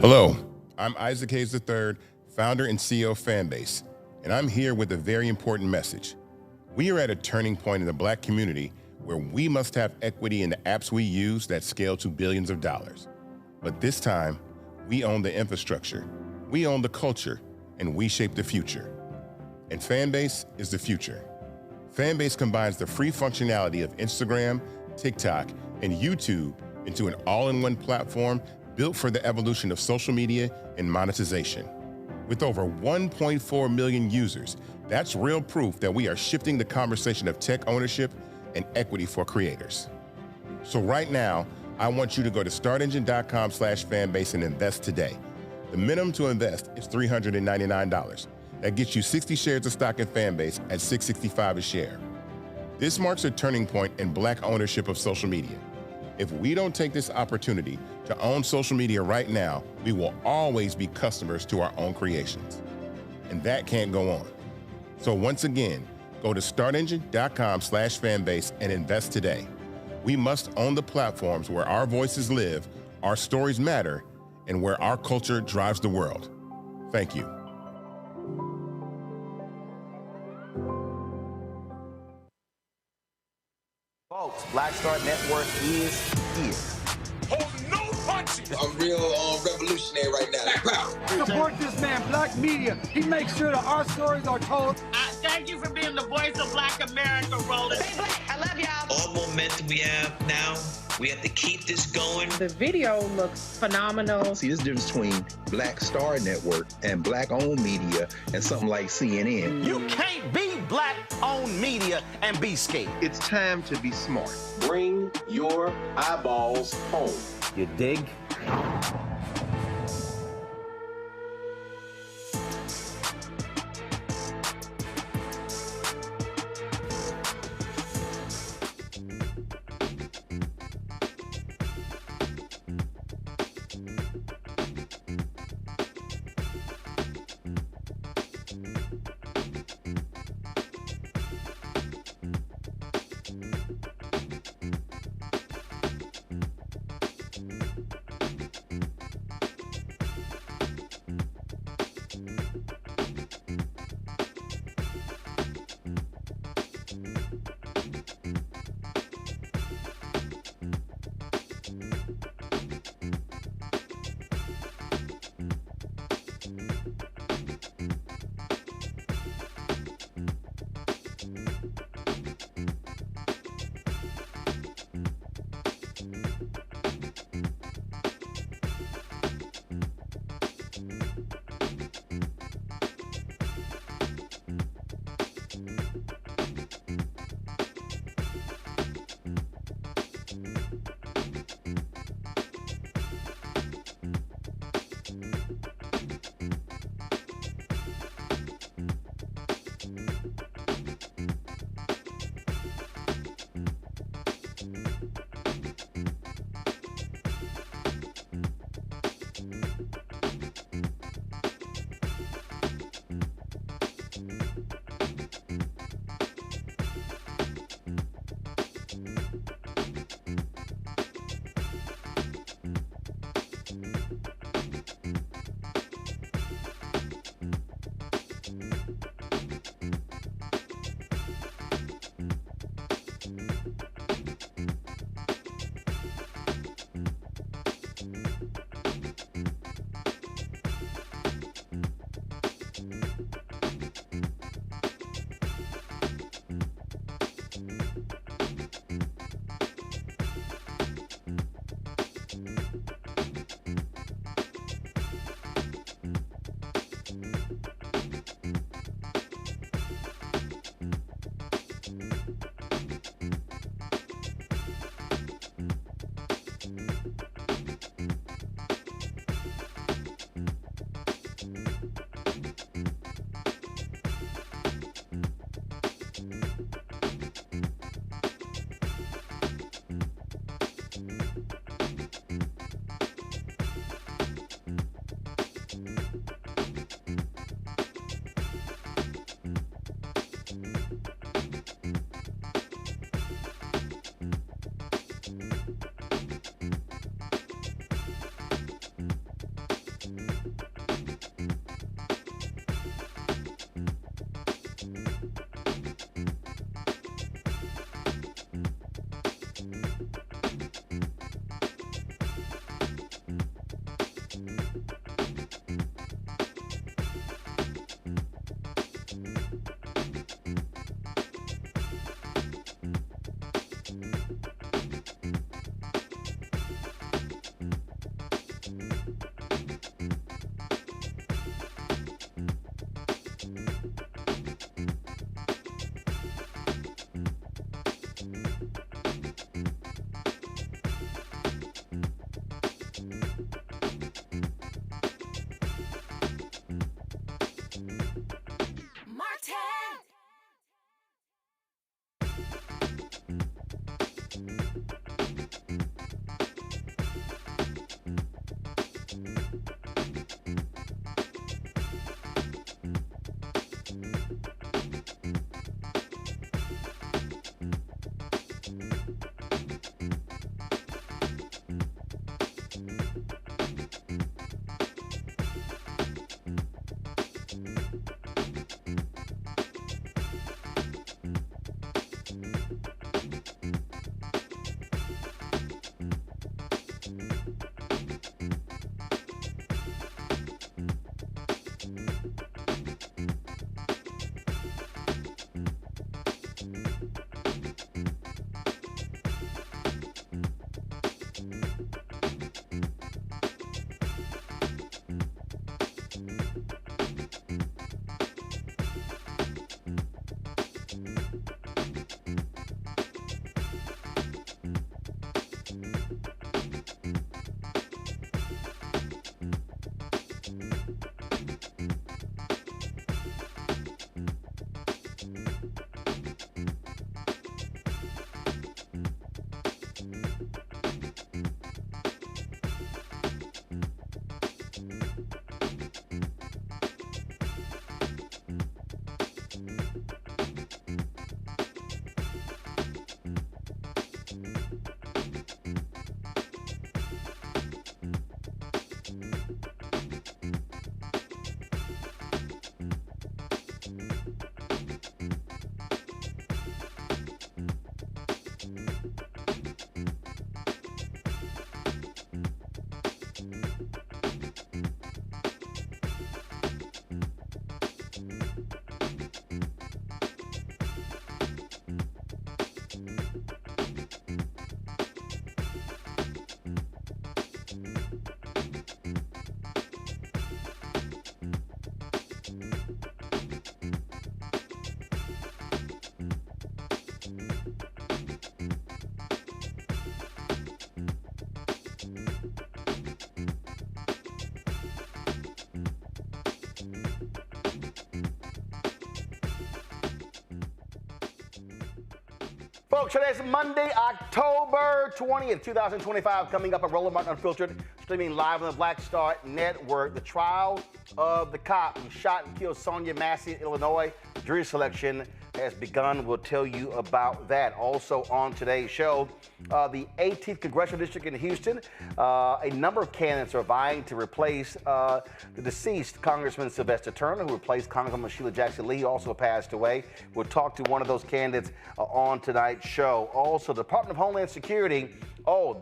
Hello, I'm Isaac Hayes III, founder and CEO of Fanbase, and I'm here with a very important message. We are at a turning point in the Black community where we must have equity in the apps we use that scale to billions of dollars. But this time, we own the infrastructure, we own the culture, and we shape the future. And Fanbase is the future. Fanbase combines the free functionality of Instagram, TikTok, and YouTube into an all-in-one platform built for the evolution of social media and monetization. With over 1.4 million users, that's real proof that we are shifting the conversation of tech ownership and equity for creators. So right now, I want you to go to startengine.com/fanbase and invest today. The minimum to invest is $399. That gets you 60 shares of stock in Fanbase at $665 a share. This marks a turning point in Black ownership of social media. If we don't take this opportunity to own social media right now, we will always be customers to our own creations. And that can't go on. So once again, go to startengine.com/fanbase and invest today. We must own the platforms where our voices live, our stories matter, and where our culture drives the world. Thank you. Folks, Black Star Network is here. Hold no punches. I'm real revolutionary right now. Black power. Support this man, Black media. He makes sure that our stories are told. Thank you for being the voice of Black America, Roland. Stay black. I love y'all. All momentum we have now, we have to keep this going. The video looks phenomenal. See, this difference between Black Star Network and Black-owned media and something like CNN. You can't be Black-owned media and be scared. It's time to be smart. Bring your eyeballs home. You dig? Folks, today's Monday, October 20th, 2025, coming up at Roland Unfiltered, streaming live on the Black Star Network. The trial of the cop who shot and killed Sonia Massey in Illinois. Jury selection has begun. We'll tell you about that. Also on today's show, the 18th Congressional District in Houston, a number of candidates are vying to replace the deceased Congressman Sylvester Turner, who replaced Congresswoman Sheila Jackson Lee, who also passed away. We'll talk to one of those candidates on tonight's show. Also, the Department of Homeland Security,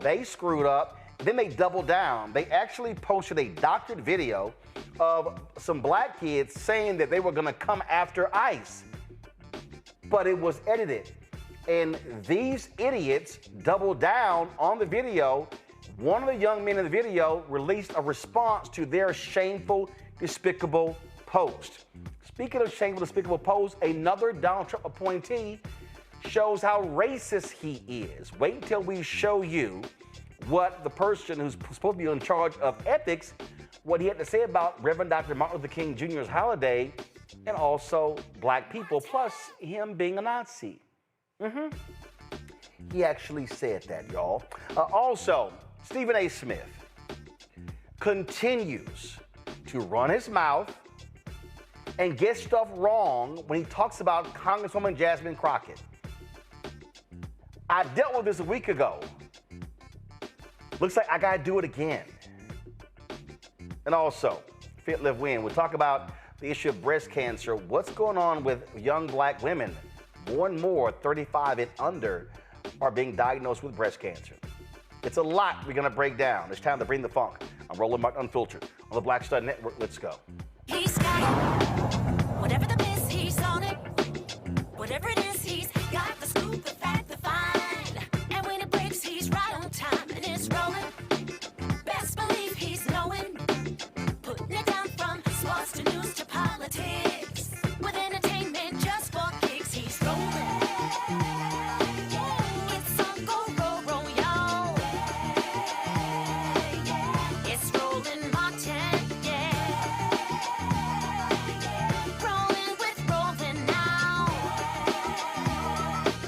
they screwed up. Then they doubled down. They actually posted a doctored video of some black kids saying that they were going to come after ICE. But it was edited. And these idiots doubled down on the video. One of the young men in the video released a response to their shameful, despicable post. Speaking of shameful, despicable post, another Donald Trump appointee shows how racist he is. Wait until we show you what the person who's supposed to be in charge of ethics, what he had to say about Reverend Dr. Martin Luther King Jr.'s holiday, and also black people, plus him being a Nazi. He actually said that, y'all. Also, Stephen A. Smith continues to run his mouth and get stuff wrong when he talks about Congresswoman Jasmine Crockett. I dealt with this a week ago. Looks like I gotta do it again. And also, Fit, Live, Win. We'll talk about the issue of breast cancer. What's going on with young black women? More and more 35 and under are being diagnosed with breast cancer. It's a lot we're gonna break down. It's time to bring the funk. I'm Roland Unfiltered on the Black Star Network. Let's go. He's got it. Whatever the miss, he's on it. Whatever it is, he's got the scoop, the fact, the find. And when it breaks, he's right on time and it's rolling. Best believe he's knowing. Putting it down from sports to news to politics. With entertainment just for kicks, he's rolling. It's on go, roll, y'all. It's rolling Montage, rolling with Roland now.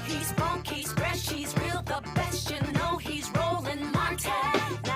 He's funky, he's fresh, he's real, the best, you know he's rolling Montage now.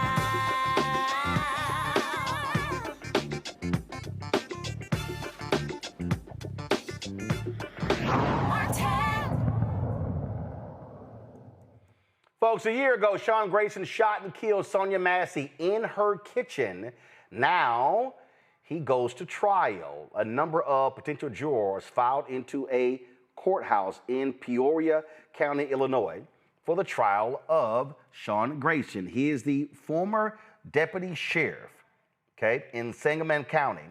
Folks, a year ago, Sean Grayson shot and killed Sonia Massey in her kitchen. Now, he goes to trial. A number of potential jurors filed into a courthouse in Peoria County, Illinois, for the trial of Sean Grayson. He is the former deputy sheriff, in Sangamon County.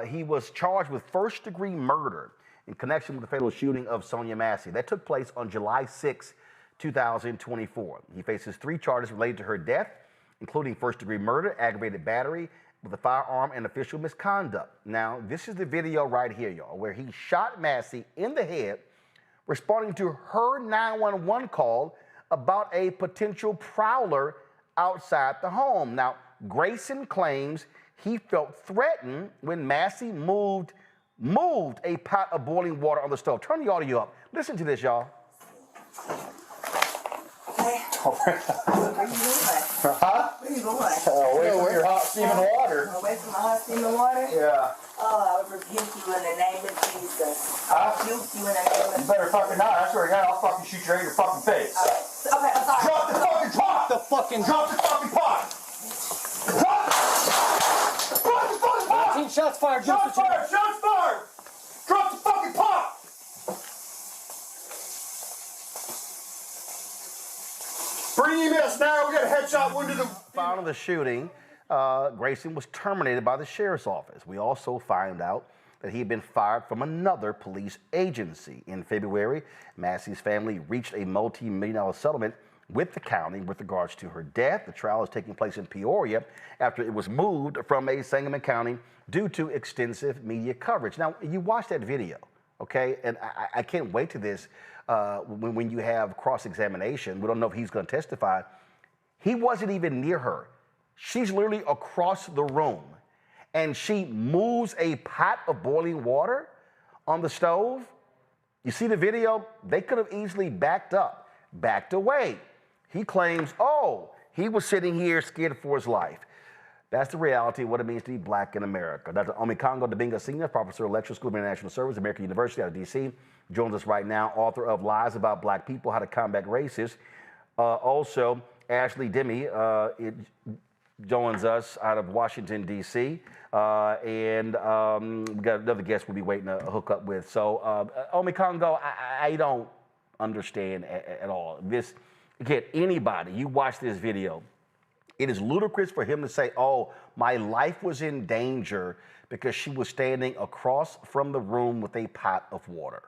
He was charged with first-degree murder in connection with the fatal shooting of Sonia Massey. That took place on July 6, 2024. He faces 3 charges related to her death, including first-degree murder, aggravated battery with a firearm, and official misconduct. Now, this is the video right here, y'all, where he shot Massey in the head, responding to her 911 call about a potential prowler outside the home. Now, Grayson claims he felt threatened when Massey moved a pot of boiling water on the stove. Turn the audio up. Listen to this, y'all. Where you going? Huh? Where you going? Away from your hot steaming water. Away from my hot steaming water? Yeah. Oh, I rebuke you in the name of Jesus. I rebuke you in the name of Jesus. You better fucking not. I swear to God, I'll fucking shoot you right in your fucking face. Okay, I'm sorry. Drop the fucking pot! Drop the fucking pot! Drop the fucking pot! 19 shots fired. Shots fired! Shots fired! Drop the fucking pot! Bring EMS now. We got a headshot wound to the... Following the shooting, Grayson was terminated by the sheriff's office. We also found out that he had been fired from another police agency. In February, Massey's family reached a multi-million-dollar settlement with the county with regards to her death. The trial is taking place in Peoria after it was moved from Sangamon County due to extensive media coverage. Now, you watch that video, and I can't wait to this. When you have cross-examination, we don't know if he's going to testify. He wasn't even near her. She's literally across the room, and she moves a pot of boiling water on the stove. You see the video? They could have easily backed up. backed away. He claims, oh, he was sitting here scared for his life. That's the reality of what it means to be black in America. Dr. Omikango Dabinga Sr., Professor of Lecturer, School of International Service, American University out of D.C., joins us right now, author of Lies About Black People, How to Combat Racism. Also, Ashley Demi joins us out of Washington, D.C., and we got another guest we'll be waiting to hook up with. So, Omikango, I don't understand at all. This, again, anybody, you watch this video, it is ludicrous for him to say, oh, my life was in danger because she was standing across from the room with a pot of water.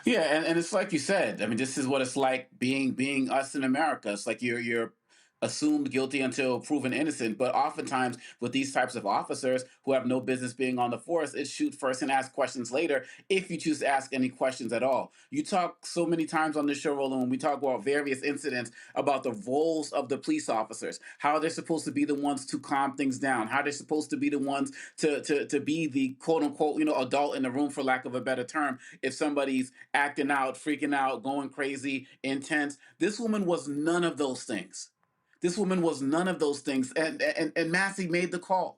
Yeah, and it's like you said. I mean, this is what it's like being us in America. It's like you're assumed guilty until proven innocent. But oftentimes with these types of officers who have no business being on the force, it's shoot first and ask questions later if you choose to ask any questions at all. You talk so many times on this show, Roland, when we talk about various incidents about the roles of the police officers, how they're supposed to be the ones to calm things down, how they're supposed to be the ones to be the quote unquote, adult in the room, for lack of a better term, if somebody's acting out, freaking out, going crazy, intense. This woman was none of those things. This woman was none of those things, and Massey made the call.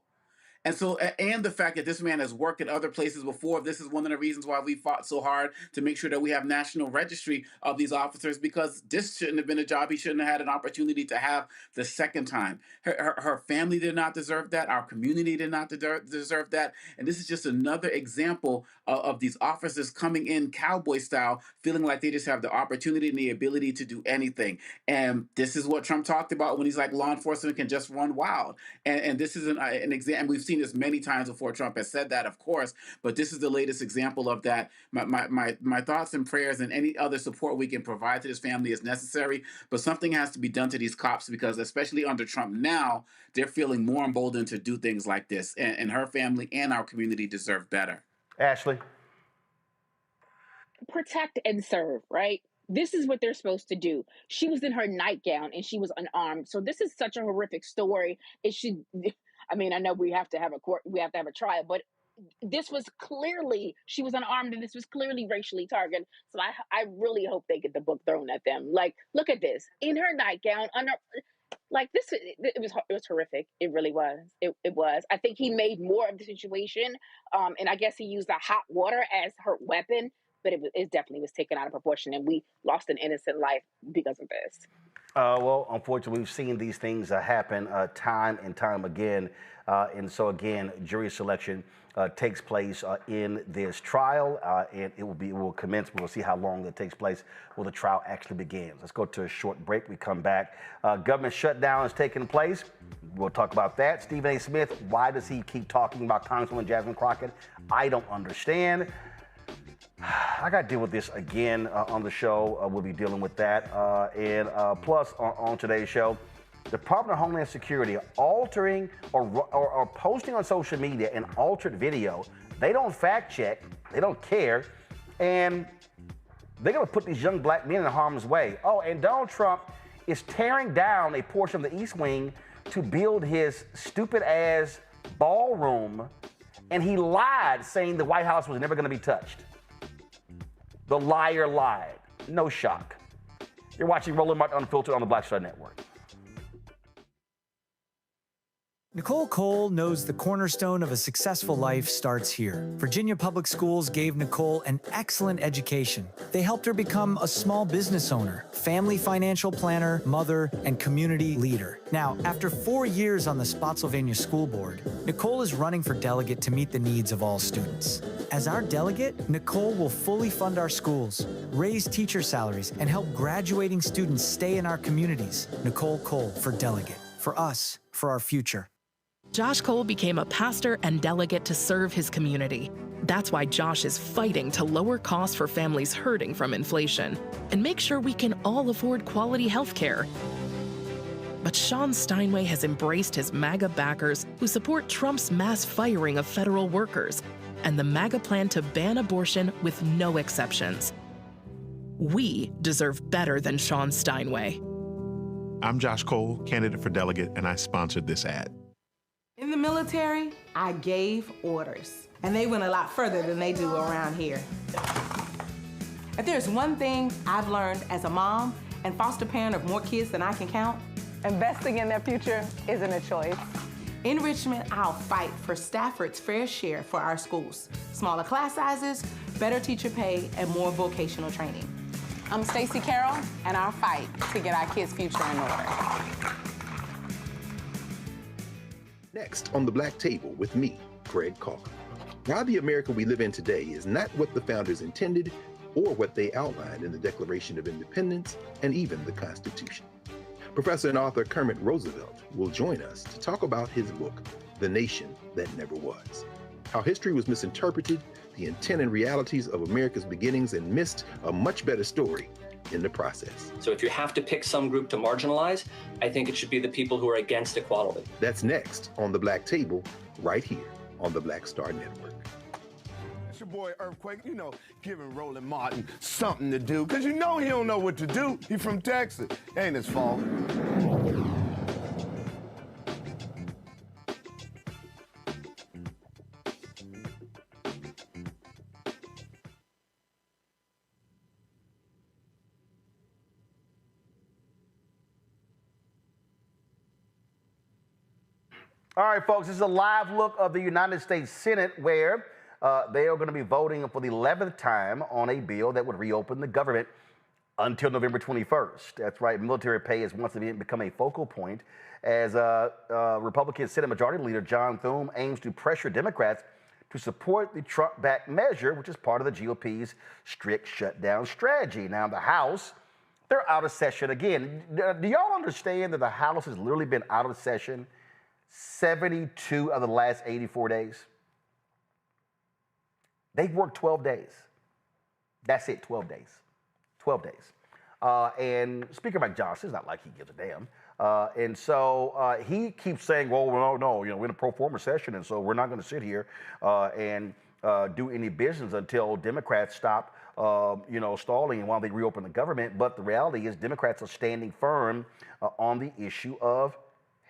And so, and the fact that this man has worked at other places before, this is one of the reasons why we fought so hard to make sure that we have national registry of these officers, because this shouldn't have been a job he shouldn't have had an opportunity to have the second time. Her family did not deserve that. Our community did not deserve that. And this is just another example of these officers coming in cowboy style, feeling like they just have the opportunity and the ability to do anything. And this is what Trump talked about when he's like, law enforcement can just run wild. And this is an example. We've seen this many times before. Trump has said that, of course, but this is the latest example of that. My thoughts and prayers and any other support we can provide to this family is necessary, but something has to be done to these cops, because especially under Trump now, they're feeling more emboldened to do things like this, and her family and our community deserve better. Ashley? Protect and serve, right? This is what they're supposed to do. She was in her nightgown and she was unarmed. So this is such a horrific story. It should, I mean, I know we have to have a trial, but this was clearly, she was unarmed and this was clearly racially targeted. So I really hope they get the book thrown at them. Like, look at this, in her nightgown, like this, it was horrific. It really was. It was. I think he made more of the situation. And I guess he used the hot water as her weapon, but it definitely was taken out of proportion, and we lost an innocent life because of this. Well, unfortunately, we've seen these things happen time and time again. And so, again, jury selection takes place in this trial, and it will commence. We'll see how long it takes place when the trial actually begins. Let's go to a short break. We come back. Government shutdown is taking place. We'll talk about that. Stephen A. Smith, why does he keep talking about Congresswoman Jasmine Crockett? I don't understand. I got to deal with this again on the show. We'll be dealing with that. And plus, on today's show, Department of Homeland Security altering or posting on social media an altered video. They don't fact check. They don't care. And they're going to put these young black men in harm's way. Oh, and Donald Trump is tearing down a portion of the East Wing to build his stupid-ass ballroom. And he lied, saying the White House was never going to be touched. The liar lied. No shock. You're watching Roland Unfiltered on the Black Star Network. Nicole Cole knows the cornerstone of a successful life starts here. Virginia Public Schools gave Nicole an excellent education. They helped her become a small business owner, family financial planner, mother, and community leader. Now, after 4 years on the Spotsylvania School Board, Nicole is running for delegate to meet the needs of all students. As our delegate, Nicole will fully fund our schools, raise teacher salaries, and help graduating students stay in our communities. Nicole Cole for delegate. For us, for our future. Josh Cole became a pastor and delegate to serve his community. That's why Josh is fighting to lower costs for families hurting from inflation and make sure we can all afford quality health care. But Sean Steinway has embraced his MAGA backers who support Trump's mass firing of federal workers and the MAGA plan to ban abortion with no exceptions. We deserve better than Sean Steinway. I'm Josh Cole, candidate for delegate, and I sponsored this ad. In the military, I gave orders, and they went a lot further than they do around here. If there's one thing I've learned as a mom and foster parent of more kids than I can count, Investing in their future isn't a choice. in Richmond, I'll fight for Stafford's fair share for our schools. Smaller class sizes, better teacher pay, and more vocational training. I'm Stacey Carroll, and I'll fight to get our kids' future in order. Next on the Black Table with me, Greg Calker. Why the America we live in today is not what the founders intended or what they outlined in the Declaration of Independence and even the Constitution. Professor and author Kermit Roosevelt will join us to talk about his book, The Nation That Never Was. How history was misinterpreted, the intent and realities of America's beginnings, and missed a much better story in the process. So if you have to pick some group to marginalize, I think it should be the people who are against equality. That's next on the Black Table, right here on the Black Star Network. It's your boy Earthquake, giving Roland Martin something to do, because he don't know what to do. He from Texas. Ain't his fault. All right, folks, this is a live look of the United States Senate where they are going to be voting for the 11th time on a bill that would reopen the government until November 21st. That's right, military pay has once again become a focal point as Republican Senate Majority Leader John Thune aims to pressure Democrats to support the Trump-backed measure, which is part of the GOP's strict shutdown strategy. Now, the House, they're out of session again. Do y'all understand that the House has literally been out of session 72 of the last 84 days? They've worked 12 days. That's it, 12 days. 12 days. And Speaker Mike Johnson, it's not like he gives a damn. And so he keeps saying, well, no, we're in a pro forma session, and so we're not going to sit here and do any business until Democrats stop, stalling while they reopen the government. But the reality is Democrats are standing firm on the issue of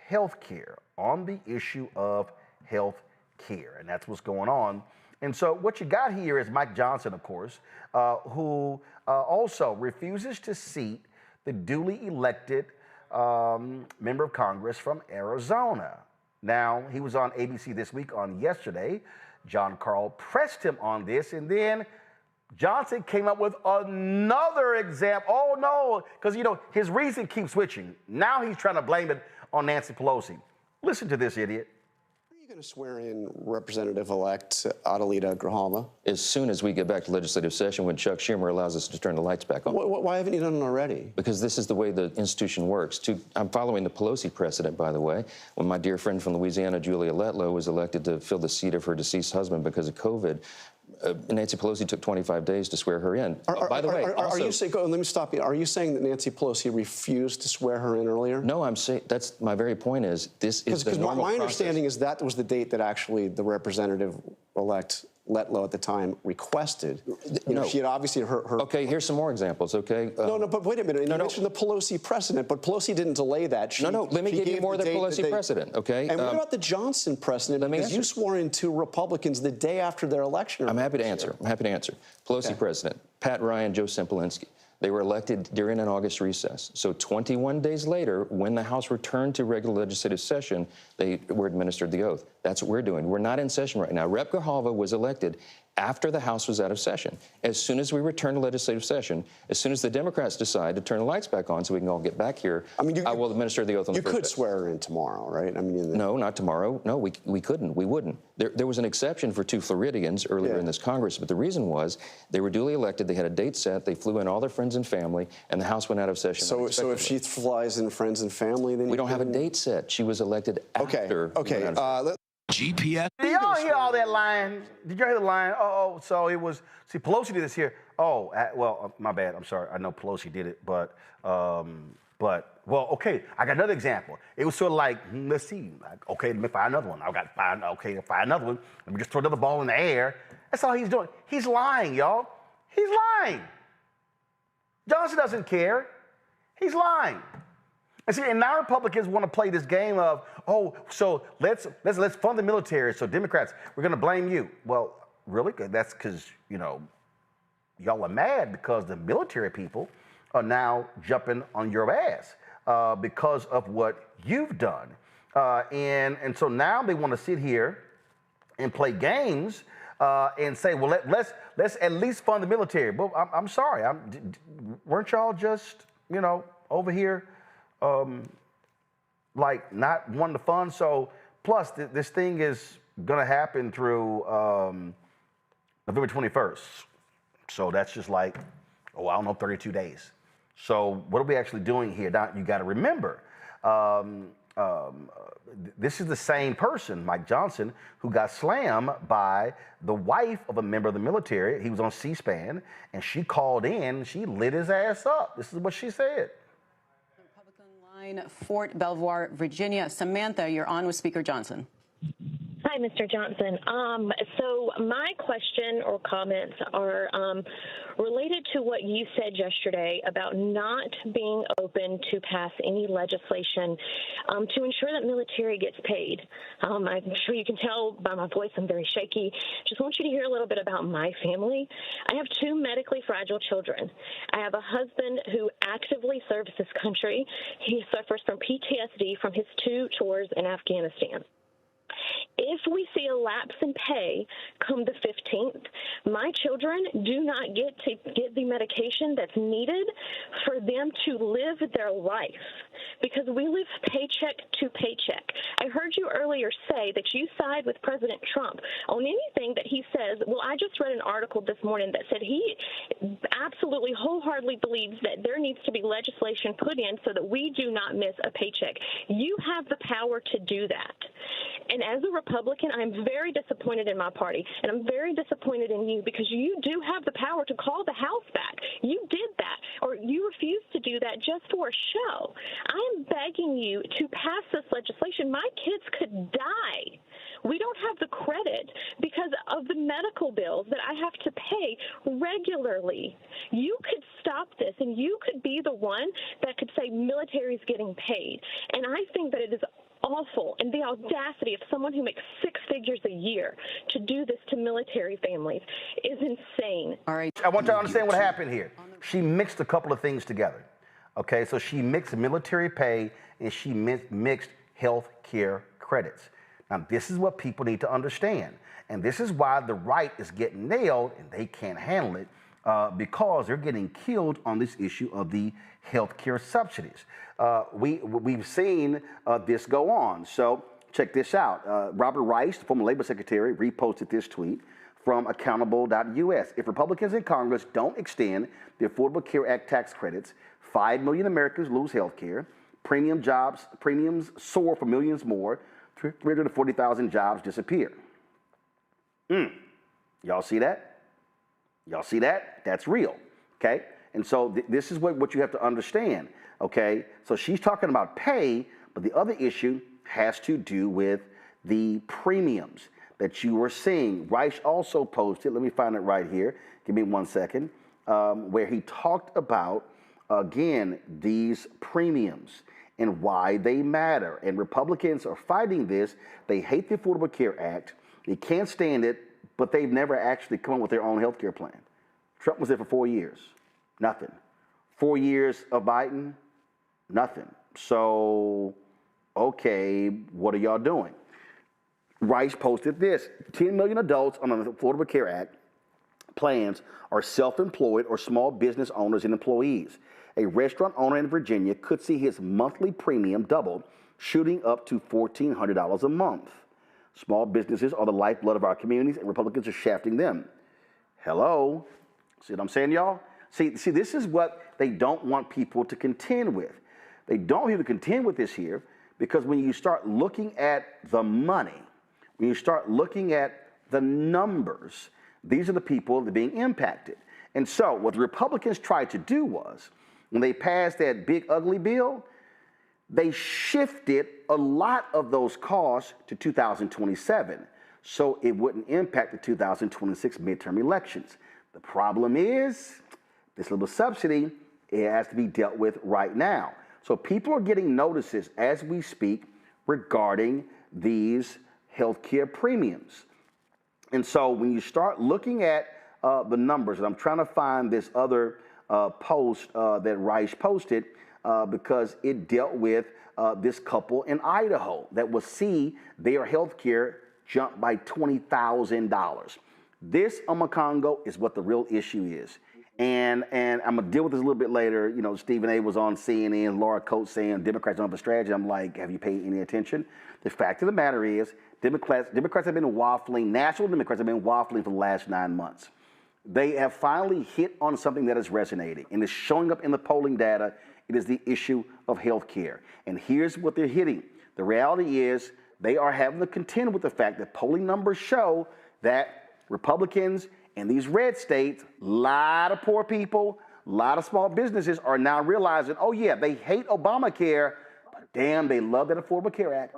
health care, and that's what's going on. And so what you got here is Mike Johnson, of course, who also refuses to seat the duly elected member of Congress from Arizona. Now, he was on ABC This Week on yesterday. John Carl pressed him on this, and then Johnson came up with another example. Oh, no, because, his reason keeps switching. Now he's trying to blame it on Nancy Pelosi. Listen to this idiot. Are you going to swear in Representative-elect Adelita Grijalva? As soon as we get back to legislative session, when Chuck Schumer allows us to turn the lights back on. Why haven't you done it already? Because this is the way the institution works. I'm following the Pelosi precedent, by the way. When my dear friend from Louisiana, Julia Letlow, was elected to fill the seat of her deceased husband because of COVID, Nancy Pelosi took 25 days to swear her in. By the way, are you saying? Let me stop you. Are you saying that Nancy Pelosi refused to swear her in earlier? No, I'm saying that's my very point. Is this is the normal my process. Understanding is that was the date that actually the representative-elect Letlow at the time requested. She had obviously her. Okay, here's some more examples. Okay. No, but wait a minute. You mentioned the Pelosi precedent, but Pelosi didn't delay that. Let me give you more of the Pelosi precedent. Okay. And what about the Johnson precedent? Because you swore in two Republicans the day after their election. I'm happy to answer. Pelosi precedent. Pat Ryan, Joe Simpolinski. They were elected during an August recess. So 21 days later, when the House returned to regular legislative session, they were administered the oath. That's what we're doing. We're not in session right now. Rep. Grijalva was elected after the House was out of session. As soon as we return to legislative session, as soon as the Democrats decide to turn the lights back on so we can all get back here, I will administer the oath on the first day. You could swear her in tomorrow, right? No, not tomorrow. No, we couldn't. We wouldn't. There was an exception for 2 Floridians earlier in this Congress, but the reason was they were duly elected, they had a date set, they flew in all their friends and family, and the House went out of session. So if she flies in friends and family, then we don't have a date set. She was elected after. Okay. GPS. Did y'all hear all that line? Did y'all hear the line? So it was, Pelosi did this here. My bad. I'm sorry. I know Pelosi did it, but, okay. I got another example. It was sort of like, let's see. Okay, let me find another one. Find another one. Let me just throw another ball in the air. That's all he's doing. He's lying, y'all. He's lying. Johnson doesn't care. He's lying. And see, and now Republicans want to play this game of, so let's fund the military. So Democrats, we're going to blame you. Well, really? That's because, y'all are mad because the military people are now jumping on your ass because of what you've done. And so now they want to sit here and play games and say, well, let's at least fund the military. But I'm sorry, weren't y'all just, over here like not wanting to fund? So plus this thing is gonna happen through November 21st. So that's just like, I don't know, 32 days. So what are we actually doing here? Now you gotta remember, this is the same person, Mike Johnson, who got slammed by the wife of a member of the military. He was on C-SPAN, and she called in, she lit his ass up. This is what she said. Republican line, Fort Belvoir, Virginia. Samantha, you're on with Speaker Johnson. Hi, Mr. Johnson. So my question or comments are related to what you said yesterday about not being open to pass any legislation to ensure that military gets paid. I'm sure you can tell by my voice I'm very shaky. Just want you to hear a little bit about my family. I have 2 medically fragile children. I have a husband who actively serves this country. He suffers from PTSD from his 2 tours in Afghanistan. If we see a lapse in pay come the 15th, my children do not get to get the medication that's needed for them to live their life because we live paycheck to paycheck. I heard you earlier say that you side with President Trump on anything that he says. Well, I just read an article this morning that said he absolutely wholeheartedly believes that there needs to be legislation put in so that we do not miss a paycheck. You have the power to do that. And as a Republican, I'm very disappointed in my party, and I'm very disappointed in you because you do have the power to call the House back. You did that, or you refused to do that just for a show. I am begging you to pass this legislation. My kids could die. We don't have the credit because of the medical bills that I have to pay regularly. You could stop this, and you could be the one that could say military is getting paid. And I think that it is awful, and the audacity of someone who makes 6 figures a year to do this to military families is insane. All right. I want you to understand what happened here. She mixed a couple of things together. Okay, so she mixed military pay and she mixed health care credits. Now, this is what people need to understand. And this is why the right is getting nailed and they can't handle it because they're getting killed on this issue of the health care subsidies. We've seen this go on. So check this out. Robert Rice, the former labor secretary, reposted this tweet from accountable.us. If Republicans in Congress don't extend the Affordable Care Act tax credits, 5 million Americans lose health care, premiums soar for millions more, 340,000 jobs disappear. Y'all see that? Y'all see that? That's real, okay? And so this is what you have to understand, okay? So she's talking about pay, but the other issue has to do with the premiums that you are seeing. Rice also posted, let me find it right here, give me 1 second, where he talked about, again, these premiums and why they matter. And Republicans are fighting this. They hate the Affordable Care Act. They can't stand it, but they've never actually come up with their own health care plan. Trump was there for 4 years. Nothing. 4 years of Biden, nothing. So, okay, what are y'all doing? Rice posted this. 10 million adults on the Affordable Care Act plans are self-employed or small business owners and employees. A restaurant owner in Virginia could see his monthly premium double, shooting up to $1,400 a month. Small businesses are the lifeblood of our communities, and Republicans are shafting them. Hello? See what I'm saying, y'all? See, this is what they don't want people to contend with. They don't want you to contend with this here because when you start looking at the money, when you start looking at the numbers, these are the people that are being impacted. And so what the Republicans tried to do was, when they passed that big ugly bill, they shifted a lot of those costs to 2027 so it wouldn't impact the 2026 midterm elections. The problem is this little subsidy, it has to be dealt with right now. So people are getting notices as we speak regarding these healthcare premiums. And so when you start looking at the numbers. And I'm trying to find this other post that Rice posted because it dealt with this couple in Idaho that will see their health care jump by $20,000. This, Congo, is what the real issue is. And I'm going to deal with this a little bit later. You know, Stephen A. was on CNN, Laura Coates saying Democrats don't have a strategy. I'm like, have you paid any attention? The fact of the matter is, Democrats have been waffling, national Democrats have been waffling for the last 9 months. They have finally hit on something that is resonating and is showing up in the polling data. It is the issue of health care. And here's what they're hitting. The reality is they are having to contend with the fact that polling numbers show that Republicans in these red states, a lot of poor people, a lot of small businesses are now realizing, oh yeah, they hate Obamacare, but damn, they love that Affordable Care Act.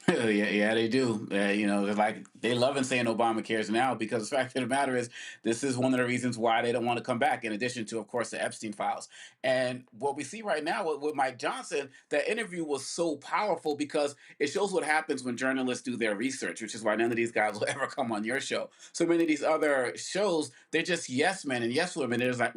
Yeah, they do. You know, they're like they loving saying Obamacare's now because the fact of the matter is this is one of the reasons why they don't want to come back. In addition to, of course, the Epstein files. And what we see right now with Mike Johnson, that interview was so powerful because it shows what happens when journalists do their research, which is why none of these guys will ever come on your show. So many of these other shows, they're just yes men and yes women. They're just like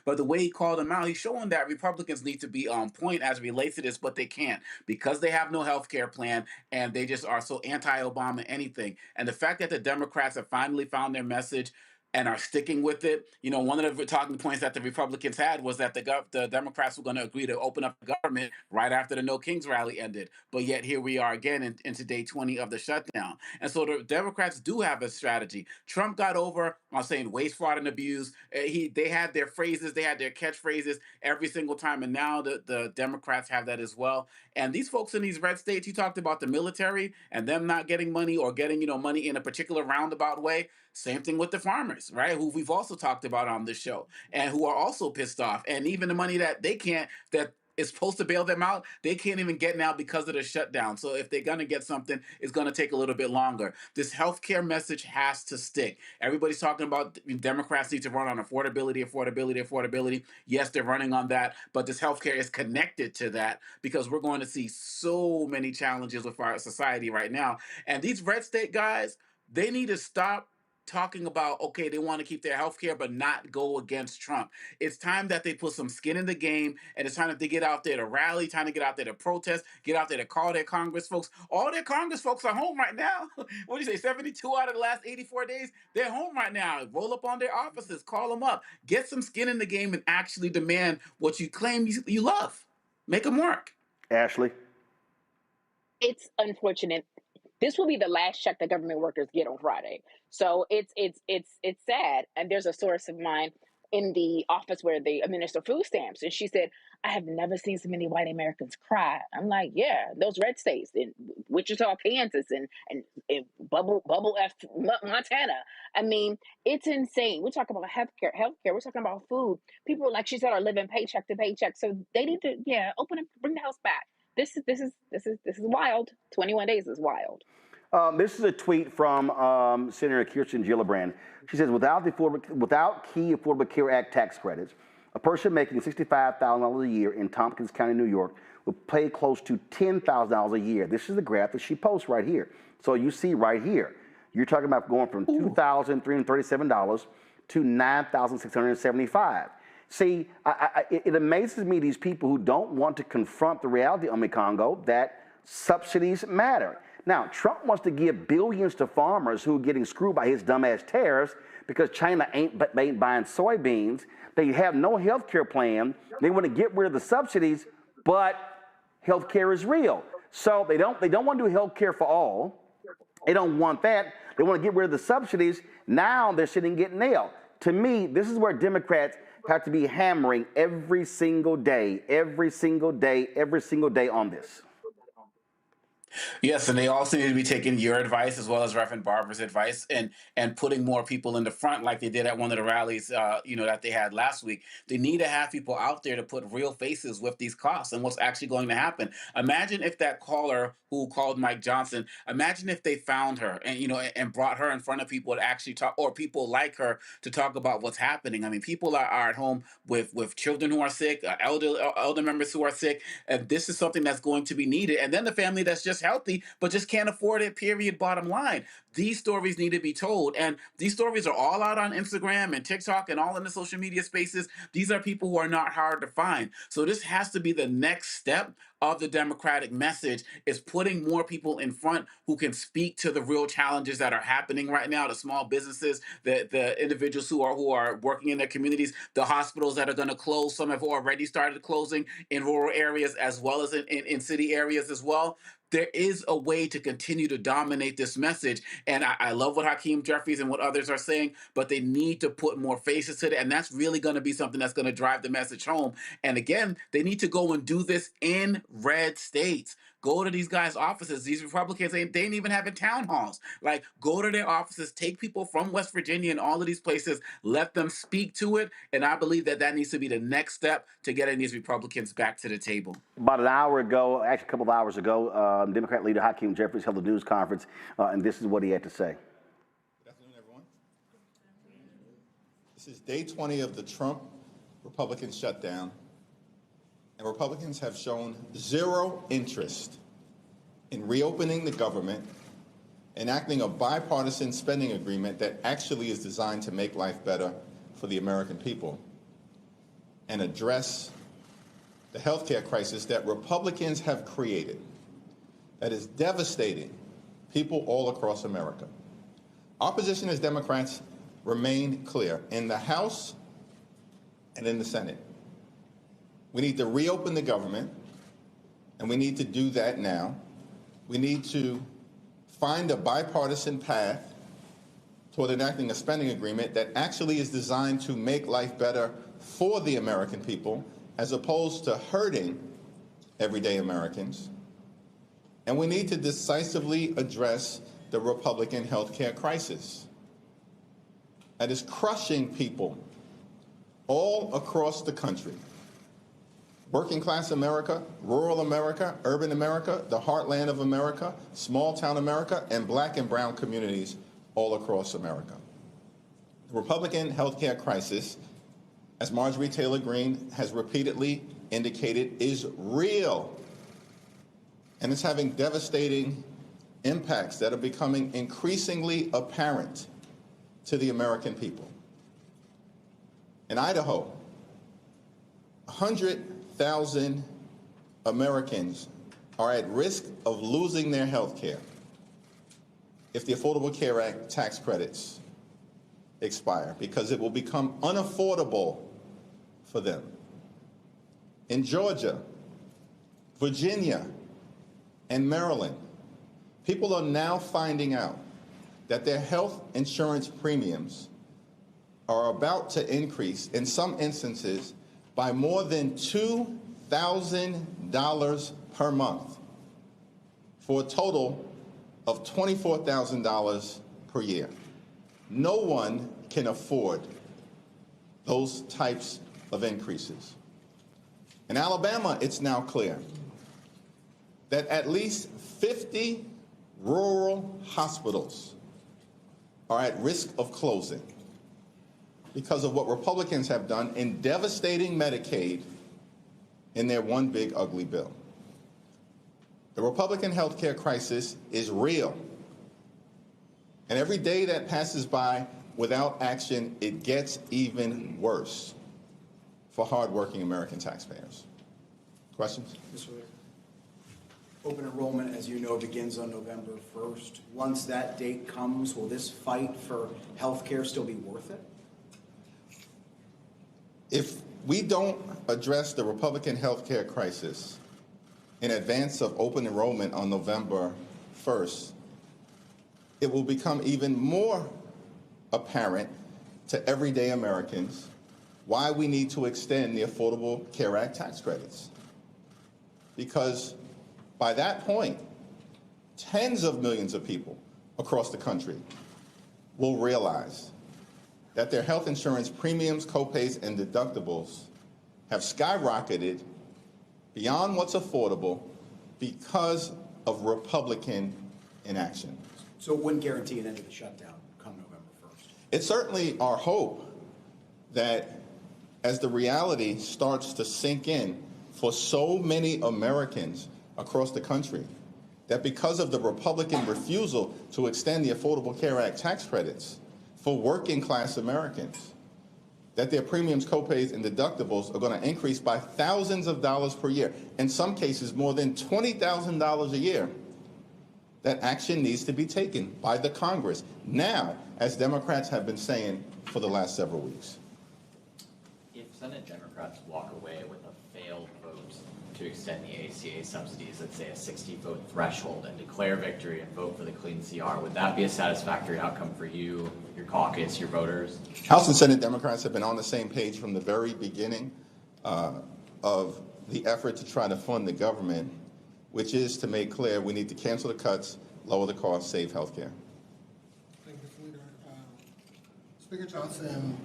But the way he called them out, he's showing that Republicans need to be on point as it relates to this, but they can't because they have no health care plan. And they just are so anti-Obama anything. And the fact that the Democrats have finally found their message and are sticking with it. You know, one of the talking points that the Republicans had was that the Democrats were going to agree to open up the government right after the No Kings rally ended. But yet here we are again into day 20 of the shutdown. And so the Democrats do have a strategy. Trump got over on saying waste, fraud, and abuse. They had their phrases, they had their catchphrases every single time. And now the Democrats have that as well. And these folks in these red states, you talked about the military and them not getting money or getting, money in a particular roundabout way. Same thing with the farmers, right? Who we've also talked about on this show and who are also pissed off. And even the money that they can't, that is supposed to bail them out, they can't even get now because of the shutdown. So if they're going to get something, it's going to take a little bit longer. This healthcare message has to stick. Everybody's talking about Democrats need to run on affordability. Yes, they're running on that, but this healthcare is connected to that because we're going to see so many challenges with our society right now. And these red state guys, they need to stop talking about, okay, they want to keep their health care, but not go against Trump. It's time that they put some skin in the game, and it's time that they get out there to rally, time to get out there to protest, get out there to call their Congress folks. All their Congress folks are home right now. What do you say, 72 out of the last 84 days? They're home right now. Roll up on their offices, call them up, get some skin in the game, and actually demand what you claim you love. Make them work. Ashley? It's unfortunate. This will be the last check that government workers get on Friday. So it's sad. And there's a source of mine in the office where they administer food stamps. And she said, I have never seen so many white Americans cry. I'm like, yeah, those red states in Wichita, Kansas, and Bubble F, Montana. I mean, it's insane. We're talking about healthcare. We're talking about food. People, like she said, are living paycheck to paycheck. So they need to, open up, bring the house back. This is wild. 21 days is wild. This is a tweet from Senator Kirsten Gillibrand. She says, without key Affordable Care Act tax credits, a person making $65,000 a year in Tompkins County, New York, would pay close to $10,000 a year. This is the graph that she posts right here. So you see right here, you're talking about going from $2,337 to $9,675. See, it amazes me, these people who don't want to confront the reality, Congo, that subsidies matter. Now, Trump wants to give billions to farmers who are getting screwed by his dumbass tariffs because China ain't buying soybeans. They have no health care plan. They want to get rid of the subsidies, but health care is real. So they don't want to do health care for all. They don't want that. They want to get rid of the subsidies. Now they're sitting getting nailed. To me, this is where Democrats have to be hammering every single day on this. Yes, and they also need to be taking your advice as well as Reverend Barber's advice and putting more people in the front like they did at one of the rallies, that they had last week. They need to have people out there to put real faces with these costs and what's actually going to happen. Imagine if that caller who called Mike Johnson, imagine if they found her and brought her in front of people to actually talk, or people like her to talk about what's happening. I mean, people are at home with children who are sick, elder members who are sick, and this is something that's going to be needed. And then the family that's just healthy, but just can't afford it, period, bottom line. These stories need to be told. And these stories are all out on Instagram and TikTok and all in the social media spaces. These are people who are not hard to find. So this has to be the next step of the Democratic message, is putting more people in front who can speak to the real challenges that are happening right now, the small businesses, the individuals who are working in their communities, the hospitals that are going to close. Some have already started closing in rural areas as well as in city areas as well. There is a way to continue to dominate this message. And I love what Hakeem, Jeffries, and what others are saying, but they need to put more faces to it. And that's really going to be something that's going to drive the message home. And again, they need to go and do this in red states. Go to these guys' offices. These Republicans, they ain't even having town halls. Like, go to their offices, take people from West Virginia and all of these places, let them speak to it. And I believe that needs to be the next step to getting these Republicans back to the table. About an hour ago, actually a couple of hours ago, Democrat leader Hakeem Jeffries held a news conference, and this is what he had to say. Good afternoon, everyone. This is day 20 of the Trump Republican shutdown, and Republicans have shown zero interest in reopening the government, enacting a bipartisan spending agreement that actually is designed to make life better for the American people, and address the healthcare crisis that Republicans have created that is devastating people all across America. Our position as Democrats remain clear in the House and in the Senate. We need to reopen the government, and we need to do that now. We need to find a bipartisan path toward enacting a spending agreement that actually is designed to make life better for the American people, as opposed to hurting everyday Americans. And we need to decisively address the Republican health care crisis that is crushing people all across the country. Working class America, rural America, urban America, the heartland of America, small town America, and black and brown communities all across America. The Republican health care crisis, as Marjorie Taylor Greene has repeatedly indicated, is real. And it's having devastating impacts that are becoming increasingly apparent to the American people. In Idaho, 100,000 Americans are at risk of losing their health care if the Affordable Care Act tax credits expire, because it will become unaffordable for them. In Georgia, Virginia, and Maryland, people are now finding out that their health insurance premiums are about to increase, in some instances, by more than $2,000 per month, for a total of $24,000 per year. No one can afford those types of increases. In Alabama, it's now clear that at least 50 rural hospitals are at risk of closing because of what Republicans have done in devastating Medicaid in their one big ugly bill. The Republican health care crisis is real. And every day that passes by without action, it gets even worse for hardworking American taxpayers. Questions? Mr. Leader. Open enrollment, as you know, begins on November 1st. Once that date comes, will this fight for health care still be worth it? If we don't address the Republican health care crisis in advance of open enrollment on November 1st, it will become even more apparent to everyday Americans why we need to extend the Affordable Care Act tax credits. Because by that point, tens of millions of people across the country will realize that their health insurance premiums, copays, and deductibles have skyrocketed beyond what's affordable because of Republican inaction. So it wouldn't guarantee an end to the shutdown come November 1st? It's certainly our hope that as the reality starts to sink in for so many Americans across the country, that because of the Republican refusal to extend the Affordable Care Act tax credits for working class Americans, that their premiums, copays, and deductibles are going to increase by thousands of dollars per year, in some cases more than $20,000 a year, that action needs to be taken by the Congress now, as Democrats have been saying for the last several weeks. If Senate Democrats walk away with a failed vote to extend the ACA subsidies, let's say a 60-vote threshold, and declare victory and vote for the clean CR, would that be a satisfactory outcome for you, your caucus, your voters? House and Senate Democrats have been on the same page from the very beginning of the effort to try to fund the government, which is to make clear we need to cancel the cuts, lower the costs, save health care. Thank you, Leader. Speaker Johnson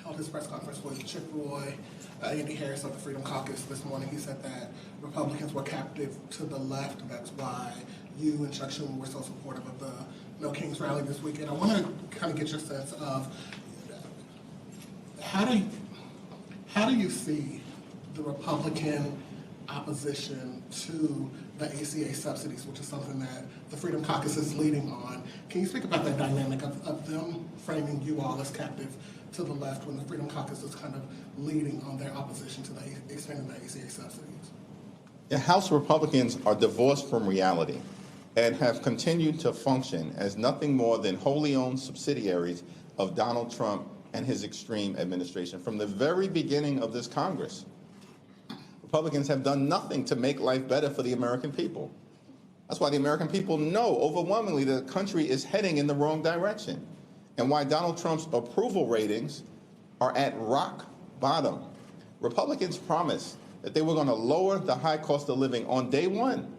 held his press conference with Chip Roy, Andy Harris of the Freedom Caucus this morning. He said that Republicans were captive to the left. That's why you and Chuck Schumer were so supportive of the No Kings rally this weekend. I want to kind of get your sense of how do you see the Republican opposition to the ACA subsidies, which is something that the Freedom Caucus is leading on. Can you speak about that dynamic of them framing you all as captive to the left when the Freedom Caucus is kind of leading on their opposition to the extending the ACA subsidies? The House Republicans are divorced from reality and have continued to function as nothing more than wholly owned subsidiaries of Donald Trump and his extreme administration. From the very beginning of this Congress, Republicans have done nothing to make life better for the American people. That's why the American people know overwhelmingly the country is heading in the wrong direction, and why Donald Trump's approval ratings are at rock bottom. Republicans promised that they were going to lower the high cost of living on day one.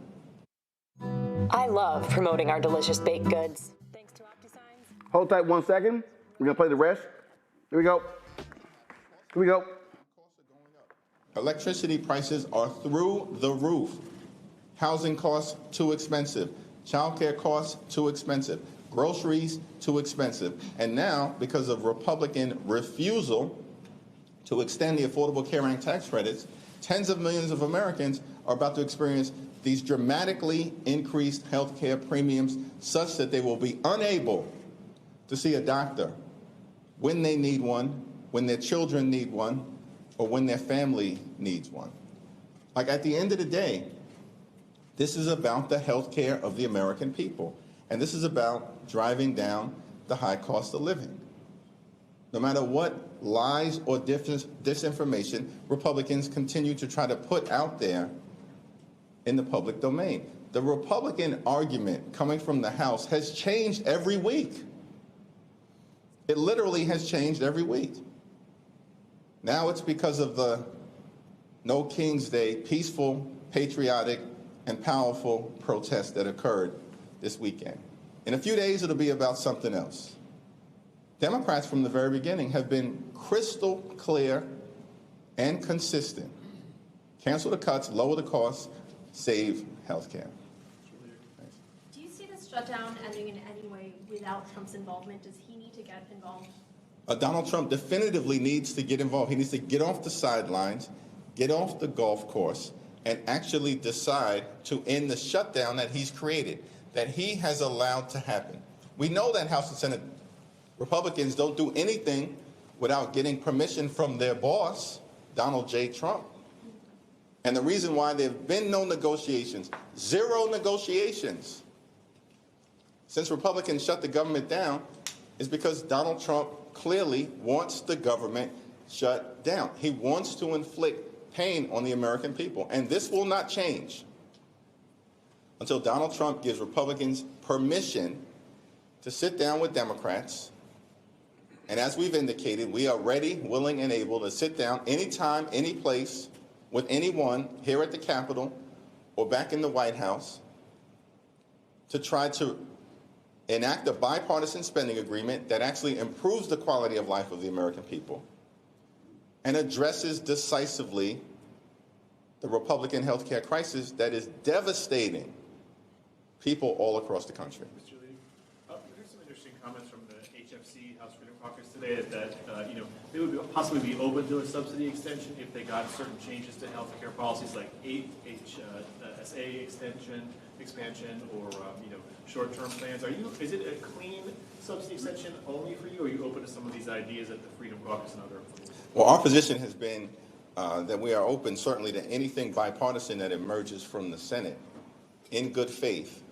I love promoting our delicious baked goods. Thanks to OptiSigns. Hold tight 1 second. We're going to play the rest. Here we go. Here we go. Electricity prices are through the roof. Housing costs too expensive. Childcare costs too expensive. Groceries too expensive. And now, because of Republican refusal to extend the Affordable Care Act tax credits, tens of millions of Americans are about to experience these dramatically increased health care premiums such that they will be unable to see a doctor when they need one, when their children need one, or when their family needs one. Like, at the end of the day, this is about the health care of the American people. And this is about driving down the high cost of living. No matter what lies or disinformation Republicans continue to try to put out there in the public domain. The Republican argument coming from the House has changed every week. It literally has changed every week. Now it's because of the No King's Day peaceful, patriotic, and powerful protest that occurred this weekend. In a few days, it'll be about something else. Democrats from the very beginning have been crystal clear and consistent. Cancel the cuts, lower the costs, save health care. Do you see this shutdown ending in any way without Trump's involvement? Does he need to get involved? Donald Trump definitively needs to get involved. He needs to get off the sidelines, get off the golf course, and actually decide to end the shutdown that he's created, that he has allowed to happen. We know that House and Senate Republicans don't do anything without getting permission from their boss, Donald J. Trump. And the reason why there have been no negotiations, zero negotiations, since Republicans shut the government down, is because Donald Trump clearly wants the government shut down. He wants to inflict pain on the American people. And this will not change until Donald Trump gives Republicans permission to sit down with Democrats. And as we've indicated, we are ready, willing, and able to sit down anytime, any place, with anyone here at the Capitol or back in the White House to try to enact a bipartisan spending agreement that actually improves the quality of life of the American people and addresses decisively the Republican health care crisis that is devastating people all across the country. Mr. Lee, we heard some interesting comments from the HFC, House Freedom Caucus today that they would possibly be open to a subsidy extension if they got certain changes to healthcare policies like HSA expansion, or short-term plans. Is it a clean subsidy extension only for you, or are you open to some of these ideas at the Freedom Caucus and other? Well, our position has been that we are open certainly to anything bipartisan that emerges from the Senate in good faith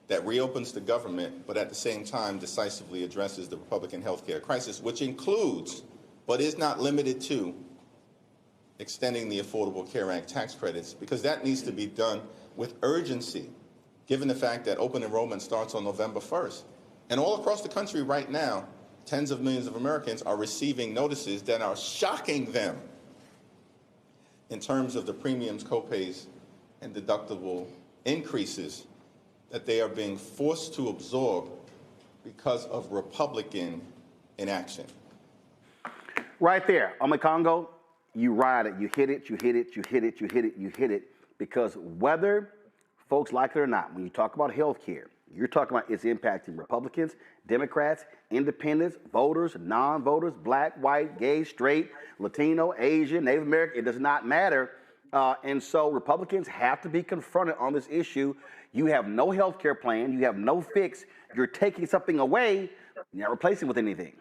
that reopens the government, but at the same time decisively addresses the Republican health care crisis, which includes, but is not limited to, extending the Affordable Care Act tax credits, because that needs to be done with urgency, given the fact that open enrollment starts on November 1st. And all across the country right now, tens of millions of Americans are receiving notices that are shocking them in terms of the premiums, copays, and deductible increases that they are being forced to absorb because of Republican inaction. Right there, Congo, you ride it, you hit it, you hit it, you hit it, you hit it, you hit it, because whether folks like it or not, when you talk about health care, you're talking about it's impacting Republicans, Democrats, independents, voters, non-voters, black, white, gay, straight, Latino, Asian, Native American, it does not matter. And so Republicans have to be confronted on this issue. You have no health care plan, you have no fix, you're taking something away, you're not replacing it with anything.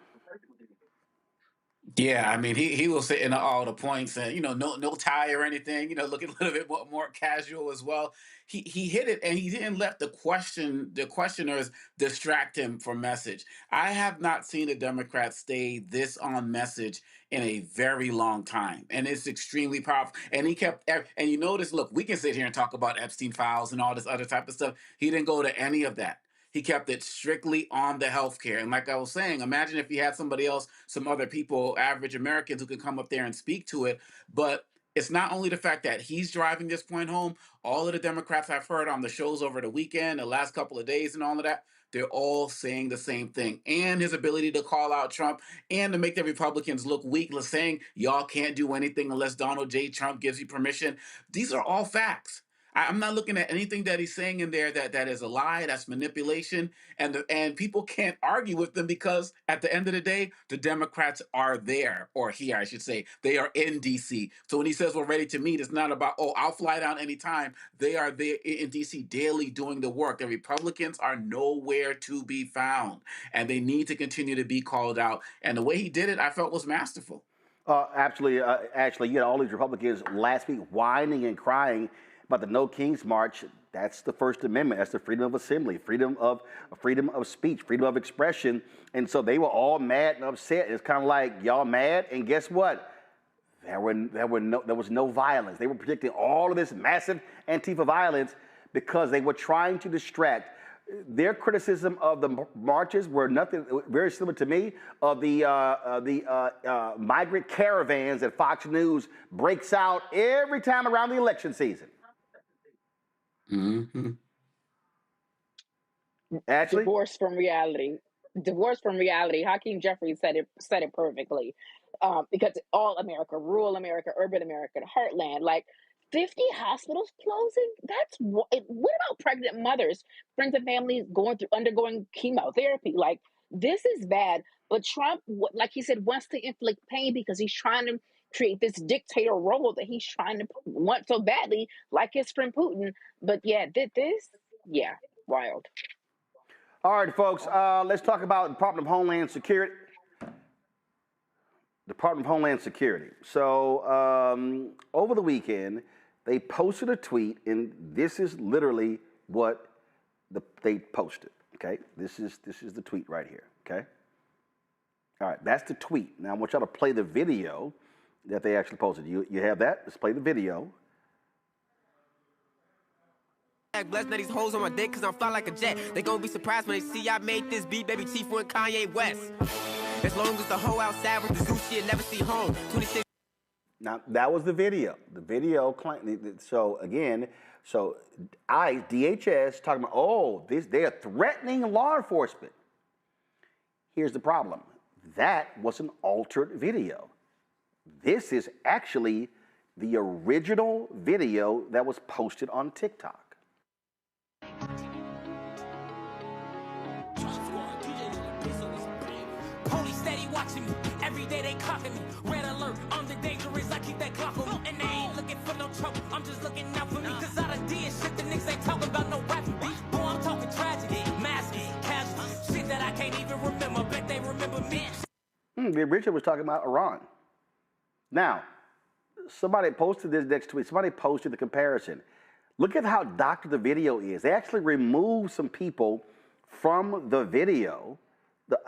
Yeah, I mean, he was hitting all the points, and no tie or anything. Looking a little bit more casual as well. He hit it, and he didn't let the questioners distract him from message. I have not seen a Democrat stay this on message in a very long time, and it's extremely powerful. And he kept, and you notice, look, we can sit here and talk about Epstein files and all this other type of stuff. He didn't go to any of that. He kept it strictly on the healthcare. And like I was saying, imagine if he had somebody else, some other people, average Americans who could come up there and speak to it. But it's not only the fact that he's driving this point home. All of the Democrats I've heard on the shows over the weekend, the last couple of days and all of that, they're all saying the same thing. And his ability to call out Trump and to make the Republicans look weak, saying y'all can't do anything unless Donald J. Trump gives you permission. These are all facts. I'm not looking at anything that he's saying in there that is a lie, that's manipulation, and people can't argue with them because at the end of the day, the Democrats are there, or here, I should say. They are in D.C. So when he says we're ready to meet, it's not about, I'll fly down anytime. They are there in D.C. daily doing the work. The Republicans are nowhere to be found, and they need to continue to be called out. And the way he did it, I felt was masterful. Absolutely. Actually, you had all these Republicans last week whining and crying about the No Kings March. That's the First Amendment. That's the freedom of assembly, freedom of speech, freedom of expression. And so they were all mad and upset. It's kind of like, y'all mad? And guess what? There was no violence. They were predicting all of this massive Antifa violence because they were trying to distract. Their criticism of the marches were nothing very similar to me of the migrant caravans that Fox News breaks out every time around the election season. Mm-hmm. Actually, divorce from reality. Hakeem Jeffries said it perfectly. Because all America, rural America, urban America, the heartland, like 50 hospitals closing. That's what about pregnant mothers, friends and families undergoing chemotherapy? Like, this is bad. But Trump, like he said, wants to inflict pain because he's trying to create this dictator role that he's trying to want so badly, like his friend Putin. But yeah, wild. All right, folks, let's talk about Department of Homeland Security. Department of Homeland Security. So over the weekend, they posted a tweet, and this is literally what they posted. Okay, this is the tweet right here. Okay. All right, that's the tweet. Now I want y'all to play the video that they actually posted. You have that? Let's play the video. Blessed that these hoes on my dick cause I'm fly like a jet. They gon' be surprised when they see I made this beat, baby Chief and Kanye West. As long as the hoe outside with the zoo shit never see home. 26. Now that was the video. The video claimed. So again, DHS talking about they are threatening law enforcement. Here's the problem. That was an altered video. This is actually the original video that was posted on TikTok. Police steady watching me. the original was talking about Iran. Now, somebody posted this next tweet. Somebody posted the comparison. Look at how doctored the video is. They actually removed some people from the video.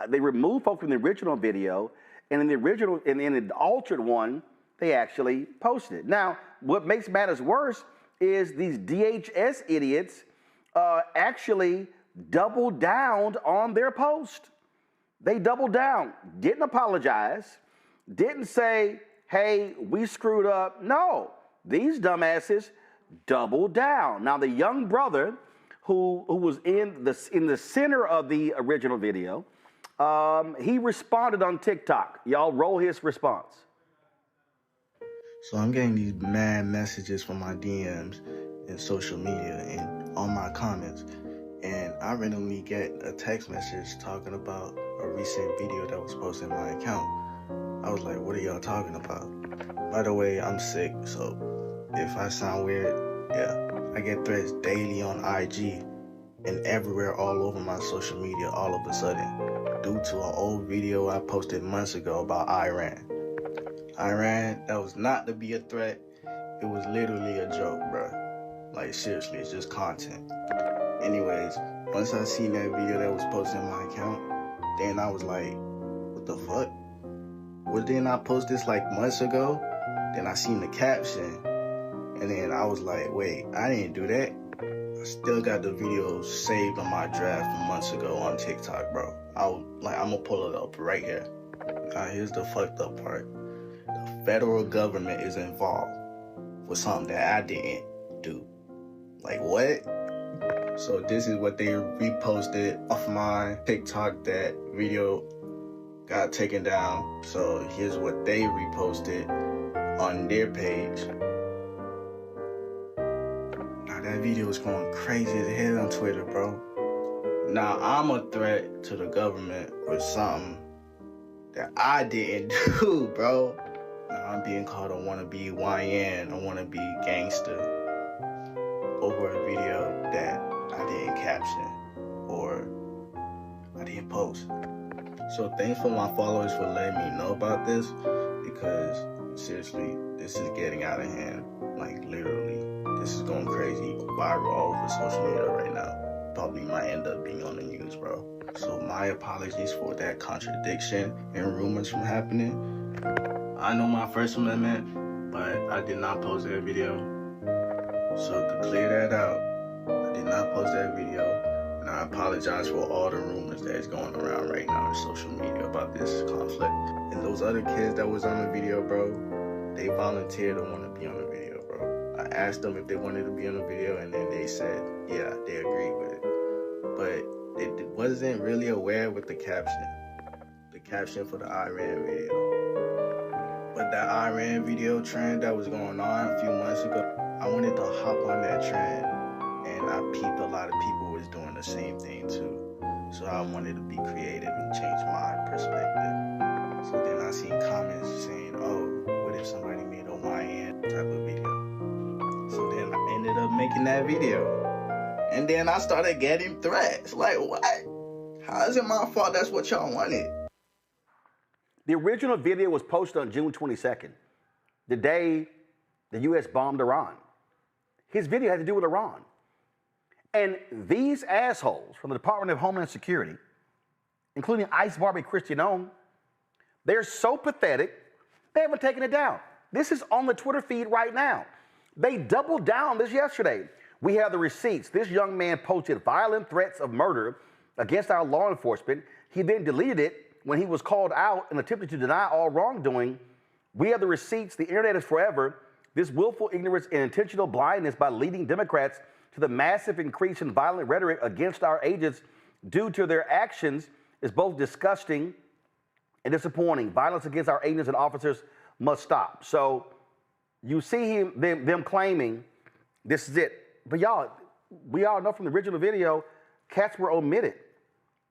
They removed folks from the original video, and in the original, and in the altered one, they actually posted it. Now, what makes matters worse is these DHS idiots actually doubled down on their post. They doubled down, didn't apologize, didn't say, hey, we screwed up. No, these dumbasses doubled down. Now, the young brother who was in the center of the original video, he responded on TikTok. Y'all roll his response. So I'm getting these mad messages from my DMs and social media and on my comments. And I randomly get a text message talking about a recent video that was posted in my account. I was like, what are y'all talking about? By the way, I'm sick, so if I sound weird, yeah. I get threats daily on IG and everywhere all over my social media all of a sudden due to an old video I posted months ago about Iran. Iran, that was not to be a threat. It was literally a joke, bro. Like, seriously, it's just content. Anyways, once I seen that video that was posted in my account, then I was like, what the fuck? Well, didn't I post this like months ago? Then I seen the caption, and then I was like, wait, I didn't do that. I still got the video saved on my draft from months ago on TikTok, bro. I'm gonna pull it up right here. Now, here's the fucked up part. The federal government is involved with something that I didn't do. Like, what? So this is what they reposted off my TikTok. That video got taken down. So here's what they reposted on their page. Now that video is going crazy as hell on Twitter, bro. Now I'm a threat to the government with something that I didn't do, bro. Now I'm being called a wannabe YN, a wannabe gangster over a video that I didn't caption or I didn't post. So thanks for my followers for letting me know about this, because seriously, this is getting out of hand. Like, literally, this is going crazy, viral all over social media right now. Probably might end up being on the news, bro. So my apologies for that contradiction and rumors from happening. I know my First Amendment, but I did not post that video. So to clear that out, I did not post that video, and I apologize for all the rumors that is going around right now on social media about this conflict. And those other kids that was on the video, bro, they volunteered to want to be on the video, bro. I asked them if they wanted to be on the video, and then they said, yeah, they agreed with it. But it wasn't really aware with the caption for the Iran video. But that Iran video trend that was going on a few months ago, I wanted to hop on that trend, and I peeped a lot of people was doing the same thing too. So I wanted to be creative and change my perspective. So then I seen comments saying, oh, what if somebody made a YN type of video? So then I ended up making that video. And then I started getting threats. Like, what? How is it my fault that's what y'all wanted? The original video was posted on June 22nd, the day the U.S. bombed Iran. His video had to do with Iran. And these assholes from the Department of Homeland Security, including Ice Barbie Christian, they're so pathetic, they haven't taken it down. This is on the Twitter feed right now. They doubled down on this yesterday. We have the receipts. This young man posted violent threats of murder against our law enforcement. He then deleted it when he was called out and attempted to deny all wrongdoing. We have the receipts. The internet is forever. This willful ignorance and intentional blindness by leading Democrats to the massive increase in violent rhetoric against our agents due to their actions is both disgusting and disappointing. Violence against our agents and officers must stop. So you see them claiming this is it. But y'all, we all know from the original video, cats were omitted.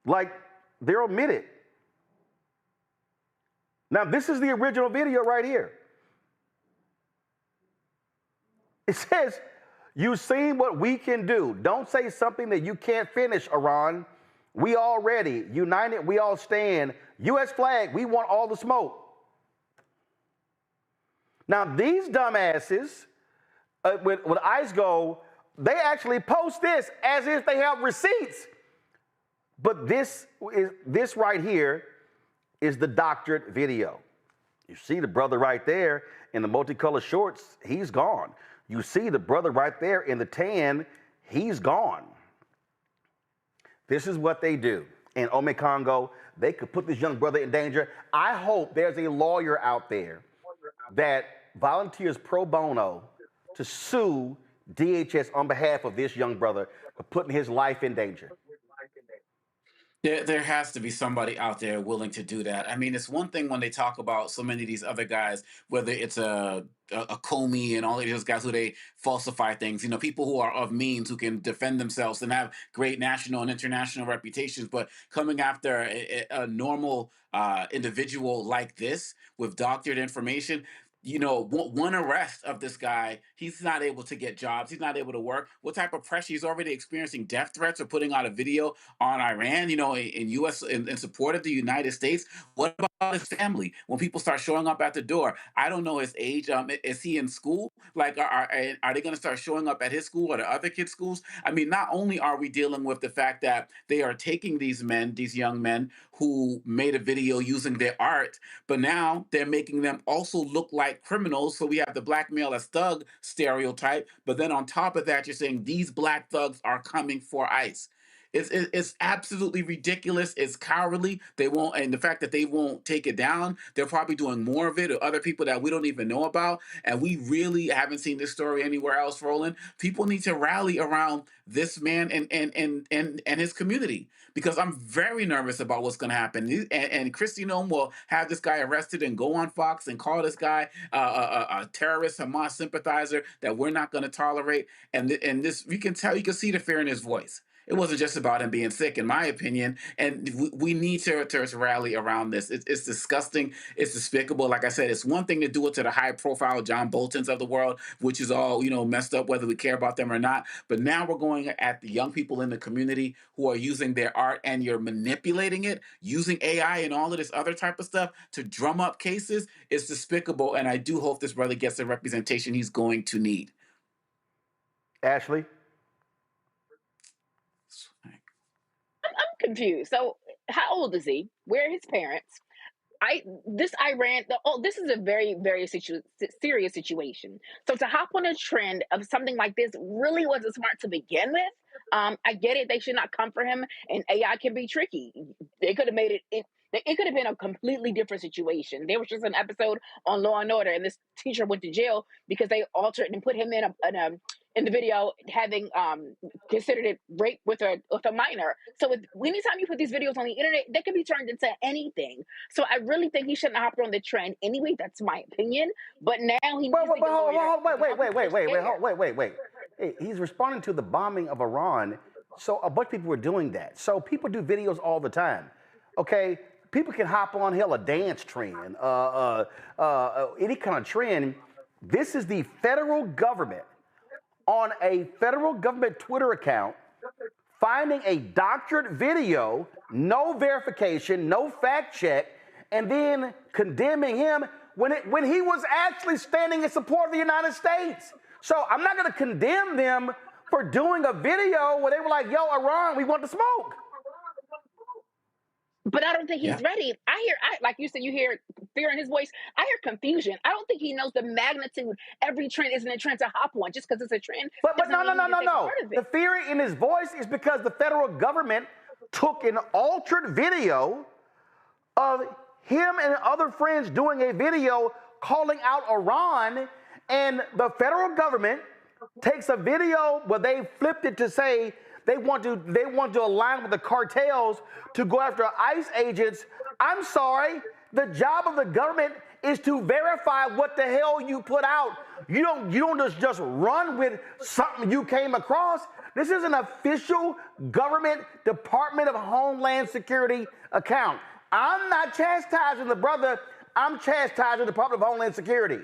Like, they're omitted. Now, this is the original video right here. It says, you've seen what we can do. Don't say something that you can't finish, Iran. We all ready. United, we all stand. U.S. flag, we want all the smoke. Now, these dumbasses, when ICE go, they actually post this as if they have receipts. But this right here is the doctored video. You see the brother right there in the multicolored shorts, he's gone. You see the brother right there in the tan, he's gone. This is what they do. In Ome Congo, they could put this young brother in danger. I hope there's a lawyer out there that volunteers pro bono to sue DHS on behalf of this young brother for putting his life in danger. There has to be somebody out there willing to do that. I mean, it's one thing when they talk about so many of these other guys, whether it's a Comey and all of those guys who they falsify things, you know, people who are of means, who can defend themselves and have great national and international reputations, but coming after a normal individual like this with doctored information, you know, one arrest of this guy, he's not able to get jobs. He's not able to work. What type of pressure? He's already experiencing death threats or putting out a video on Iran, you know, in U.S. in support of the United States. What about his family? When people start showing up at the door, I don't know his age. Is he in school? Like, are they going to start showing up at his school or the other kids' schools? I mean, not only are we dealing with the fact that they are taking these men, these young men who made a video using their art, but now they're making them also look like criminals. So we have the black male as thug stereotype, but then on top of that, you're saying these black thugs are coming for ICE. It's absolutely ridiculous. It's cowardly. They won't, and the fact that they won't take it down, they're probably doing more of it, or other people that we don't even know about. And we really haven't seen this story anywhere else, Roland. People need to rally around this man and his community, because I'm very nervous about what's going to happen. And Kristi Noem will have this guy arrested and go on Fox and call this guy a terrorist, Hamas sympathizer that we're not going to tolerate. And this, you can tell, you can see the fear in his voice. It wasn't just about him being sick, in my opinion, and we need to rally around this. It's disgusting. It's despicable. Like I said, it's one thing to do it to the high-profile John Boltons of the world, which is all, you know, messed up, whether we care about them or not. But now we're going at the young people in the community who are using their art, and you're manipulating it, using AI and all of this other type of stuff to drum up cases. It's despicable, and I do hope this brother gets the representation he's going to need. Ashley? I'm confused. So, how old is he? Where are his parents? This is a very, very serious situation. So to hop on a trend of something like this really wasn't smart to begin with. I get it; they should not come for him, and AI can be tricky. They could have made it. It could have been a completely different situation. There was just an episode on Law and Order, and this teacher went to jail because they altered and put him in the video having considered it rape with a minor. So anytime you put these videos on the internet, they can be turned into anything. So I really think he shouldn't have hopped on the trend anyway. That's my opinion. But now he needs to get a lawyer. Wait. Hey, he's responding to the bombing of Iran. So a bunch of people were doing that. So people do videos all the time. Okay? People can hop on a dance trend, any kind of trend. This is the federal government on a federal government Twitter account finding a doctored video, no verification, no fact check, and then condemning him when he was actually standing in support of the United States. So I'm not going to condemn them for doing a video where they were like, yo, Iran, we want to smoke. But I don't think he's ready. Like you said, you hear fear in his voice. I hear confusion. I don't think he knows the magnitude. Every trend isn't a trend to hop on just because it's a trend. But no. The fear in his voice is because the federal government took an altered video of him and other friends doing a video calling out Iran, and the federal government takes a video where they flipped it to say they want to align with the cartels to go after ICE agents. I'm sorry. The job of the government is to verify what the hell you put out. You don't just run with something you came across. This is an official government Department of Homeland Security account. I'm not chastising the brother. I'm chastising the Department of Homeland Security.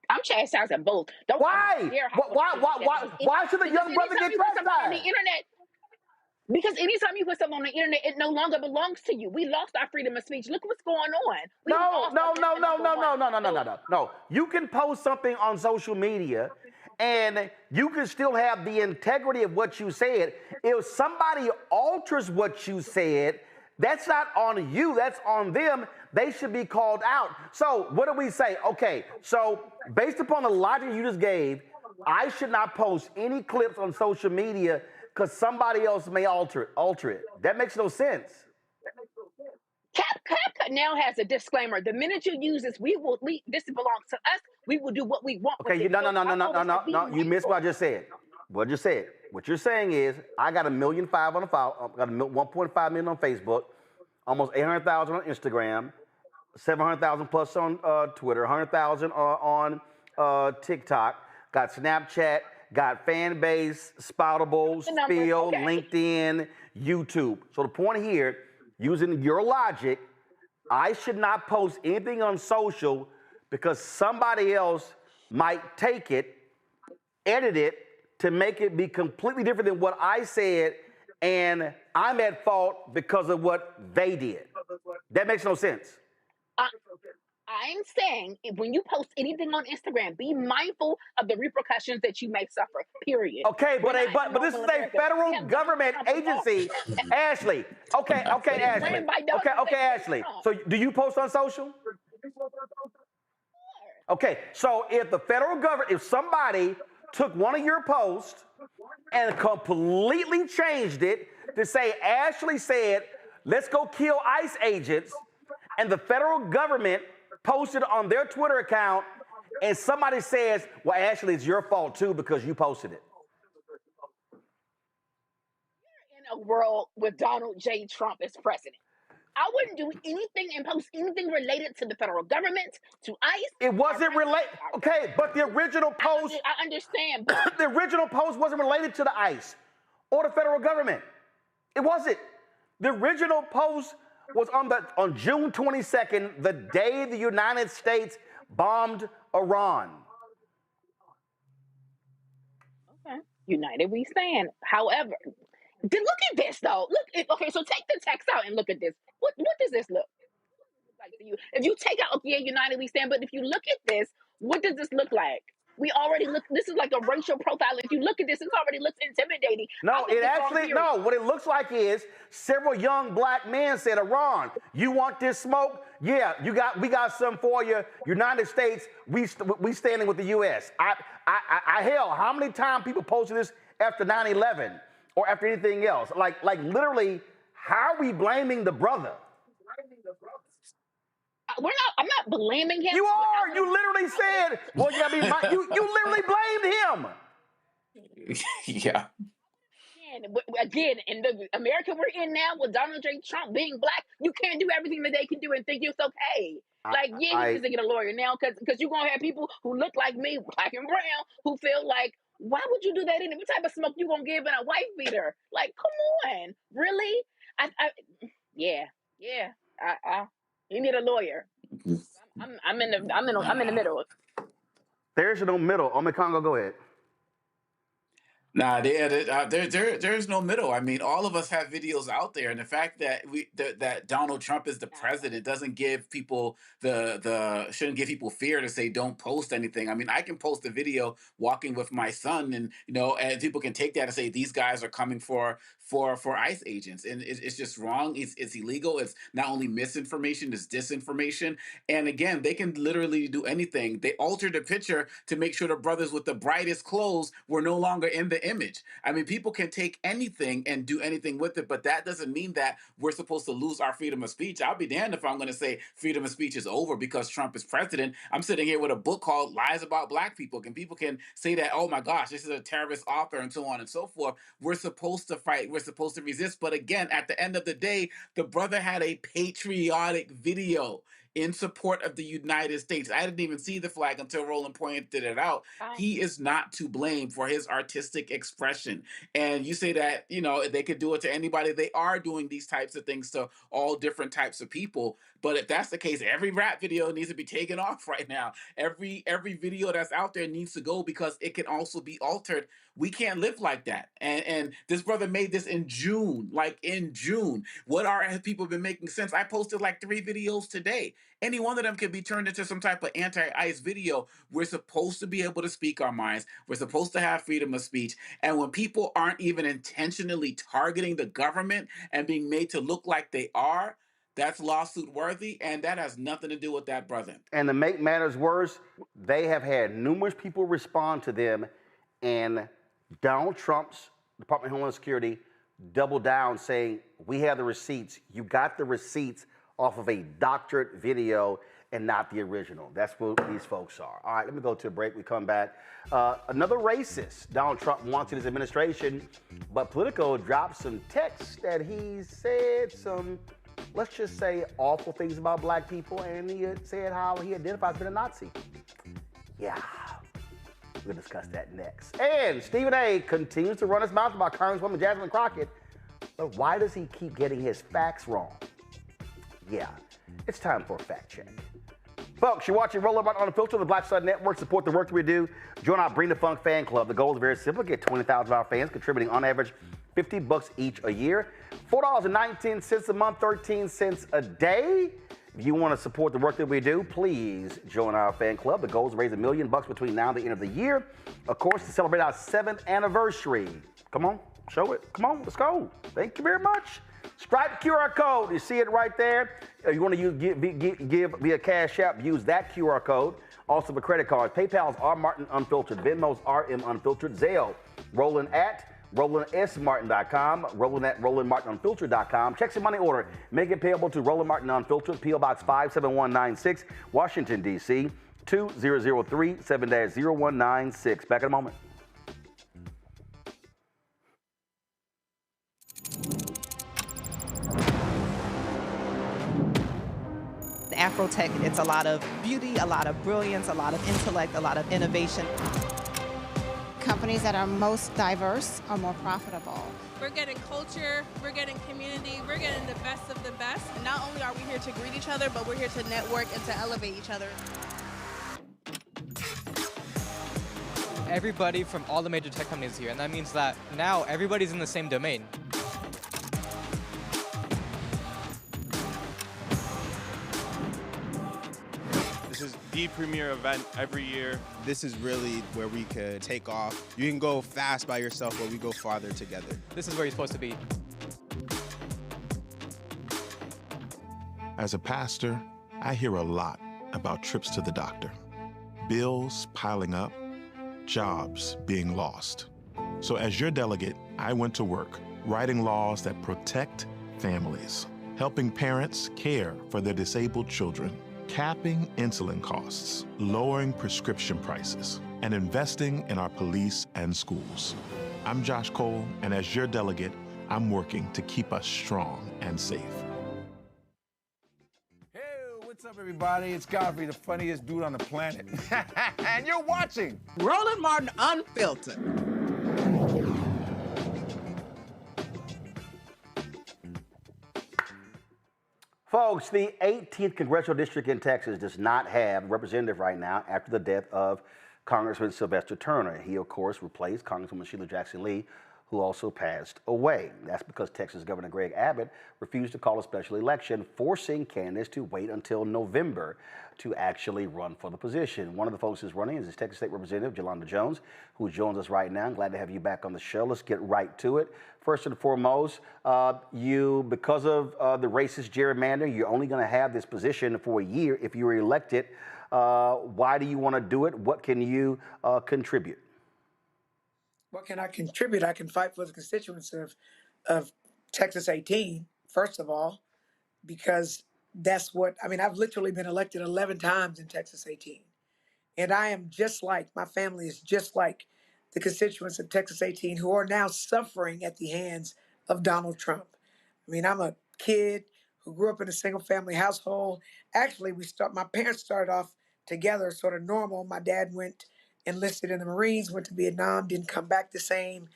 I'm chastising both. Why? Why should the young brother get chastised? On the internet, Because anytime you put something on the internet, it no longer belongs to you. We lost our freedom of speech. Look what's going on. No. You can post something on social media and you can still have the integrity of what you said. If somebody alters what you said, that's not on you, that's on them. They should be called out. So what do we say? Okay, so based upon the logic you just gave, I should not post any clips on social media because somebody else may alter it. That makes no sense. CapCut now has a disclaimer. The minute you use this, this belongs to us. We will do what we want. Okay, no. You missed what I just said. What you're saying is, I got 1.5 million on the file. I got 1.5 million on Facebook, almost 800,000 on Instagram, 700,000 plus on Twitter, 100,000 on TikTok. Got Snapchat. Got Fanbase, Spoutable, Spill, LinkedIn, YouTube. So the point here, using your logic, I should not post anything on social because somebody else might take it, edit it to make it be completely different than what I said, and I'm at fault because of what they did. That makes no sense. I'm saying when you post anything on Instagram, be mindful of the repercussions that you may suffer, period. Okay, but this is a federal government agency. Ashley. Okay, Ashley. Okay, Ashley. So do you post on social? Okay, so if the federal government, if somebody took one of your posts and completely changed it to say, Ashley said, let's go kill ICE agents, and the federal government posted on their Twitter account, and somebody says, well, Ashley, it's your fault too because you posted it. We're in a world with Donald J. Trump as president. I wouldn't do anything and post anything related to the federal government, to ICE. It wasn't related. Okay, but the original post. I understand. But the original post wasn't related to the ICE or the federal government. It wasn't. The original post was on June 22nd, the day the United States bombed Iran. Okay, united we stand. However, look at this though. Okay, so take the text out and look at this. What does this look like to you? If you take out, okay, united we stand, but if you look at this, what does this look like? We already look, this is like a racial profile. If you look at this, it already looks intimidating. No, what it looks like is several young black men said, Iran, you want this smoke? Yeah, we got some for you. United States, we standing with the U.S. Hell, how many times people posted this after 9/11 or after anything else? Like literally, how are we blaming the brother? I'm not blaming him. You are. You literally said, well, you literally blamed him. Yeah. Again, in the America we're in now with Donald J. Trump being black, you can't do everything that they can do and think it's okay. He needs to get a lawyer now because you're going to have people who look like me, black and brown, who feel like, why would you do that anyway? What type of smoke you going to give in a wife beater? Like, come on. Really? You need a lawyer. I'm in the middle. There's no middle. Congo, go ahead. Nah, there's no middle. I mean, all of us have videos out there, and the fact that that Donald Trump is the president doesn't give people shouldn't give people fear to say don't post anything. I mean, I can post a video walking with my son, and and people can take that and say these guys are coming for ICE agents, and it's just wrong. It's illegal. It's not only misinformation, it's disinformation. And again, they can literally do anything. They altered the picture to make sure the brothers with the brightest clothes were no longer in the image. I mean, people can take anything and do anything with it, but that doesn't mean that we're supposed to lose our freedom of speech. I'll be damned if I'm going to say freedom of speech is over because Trump is president. I'm sitting here with a book called Lies About Black People, and people can say that, oh my gosh, this is a terrorist author and so on and so forth. We're supposed to fight. We're supposed to resist. But again, at the end of the day, the brother had a patriotic video. in support of the United States. I didn't even see the flag until Roland pointed it out. He is not to blame for his artistic expression. And you say that, you know, they could do it to anybody. They are doing these types of things to all different types of people. But if that's the case, every rap video needs to be taken off right now. Every video that's out there needs to go because it can also be altered. We can't live like that. And this brother made this in June, like in June. What have people been making sense? I posted like 3 videos today. Any one of them could be turned into some type of anti-ICE video. We're supposed to be able to speak our minds. We're supposed to have freedom of speech. And when people aren't even intentionally targeting the government and being made to look like they are, that's lawsuit worthy, and that has nothing to do with that brother. And to make matters worse, they have had numerous people respond to them, and Donald Trump's Department of Homeland Security doubled down saying, we have the receipts. You got the receipts off of a doctored video and not the original. That's what these folks are. All right, let me go to a break. We come back. Another racist Donald Trump wants in his administration, but Politico dropped some text that he said some, let's just say, awful things about black people, and he said how he identifies as a Nazi. Yeah, we'll discuss that next. And Stephen A. continues to run his mouth about Congresswoman Jasmine Crockett, but why does he keep getting his facts wrong? Yeah, it's time for a fact check. Folks, you're watching Roland Martin Unfiltered on the Black Star Network. Support the work that we do. Join our Bring the Funk fan club. The goal is very simple. Get 20,000 of our fans contributing on average $50 each a year. $4.19 a month, 13 cents a day. If you want to support the work that we do, please join our fan club. The goal is to raise $1 million between now and the end of the year. Of course, to celebrate our 7th anniversary. Come on, show it. Come on, let's go. Thank you very much. Stripe QR code, you see it right there. If you want to give via Cash App, use that QR code. Also for credit cards, PayPal's R Martin Unfiltered, Venmo's RM Unfiltered, Zelle, Roland at RolandSMartin.com, Roland at RolandMartinUnfiltered.com. Checks and money order, make it payable to Roland Martin Unfiltered, P.O. Box 57196, Washington, D.C., 2003 7-0196. Back in a moment. Afrotech, it's a lot of beauty, a lot of brilliance, a lot of intellect, a lot of innovation. Companies that are most diverse are more profitable. We're getting culture, we're getting community, we're getting the best of the best. And not only are we here to greet each other, but we're here to network and to elevate each other. Everybody from all the major tech companies here, and that means that now everybody's in the same domain. This is the premier event every year. This is really where we could take off. You can go fast by yourself, but we go farther together. This is where you're supposed to be. As a pastor, I hear a lot about trips to the doctor, bills piling up, jobs being lost. So as your delegate, I went to work writing laws that protect families, helping parents care for their disabled children, capping insulin costs, lowering prescription prices, and investing in our police and schools. I'm Josh Cole, and as your delegate, I'm working to keep us strong and safe. Hey, what's up, everybody? It's Godfrey, the funniest dude on the planet. And you're watching Roland Martin Unfiltered. Folks, the 18th Congressional District in Texas does not have a representative right now after the death of Congressman Sylvester Turner. He, of course, replaced Congresswoman Sheila Jackson Lee, who also passed away. That's because Texas Governor Greg Abbott refused to call a special election, forcing candidates to wait until November to actually run for the position. One of the folks who's running is his Texas State Representative, Jolanda Jones, who joins us right now. I'm glad to have you back on the show. Let's get right to it. First and foremost, because of the racist gerrymander, you're only going to have this position for a year if you're elected. Why do you want to do it? What can you contribute? What can I contribute? I can fight for the constituents of Texas 18, first of all, because that's what, I mean, I've literally been elected 11 times in Texas 18. And I am just like, my family is just like the constituents of Texas 18 who are now suffering at the hands of Donald Trump. I mean, I'm a kid who grew up in a single family household. actually, my parents started off together, sort of normal. My dad went enlisted in the Marines, went to Vietnam, didn't come back the same.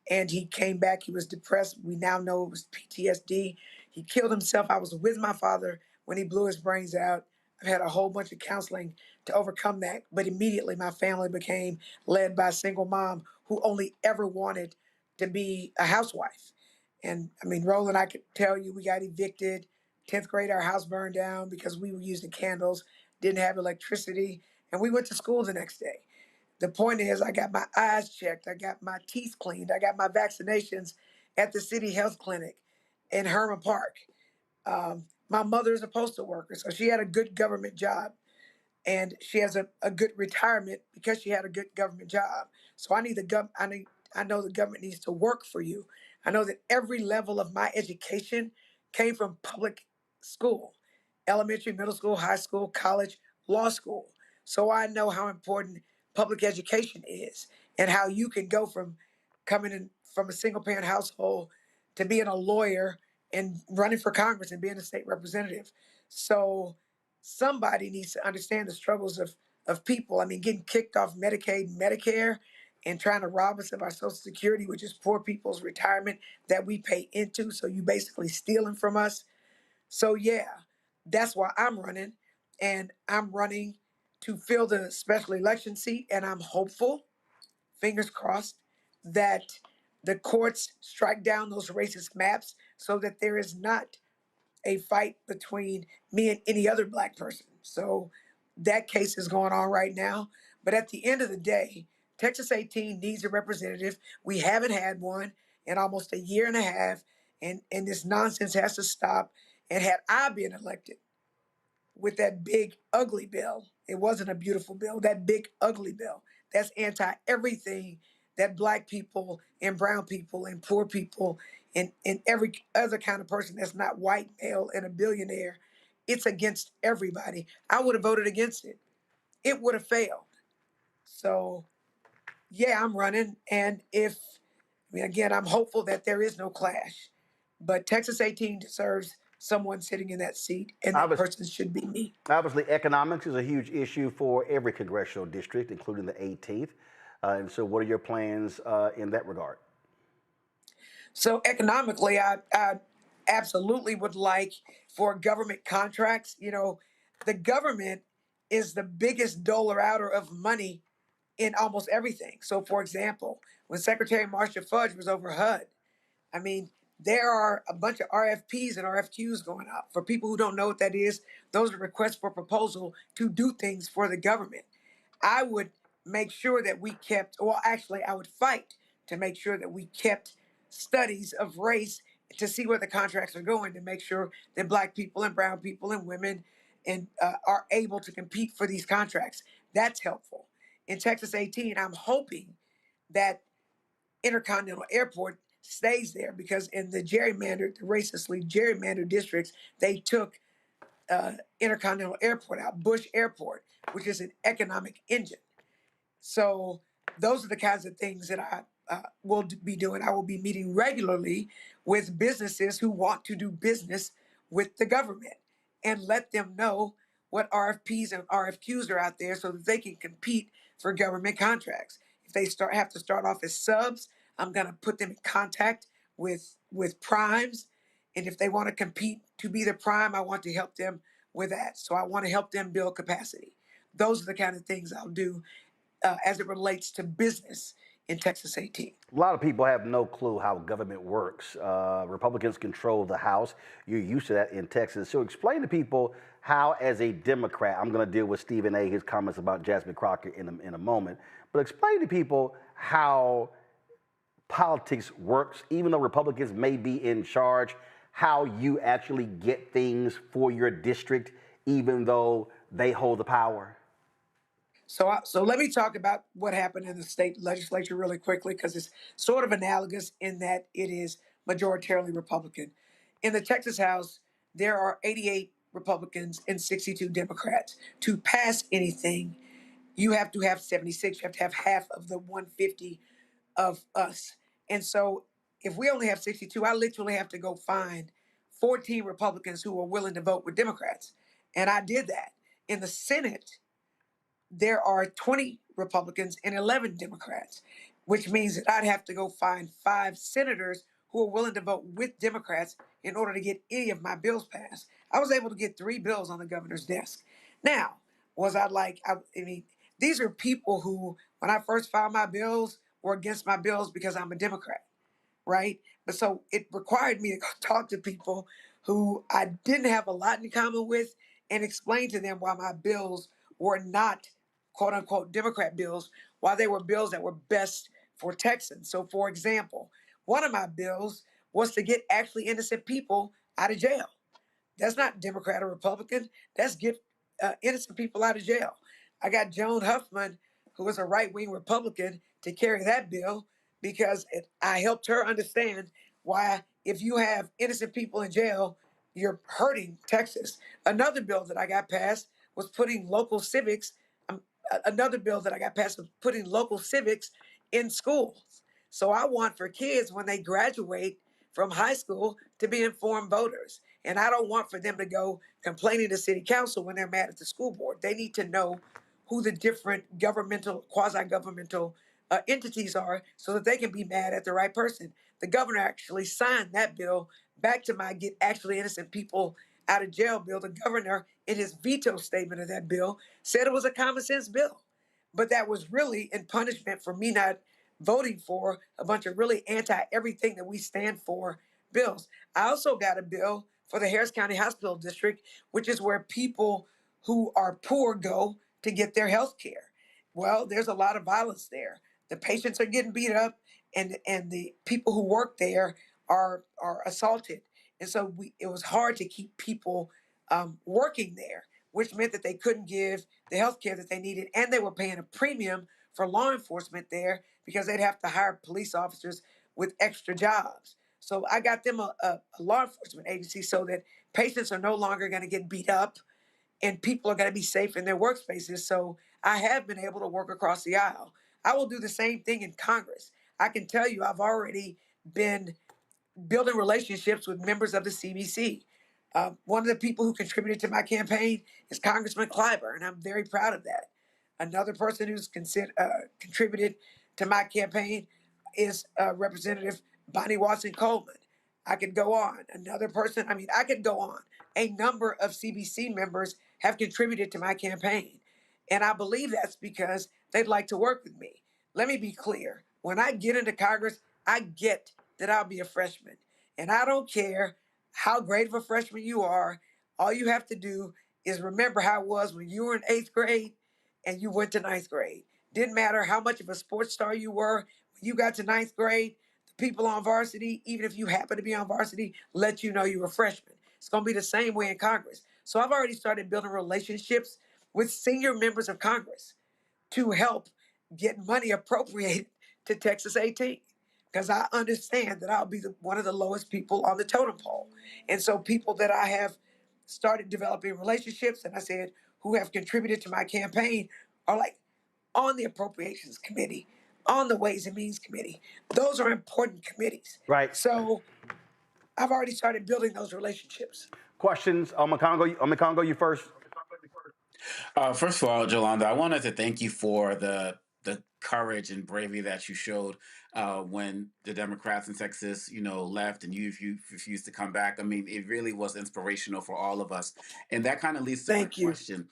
And he came back, he was depressed. We now know it was PTSD. He killed himself. I was with my father when he blew his brains out. I've had a whole bunch of counseling to overcome that. But immediately my family became led by a single mom who only ever wanted to be a housewife. And I mean, Roland, I could tell you we got evicted. 10th grade, our house burned down because we were using candles, didn't have electricity, and we went to school the next day. The point is, I got my eyes checked, I got my teeth cleaned, I got my vaccinations at the city health clinic in Herman Park. My mother's a postal worker, so she had a good government job, and she has a good retirement because she had a good government job. So I know the government needs to work for you. I know that every level of my education came from public school, elementary, middle school, high school, college, law school. So I know how important public education is and how you can go from coming in from a single parent household to being a lawyer and running for Congress and being a state representative. So somebody needs to understand the struggles of people. I mean, getting kicked off Medicaid and Medicare and trying to rob us of our Social Security, which is poor people's retirement that we pay into. So you basically stealing from us. So yeah, that's why I'm running. And I'm running to fill the special election seat. And I'm hopeful, fingers crossed, that the courts strike down those racist maps so that there is not a fight between me and any other black person. So that case is going on right now. But at the end of the day, Texas 18 needs a representative. We haven't had one in almost a year and a half, and this nonsense has to stop. And had I been elected with that big, ugly bill, it wasn't a beautiful bill, that big, ugly bill, that's anti everything that black people and brown people and poor people and every other kind of person that's not white, male, and a billionaire, it's against everybody. I would have voted against it. It would have failed. So, yeah, I'm running. And again, I'm hopeful that there is no clash. But Texas 18 deserves someone sitting in that seat, and that person should be me. Obviously, economics is a huge issue for every congressional district, including the 18th. And so what are your plans in that regard? So economically, I absolutely would like for government contracts. You know, the government is the biggest doler-outer of money in almost everything. So, for example, when Secretary Marcia Fudge was over HUD, I mean, there are a bunch of RFPs and RFQs going out. For people who don't know what that is, those are requests for proposal to do things for the government. I would make sure that we kept, well, actually, I would fight to make sure that we kept studies of race to see where the contracts are going, to make sure that black people and brown people and women are able to compete for these contracts. That's helpful. In Texas 18, I'm hoping that Intercontinental Airport stays there because in the racistly gerrymandered districts, they took Intercontinental Airport out, Bush Airport, which is an economic engine. So those are the kinds of things that I will be doing. I will be meeting regularly with businesses who want to do business with the government and let them know what RFPs and RFQs are out there so that they can compete for government contracts. If they have to start off as subs, I'm going to put them in contact with primes. And if they want to compete to be the prime, I want to help them with that. So I want to help them build capacity. Those are the kind of things I'll do as it relates to business in Texas 18. A lot of people have no clue how government works. Republicans control the House. You're used to that in Texas. So explain to people how, as a Democrat, I'm going to deal with Stephen A., his comments about Jasmine Crockett in a moment, but explain to people how politics works, even though Republicans may be in charge, how you actually get things for your district, even though they hold the power. So let me talk about what happened in the state legislature really quickly, because it's sort of analogous in that it is majoritarily Republican. In the Texas House, there are 88 Republicans and 62 Democrats. To pass anything, you have to have 76. You have to have half of the 150 of us. And so if we only have 62, I literally have to go find 14 Republicans who are willing to vote with Democrats. And I did that. In the Senate, there are 20 Republicans and 11 Democrats, which means that I'd have to go find 5 senators who are willing to vote with Democrats in order to get any of my bills passed. I was able to get 3 bills on the governor's desk. Now, was I like, I mean, these are people who, when I first filed my bills, were against my bills because I'm a Democrat, right? But so it required me to go talk to people who I didn't have a lot in common with and explain to them why my bills were not quote unquote Democrat bills, while they were bills that were best for Texans. So, for example, one of my bills was to get actually innocent people out of jail. That's not Democrat or Republican. That's get innocent people out of jail. I got Joan Huffman, who was a right-wing Republican, to carry that bill because I helped her understand why if you have innocent people in jail, you're hurting Texas. Another bill that I got passed was putting local civics, another bill that I got passed was putting local civics in schools. So I want for kids when they graduate from high school to be informed voters. And I don't want for them to go complaining to city council when they're mad at the school board. They need to know who the different governmental, quasi-governmental entities are so that they can be mad at the right person. The governor actually signed that bill back to my get actually innocent people out of jail bill. The governor, in his veto statement of that bill, said it was a common sense bill. But that was really in punishment for me not voting for a bunch of really anti-everything that we stand for bills. I also got a bill for the Harris County Hospital District, which is where people who are poor go to get their health care. Well, there's a lot of violence there. The patients are getting beat up, and the people who work there are assaulted. And so it was hard to keep people working there, which meant that they couldn't give the health care that they needed, and they were paying a premium for law enforcement there because they'd have to hire police officers with extra jobs. So I got them a law enforcement agency so that patients are no longer going to get beat up and people are going to be safe in their workspaces. So I have been able to work across the aisle. I will do the same thing in Congress. I can tell you I've already been building relationships with members of the CBC. One of the people who contributed to my campaign is Congressman Clyburn, and I'm very proud of that. Another person who's contributed to my campaign is Representative Bonnie Watson Coleman. I could go on. Another person, I mean, I could go on. A number of CBC members have contributed to my campaign. And I believe that's because they'd like to work with me. Let me be clear. When I get into Congress, I get that I'll be a freshman. And I don't care how great of a freshman you are. All you have to do is remember how it was when you were in 8th grade and you went to 9th grade. Didn't matter how much of a sports star you were. When you got to 9th grade, the people on varsity, even if you happen to be on varsity, let you know you were a freshman. It's going to be the same way in Congress. So I've already started building relationships with senior members of Congress to help get money appropriated to Texas 18. Because I understand that I'll be one of the lowest people on the totem pole. And so people that I have started developing relationships, and I said, who have contributed to my campaign are like on the Appropriations Committee, on the Ways and Means Committee. Those are important committees. Right. So I've already started building those relationships. Questions? Congo, you first. First of all, Jolanda, I wanted to thank you for the courage and bravery that you showed when the Democrats in Texas, left and you refused to come back. I mean, it really was inspirational for all of us. And that kind of leads to my question.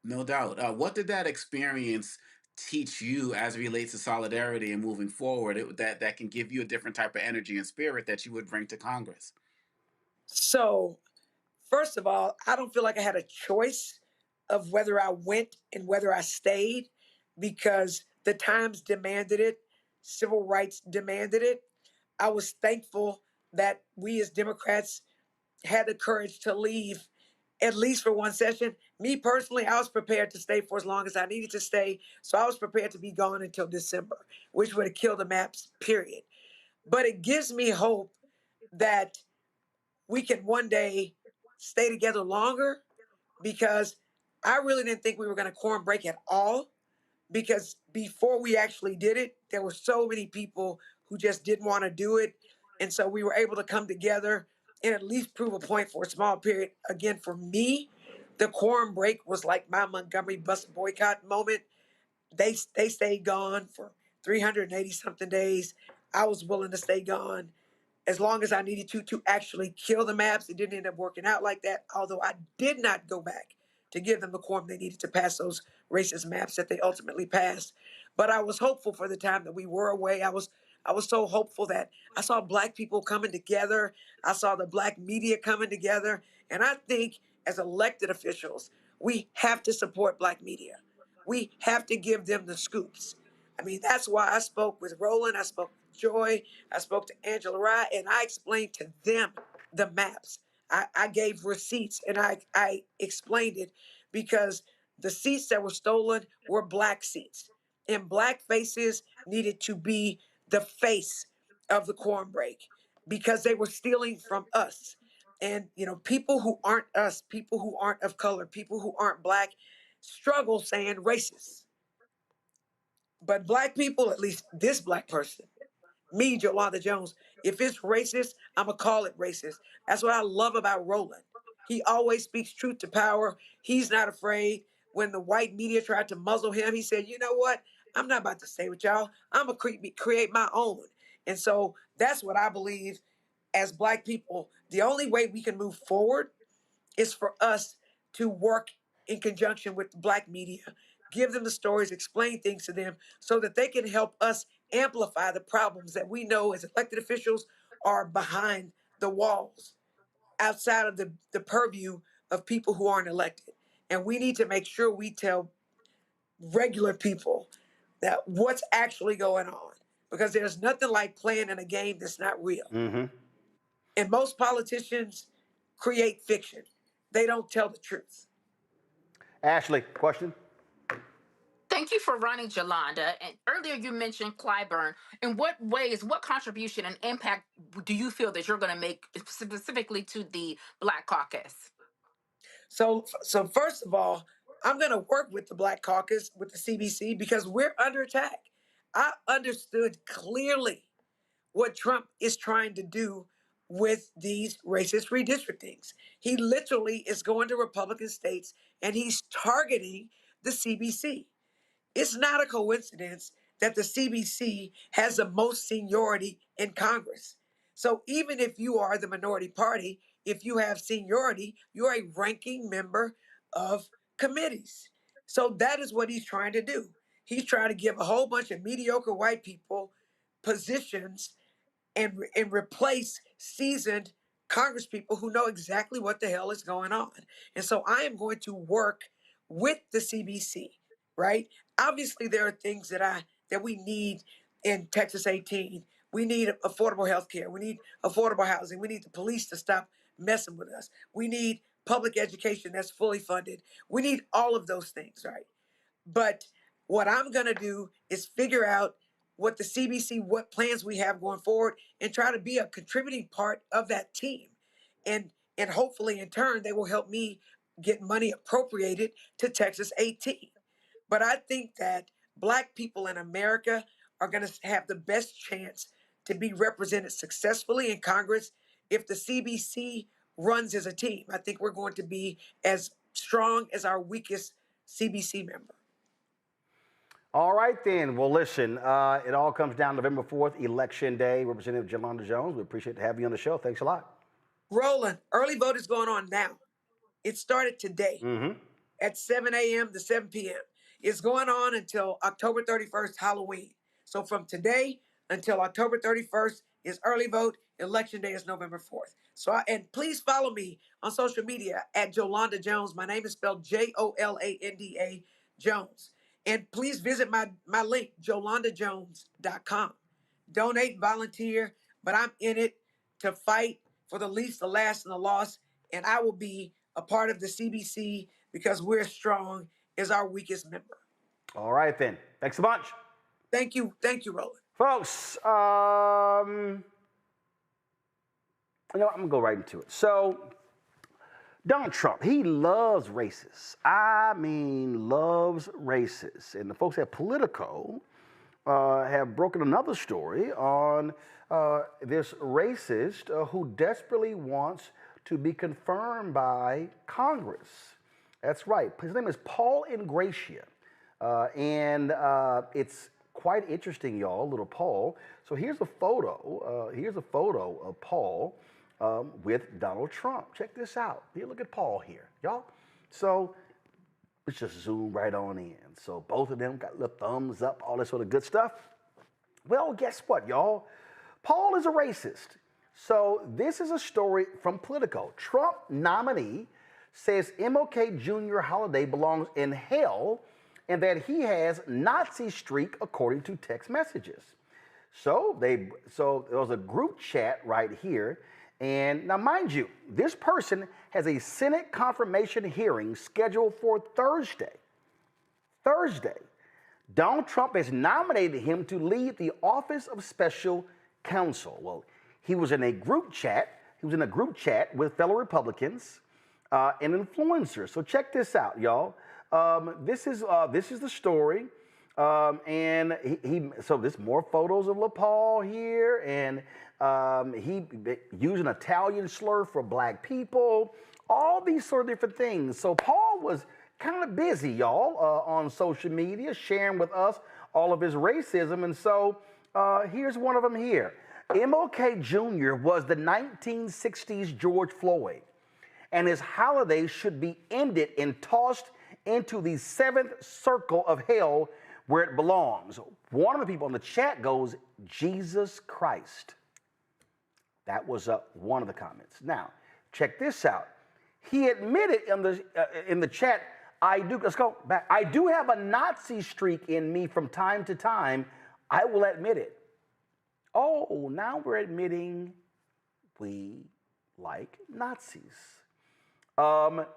No doubt. What did that experience teach you as it relates to solidarity and moving forward that can give you a different type of energy and spirit that you would bring to Congress? So, first of all, I don't feel like I had a choice of whether I went and whether I stayed because the times demanded it, civil rights demanded it. I was thankful that we as Democrats had the courage to leave at least for one session. Me personally, I was prepared to stay for as long as I needed to stay. So I was prepared to be gone until December, which would have killed the maps, period. But it gives me hope that we can one day stay together longer because I really didn't think we were going to quorum break at all because before we actually did it, there were so many people who just didn't want to do it. And so we were able to come together and at least prove a point for a small period, again, for me. The quorum break was like my Montgomery bus boycott moment. They stayed gone for 380 something days. I was willing to stay gone as long as I needed to actually kill the maps. It didn't end up working out like that, although I did not go back to give them the quorum they needed to pass those racist maps that they ultimately passed. But I was hopeful for the time that we were away. I was so hopeful that I saw Black people coming together. I saw the Black media coming together. And I think as elected officials, we have to support Black media. We have to give them the scoops. I mean, that's why I spoke with Roland, I spoke with Joy, I spoke to Angela Rye, and I explained to them the maps. I gave receipts and I explained it because the seats that were stolen were Black seats. And Black faces needed to be the face of the quorum break because they were stealing from us. And, you know, people who aren't us, people who aren't of color, people who aren't Black, struggle saying racist. But Black people, at least this Black person, me, Jolanda Jones, if it's racist, I'm going to call it racist. That's what I love about Roland. He always speaks truth to power. He's not afraid. When the white media tried to muzzle him, he said, you know what? I'm not about to stay with y'all. I'm going to create my own. And so that's what I believe as Black people. The only way we can move forward is for us to work in conjunction with the Black media, give them the stories, explain things to them so that they can help us amplify the problems that we know as elected officials are behind the walls, outside of the purview of people who aren't elected. And we need to make sure we tell regular people that what's actually going on, because there's nothing like playing in a game that's not real. Mm-hmm. And most politicians create fiction. They don't tell the truth. Ashley, question? Thank you for running, Jolanda. And earlier you mentioned Clyburn. In what ways, what contribution and impact do you feel that you're going to make specifically to the Black Caucus? So first of all, I'm going to work with the Black Caucus, with the CBC, because we're under attack. I understood clearly what Trump is trying to do with these racist redistrictings. He literally is going to Republican states and he's targeting the CBC. It's not a coincidence that the CBC has the most seniority in Congress. So even if you are the minority party, if you have seniority, you're a ranking member of committees. So that is what he's trying to do. He's trying to give a whole bunch of mediocre white people positions and replace seasoned Congress people who know exactly what the hell is going on. And so I am going to work with the CBC, right? Obviously, there are things that we need in Texas 18. We need affordable health care. We need affordable housing. We need the police to stop messing with us. We need public education that's fully funded. We need all of those things, right? But what I'm going to do is figure out what the CBC, what plans we have going forward, and try to be a contributing part of that team. And hopefully in turn, they will help me get money appropriated to Texas 18. But I think that Black people in America are going to have the best chance to be represented successfully in Congress if the CBC runs as a team. I think we're going to be as strong as our weakest CBC member. All right, then. Well, listen, it all comes down November 4th, Election Day. Representative Jolanda Jones, we appreciate to have you on the show. Thanks a lot. Roland, early vote is going on now. It started today at 7 a.m. to 7 p.m. It's going on until October 31st, Halloween. So from today until October 31st is early vote. Election Day is November 4th. And please follow me on social media at Jolanda Jones. My name is spelled Jolanda Jones. And please visit my link, jolandajones.com. Donate, volunteer, but I'm in it to fight for the least, the last, and the lost. And I will be a part of the CBC because we're strong as our weakest member. All right, then. Thanks a bunch. Thank you, Roland. Folks, I'm going to go right into it. So, Donald Trump, he loves racists. I mean, loves racists. And the folks at Politico have broken another story on this racist who desperately wants to be confirmed by Congress. That's right. His name is Paul Ingracia. And it's quite interesting, y'all, little Paul. So here's a photo. Here's a photo of Paul with Donald Trump. Check this out. Here, look at Paul here, y'all. So let's just zoom right on in. So both of them got little thumbs up, all this sort of good stuff. Well, guess what, y'all? Paul is a racist. So this is a story from Politico. Trump nominee says MLK Jr. holiday belongs in hell and that he has Nazi streak according to text messages. So there was a group chat right here. And now, mind you, this person has a Senate confirmation hearing scheduled for Thursday. Donald Trump has nominated him to lead the Office of Special Counsel. Well, he was in a group chat. He was in a group chat with fellow Republicans and influencers. So check this out, y'all. This is the story. And so there's more photos of LaPaul here, and he used an Italian slur for black people, all these sort of different things. So Paul was kind of busy, y'all, on social media, sharing with us all of his racism. And so here's one of them here. MLK Jr. was the 1960s George Floyd, and his holiday should be ended and tossed into the seventh circle of hell where it belongs. One of the people in the chat goes, Jesus Christ. That was one of the comments. Now, check this out. He admitted in the chat, let's go back. I do have a Nazi streak in me from time to time. I will admit it. Oh, now we're admitting we like Nazis.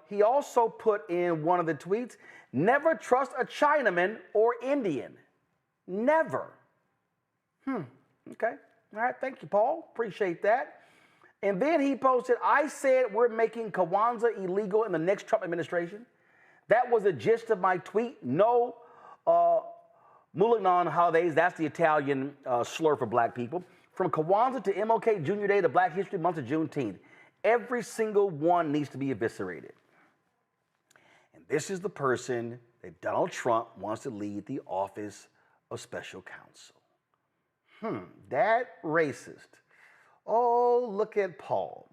He also put in one of the tweets, never trust a Chinaman or Indian. Never. Okay. All right. Thank you, Paul. Appreciate that. And then he posted, I said we're making Kwanzaa illegal in the next Trump administration. That was the gist of my tweet. No Mullignan holidays. That's the Italian slur for black people. From Kwanzaa to MLK Jr. Day to Black History Month to Juneteenth. Every single one needs to be eviscerated. And this is the person that Donald Trump wants to lead the Office of Special Counsel. That racist. Oh, look at Paul.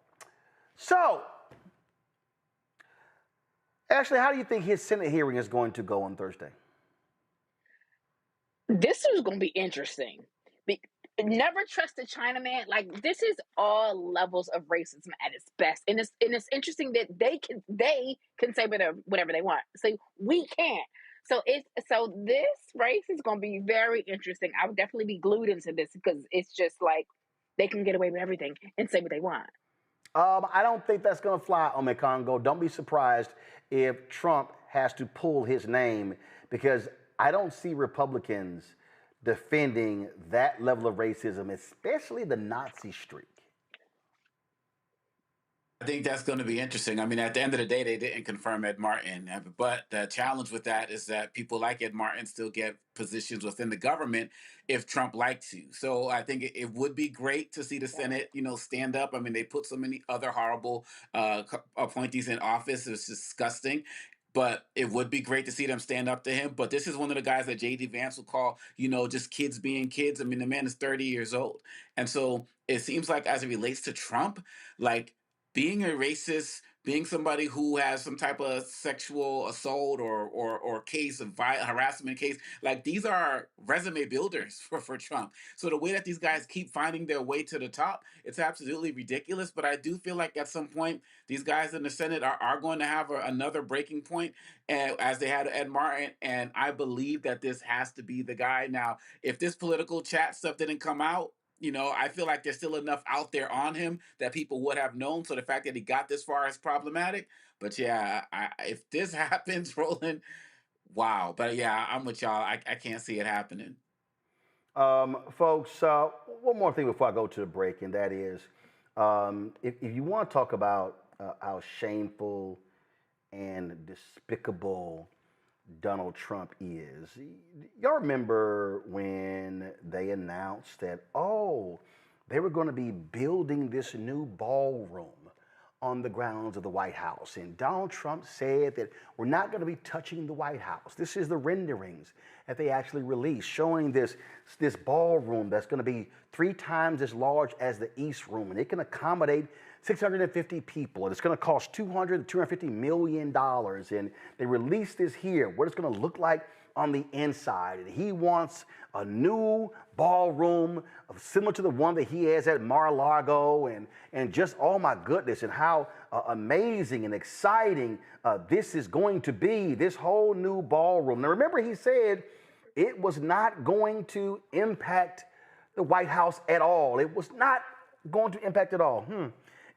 So, Ashley, how do you think his Senate hearing is going to go on Thursday? This is going to be interesting. Never trust a Chinaman. Like, this is all levels of racism at its best, and it's interesting that they can say whatever they want. So we can't. So this race is going to be very interesting. I would definitely be glued into this because it's just like they can get away with everything and say what they want. I don't think that's going to fly, Ome Congo. Don't be surprised if Trump has to pull his name, because I don't see Republicans defending that level of racism, especially the Nazi streak. I think that's going to be interesting. I mean, at the end of the day, they didn't confirm Ed Martin. But the challenge with that is that people like Ed Martin still get positions within the government if Trump likes to. So I think it would be great to see the Senate, stand up. I mean, they put so many other horrible appointees in office. It's disgusting. But it would be great to see them stand up to him. But this is one of the guys that J.D. Vance will call, just kids being kids. I mean, the man is 30 years old. And so it seems like as it relates to Trump, like, being a racist, being somebody who has some type of sexual assault or case of harassment case, like, these are resume builders for Trump. So the way that these guys keep finding their way to the top, it's absolutely ridiculous. But I do feel like at some point, these guys in the Senate are going to have another breaking point, as they had Ed Martin. And I believe that this has to be the guy. Now, if this political chat stuff didn't come out, I feel like there's still enough out there on him that people would have known. So the fact that he got this far is problematic. But yeah, if this happens, Roland, wow. But yeah, I'm with y'all. I can't see it happening. Folks, one more thing before I go to the break, and that is, if you want to talk about how shameful and despicable Donald Trump is. Y'all remember when they announced that, they were going to be building this new ballroom on the grounds of the White House. And Donald Trump said that we're not going to be touching the White House. This is the renderings that they actually released, showing this ballroom that's going to be 3 times as large as the East Room, and it can accommodate 650 people, and it's going to cost $200 to $250 million. And they released this here, what it's going to look like on the inside. And he wants a new ballroom similar to the one that he has at Mar-a-Lago, and just, oh my goodness, and how amazing and exciting this is going to be, this whole new ballroom. Now remember, he said it was not going to impact the White House at all. It was not going to impact at all.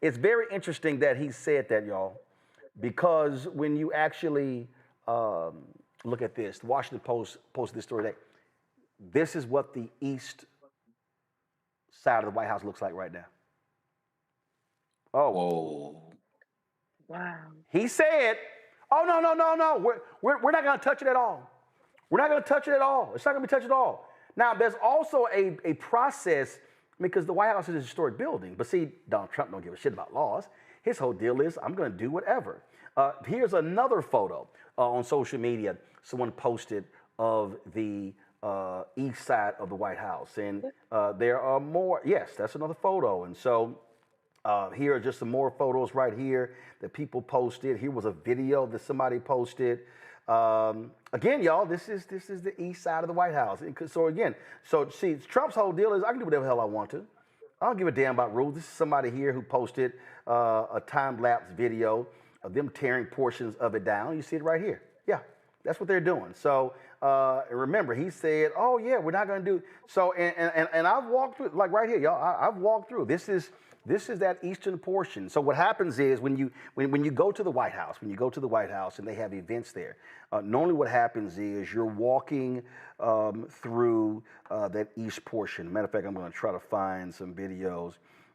It's very interesting that he said that, y'all, because when you actually look at this, the Washington Post posted this story today. This is what the east side of the White House looks like right now. Oh. Whoa. Wow. He said, oh, no. We're not going to touch it at all. We're not going to touch it at all. It's not going to be touched at all. Now, there's also a process, because the White House is a historic building. But see, Donald Trump don't give a shit about laws. His whole deal is, I'm going to do whatever. Here's another photo on social media someone posted of the east side of the White House. And there are more. Yes, that's another photo. And so here are just some more photos right here that people posted. Here was a video that somebody posted. Again, y'all, this is the east side of the White House. So again, see, Trump's whole deal is I can do whatever the hell I want to. I don't give a damn about rules. This is somebody here who posted a time-lapse video of them tearing portions of it down. You see it right here. Yeah, that's what they're doing. So remember, he said, oh yeah, we're not going to do. So, and I've walked through, like right here, y'all, I've walked through. This is that eastern portion. So what happens is when you go to the White House, and they have events there, normally what happens is you're walking through that east portion. Matter of fact, I'm going to try to find some videos.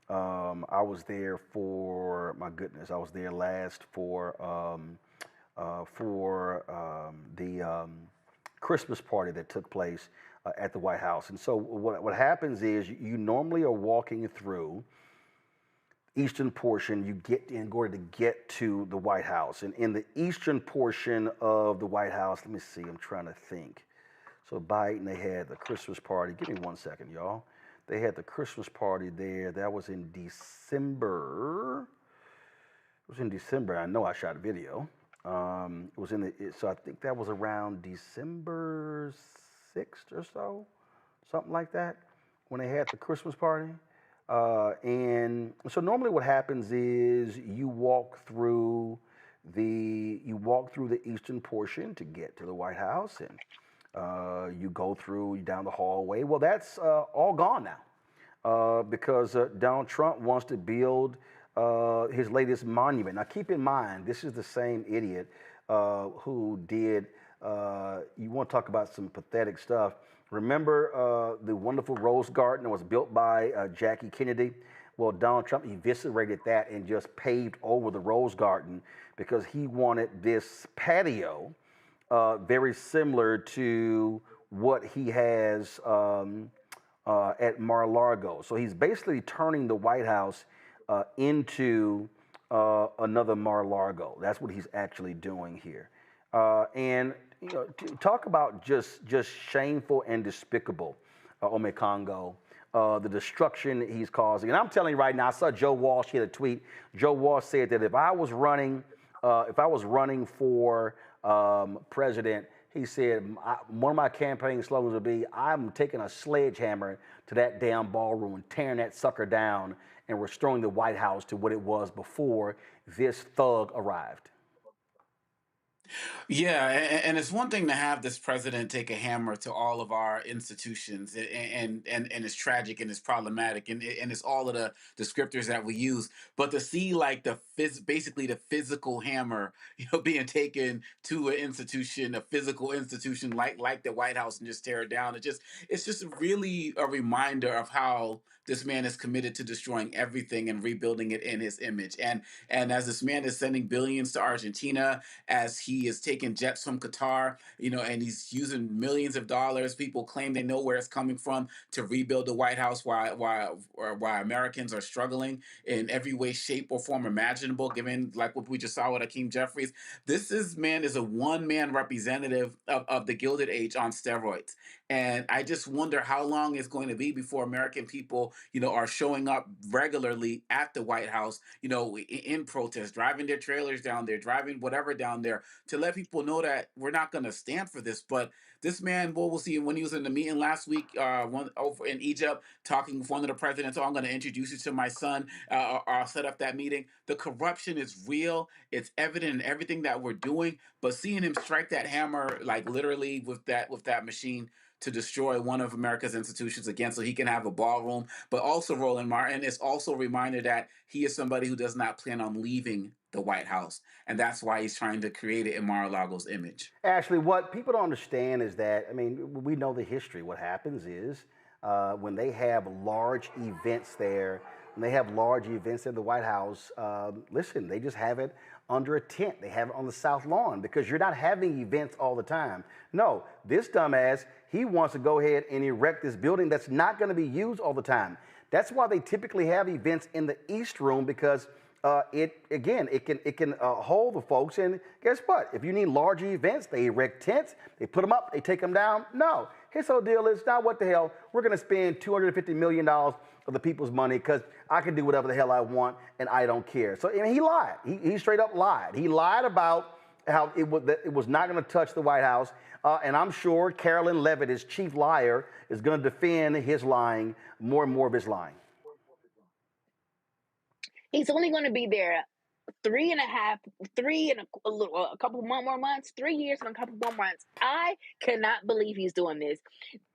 I was there for, my goodness, I was there last for the Christmas party that took place at the White House. And so what happens is you normally are walking through eastern portion, you get in order to get to the White House. And in the eastern portion of the White House, let me see, I'm trying to think. So Biden, they had the Christmas party. Give me 1 second, y'all. They had the Christmas party there. That was in December. It was in December. I know I shot a video. It was in so I think that was around December 6th or so, something like that, when they had the Christmas party. And so normally what happens is you walk through the eastern portion to get to the White House, and you go down the hallway. Well, that's all gone now because Donald Trump wants to build his latest monument. Now, keep in mind, this is the same idiot who did. You want to talk about some pathetic stuff? Remember the wonderful Rose Garden that was built by Jackie Kennedy? Well, Donald Trump eviscerated that and just paved over the Rose Garden because he wanted this patio very similar to what he has at Mar-a-Lago. So he's basically turning the White House into another Mar-a-Lago. That's what he's actually doing here. And you know, talk about just shameful and despicable, Ome Congo, the destruction he's causing. And I'm telling you right now, I saw Joe Walsh hit a tweet. Joe Walsh said that if I was running for president, he said one of my campaign slogans would be, I'm taking a sledgehammer to that damn ballroom and tearing that sucker down and restoring the White House to what it was before this thug arrived. Yeah, and it's one thing to have this president take a hammer to all of our institutions, and it's tragic and it's problematic, and it's all of the descriptors that we use. But to see like basically the physical hammer, being taken to an institution, a physical institution like the White House, and just tear it down, it's just really a reminder of how this man is committed to destroying everything and rebuilding it in his image. And as this man is sending billions to Argentina, as he he is taking jets from Qatar, and he's using millions of dollars. People claim they know where it's coming from to rebuild the White House while Americans are struggling in every way, shape, or form imaginable, given like what we just saw with Hakeem Jeffries. This man is a one-man representative of the Gilded Age on steroids. And I just wonder how long it's going to be before American people, are showing up regularly at the White House, in protest, driving their trailers down there, driving whatever down there, to let people know that we're not going to stand for this. But this man, we'll see, when he was in the meeting last week, over in Egypt, talking with one of the presidents, I'm going to introduce you to my son, or I'll set up that meeting. The corruption is real. It's evident in everything that we're doing. But seeing him strike that hammer, like literally with that machine, to destroy one of America's institutions again so he can have a ballroom. But also, Roland Martin is also a reminder that he is somebody who does not plan on leaving the White House. And that's why he's trying to create it in Mar-a-Lago's image. Actually, what people don't understand is that, we know the history. What happens is when they have large events there, when they have large events in the White House, listen, they just have it under a tent. They have it on the South Lawn because you're not having events all the time. No, this dumbass, he wants to go ahead and erect this building that's not going to be used all the time. That's why they typically have events in the East Room, because it can hold the folks. And guess what? If you need large events, they erect tents, they put them up, they take them down. No, his whole deal is, now what the hell? We're going to spend $250 million of the people's money because I can do whatever the hell I want and I don't care. So he lied. He straight up lied. He lied about how it was not going to touch the White House. And I'm sure Carolyn Levitt, his chief liar, is going to defend his lying, more and more of his lying. He's only going to be there a couple more months, 3 years and a couple more months. I cannot believe he's doing this.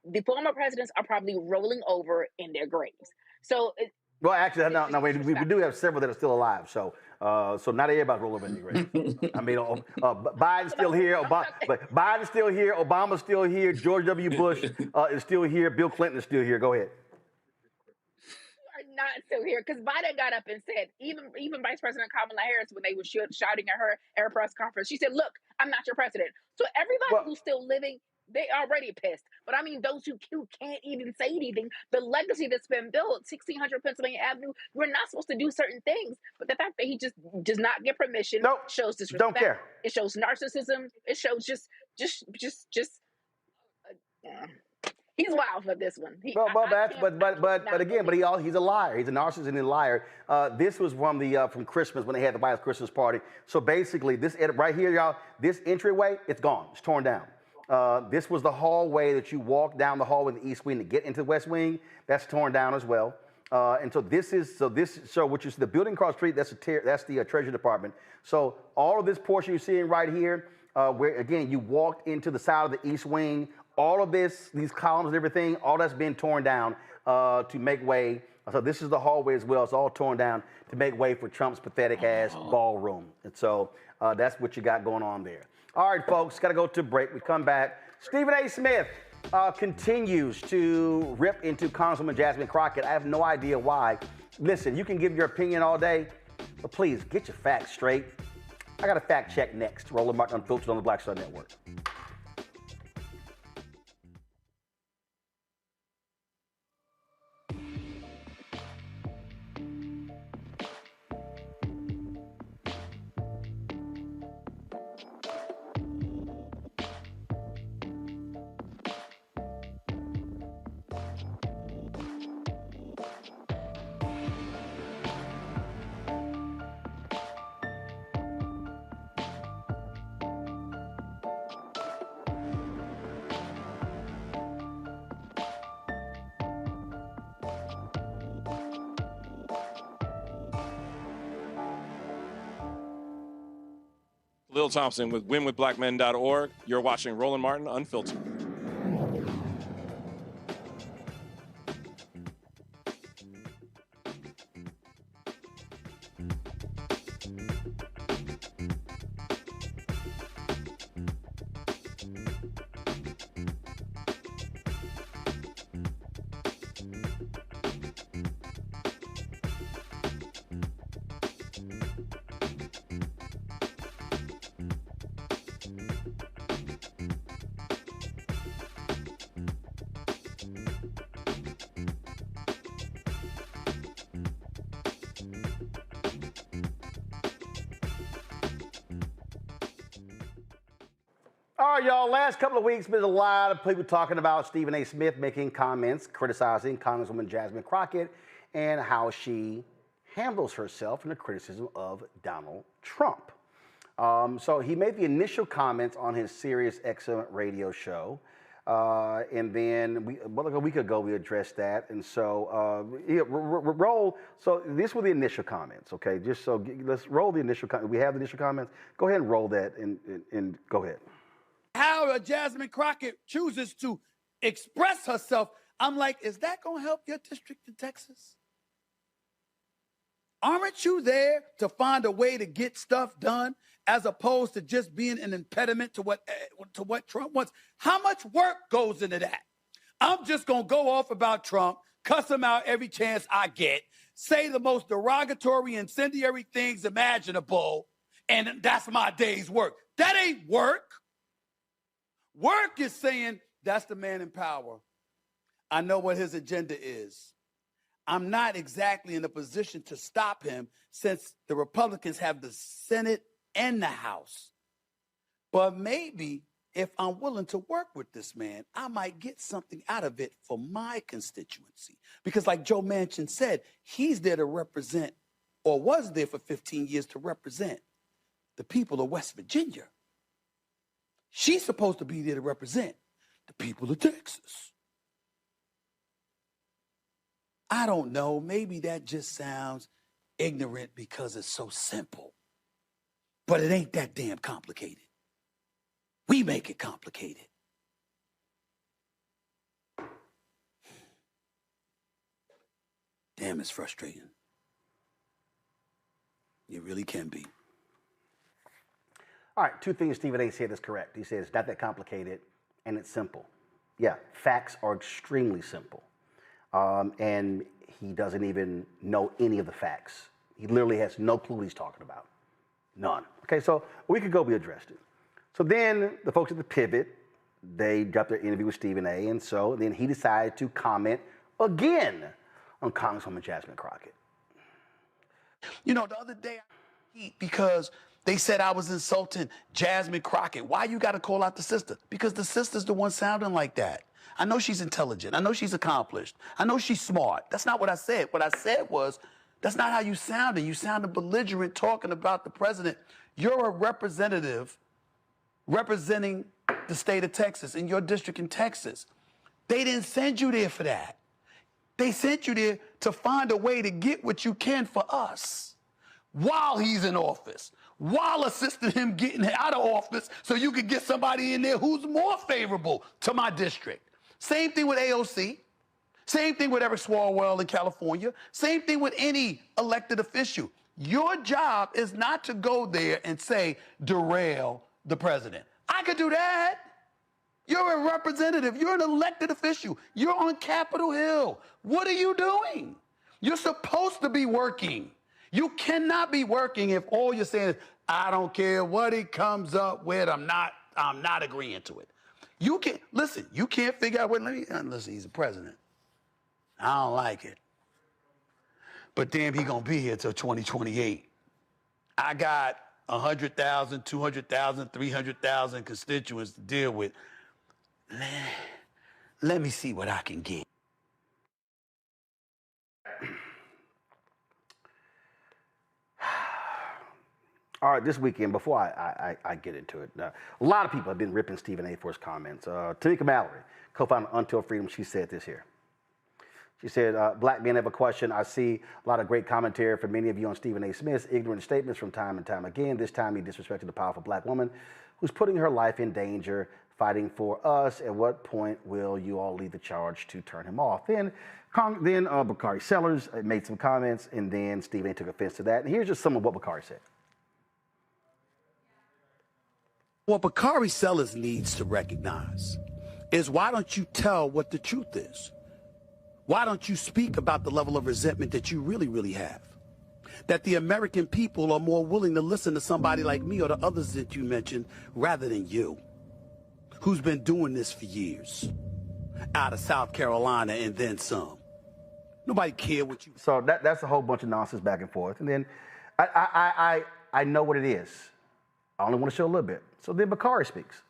The former presidents are probably rolling over in their graves. So, well, actually, no, we do have several that are still alive. So not everybody's rolling over in their graves. Biden's still here. Biden's still here. Obama's still here. George W. Bush is still here. Bill Clinton is still here. Go ahead. Not still here, because Biden got up and said, even Vice President Kamala Harris, when they were shouting at her at her press conference, she said, "Look, I'm not your president." So everybody who's still living, they already pissed. But those who can't even say anything, the legacy that's been built, 1600 Pennsylvania Avenue, we're not supposed to do certain things. But the fact that he just does not get permission shows disrespect. Don't care. It shows narcissism. It shows just. He's wild for this one. He's a liar. He's a narcissist and a liar. This was from Christmas, when they had the White House Christmas party. So basically, this right here, y'all, this entryway, it's gone. It's torn down. This was the hallway that you walk down the hallway in the East Wing to get into the West Wing. That's torn down as well. And so which is the building across the street. That's the Treasury Department. So all of this portion you're seeing right here, where again you walked into the side of the East Wing. All of these columns and everything, all that's been torn down to make way. So this is the hallway as well. It's all torn down to make way for Trump's pathetic ass ballroom. And so that's what you got going on there. All right, folks, got to go to break. We come back. Stephen A. Smith continues to rip into Congresswoman Jasmine Crockett. I have no idea why. Listen, you can give your opinion all day, but please get your facts straight. I got a fact check next. Roland Martin Unfiltered on the Black Star Network. Lil Thompson with winwithblackmen.org. You're watching Roland Martin Unfiltered. All right, y'all, last couple of weeks, been a lot of people talking about Stephen A. Smith making comments criticizing Congresswoman Jasmine Crockett and how she handles herself in the criticism of Donald Trump. So he made the initial comments on his Sirius XM radio show. And then like a week ago, we addressed that. And so, roll. So these were the initial comments, okay? Just so let's roll the initial comments. We have the initial comments. Go ahead and roll that and go ahead. How Jasmine Crockett chooses to express herself, I'm like, is that going to help your district in Texas? Aren't you there to find a way to get stuff done as opposed to just being an impediment to what Trump wants? How much work goes into that? I'm just going to go off about Trump, cuss him out every chance I get, say the most derogatory, incendiary things imaginable, and that's my day's work. That ain't work. Work is saying, that's the man in power. I know what his agenda is. I'm not exactly in a position to stop him since the Republicans have the Senate and the House. But maybe if I'm willing to work with this man, I might get something out of it for my constituency. Because like Joe Manchin said, he's there to represent, or was there for 15 years to represent, the people of West Virginia. She's supposed to be there to represent the people of Texas. I don't know. Maybe that just sounds ignorant because it's so simple. But it ain't that damn complicated. We make it complicated. Damn, it's frustrating. It really can be. All right, two things Stephen A. said is correct. He said it's not that complicated and it's simple. Yeah, facts are extremely simple. And he doesn't even know any of the facts. He literally has no clue what he's talking about. None. Okay, so a week ago we addressed it. So then the folks at The Pivot, they got their interview with Stephen A. And so then he decided to comment again on Congresswoman Jasmine Crockett. You know, the other day, because they said I was insulting Jasmine Crockett. Why you got to call out the sister? Because the sister's the one sounding like that. I know she's intelligent. I know she's accomplished. I know she's smart. That's not what I said. What I said was, that's not how you sounded. You sounded belligerent talking about the president. You're a representative representing the state of Texas in your district in Texas. They didn't send you there for that. They sent you there to find a way to get what you can for us while he's in office, while assisting him getting out of office so you could get somebody in there who's more favorable to my district. Same thing with AOC. Same thing with Eric Swalwell in California. Same thing with any elected official. Your job is not to go there and say, derail the president. I could do that. You're a representative. You're an elected official. You're on Capitol Hill. What are you doing? You're supposed to be working. You cannot be working if all you're saying is, I don't care what he comes up with. I'm not agreeing to it. You can't, listen, you can't figure out what, listen, he's the president. I don't like it. But damn, he gonna be here till 2028. I got 100,000, 200,000, 300,000 constituents to deal with. Let me see what I can get. All right, this weekend, before I get into it, a lot of people have been ripping Stephen A. for his comments. Tamika Mallory, co-founder of Until Freedom, she said this here. She said, black men have a question. I see a lot of great commentary from many of you on Stephen A. Smith's ignorant statements from time and time again. This time he disrespected a powerful black woman who's putting her life in danger, fighting for us. At what point will you all lead the charge to turn him off? Then Bakari Sellers made some comments, and then Stephen A. took offense to that. And here's just some of what Bakari said. What Bakari Sellers needs to recognize is, why don't you tell what the truth is? Why don't you speak about the level of resentment that you really, really have? That the American people are more willing to listen to somebody like me or the others that you mentioned rather than you, who's been doing this for years, out of South Carolina and then some. Nobody care what you... So that's a whole bunch of nonsense back and forth. And then I know what it is. I only want to show a little bit. So then Bakari speaks.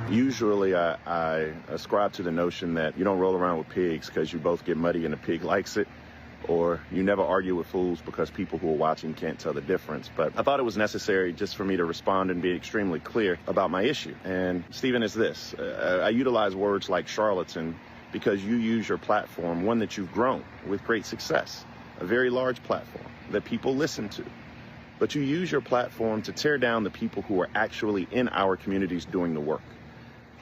Usually I ascribe to the notion that you don't roll around with pigs because you both get muddy and the pig likes it, or you never argue with fools because people who are watching can't tell the difference. But I thought it was necessary just for me to respond and be extremely clear about my issue. And Stephen, is this. I utilize words like charlatan because you use your platform, one that you've grown with great success, a very large platform that people listen to. But you use your platform to tear down the people who are actually in our communities doing the work.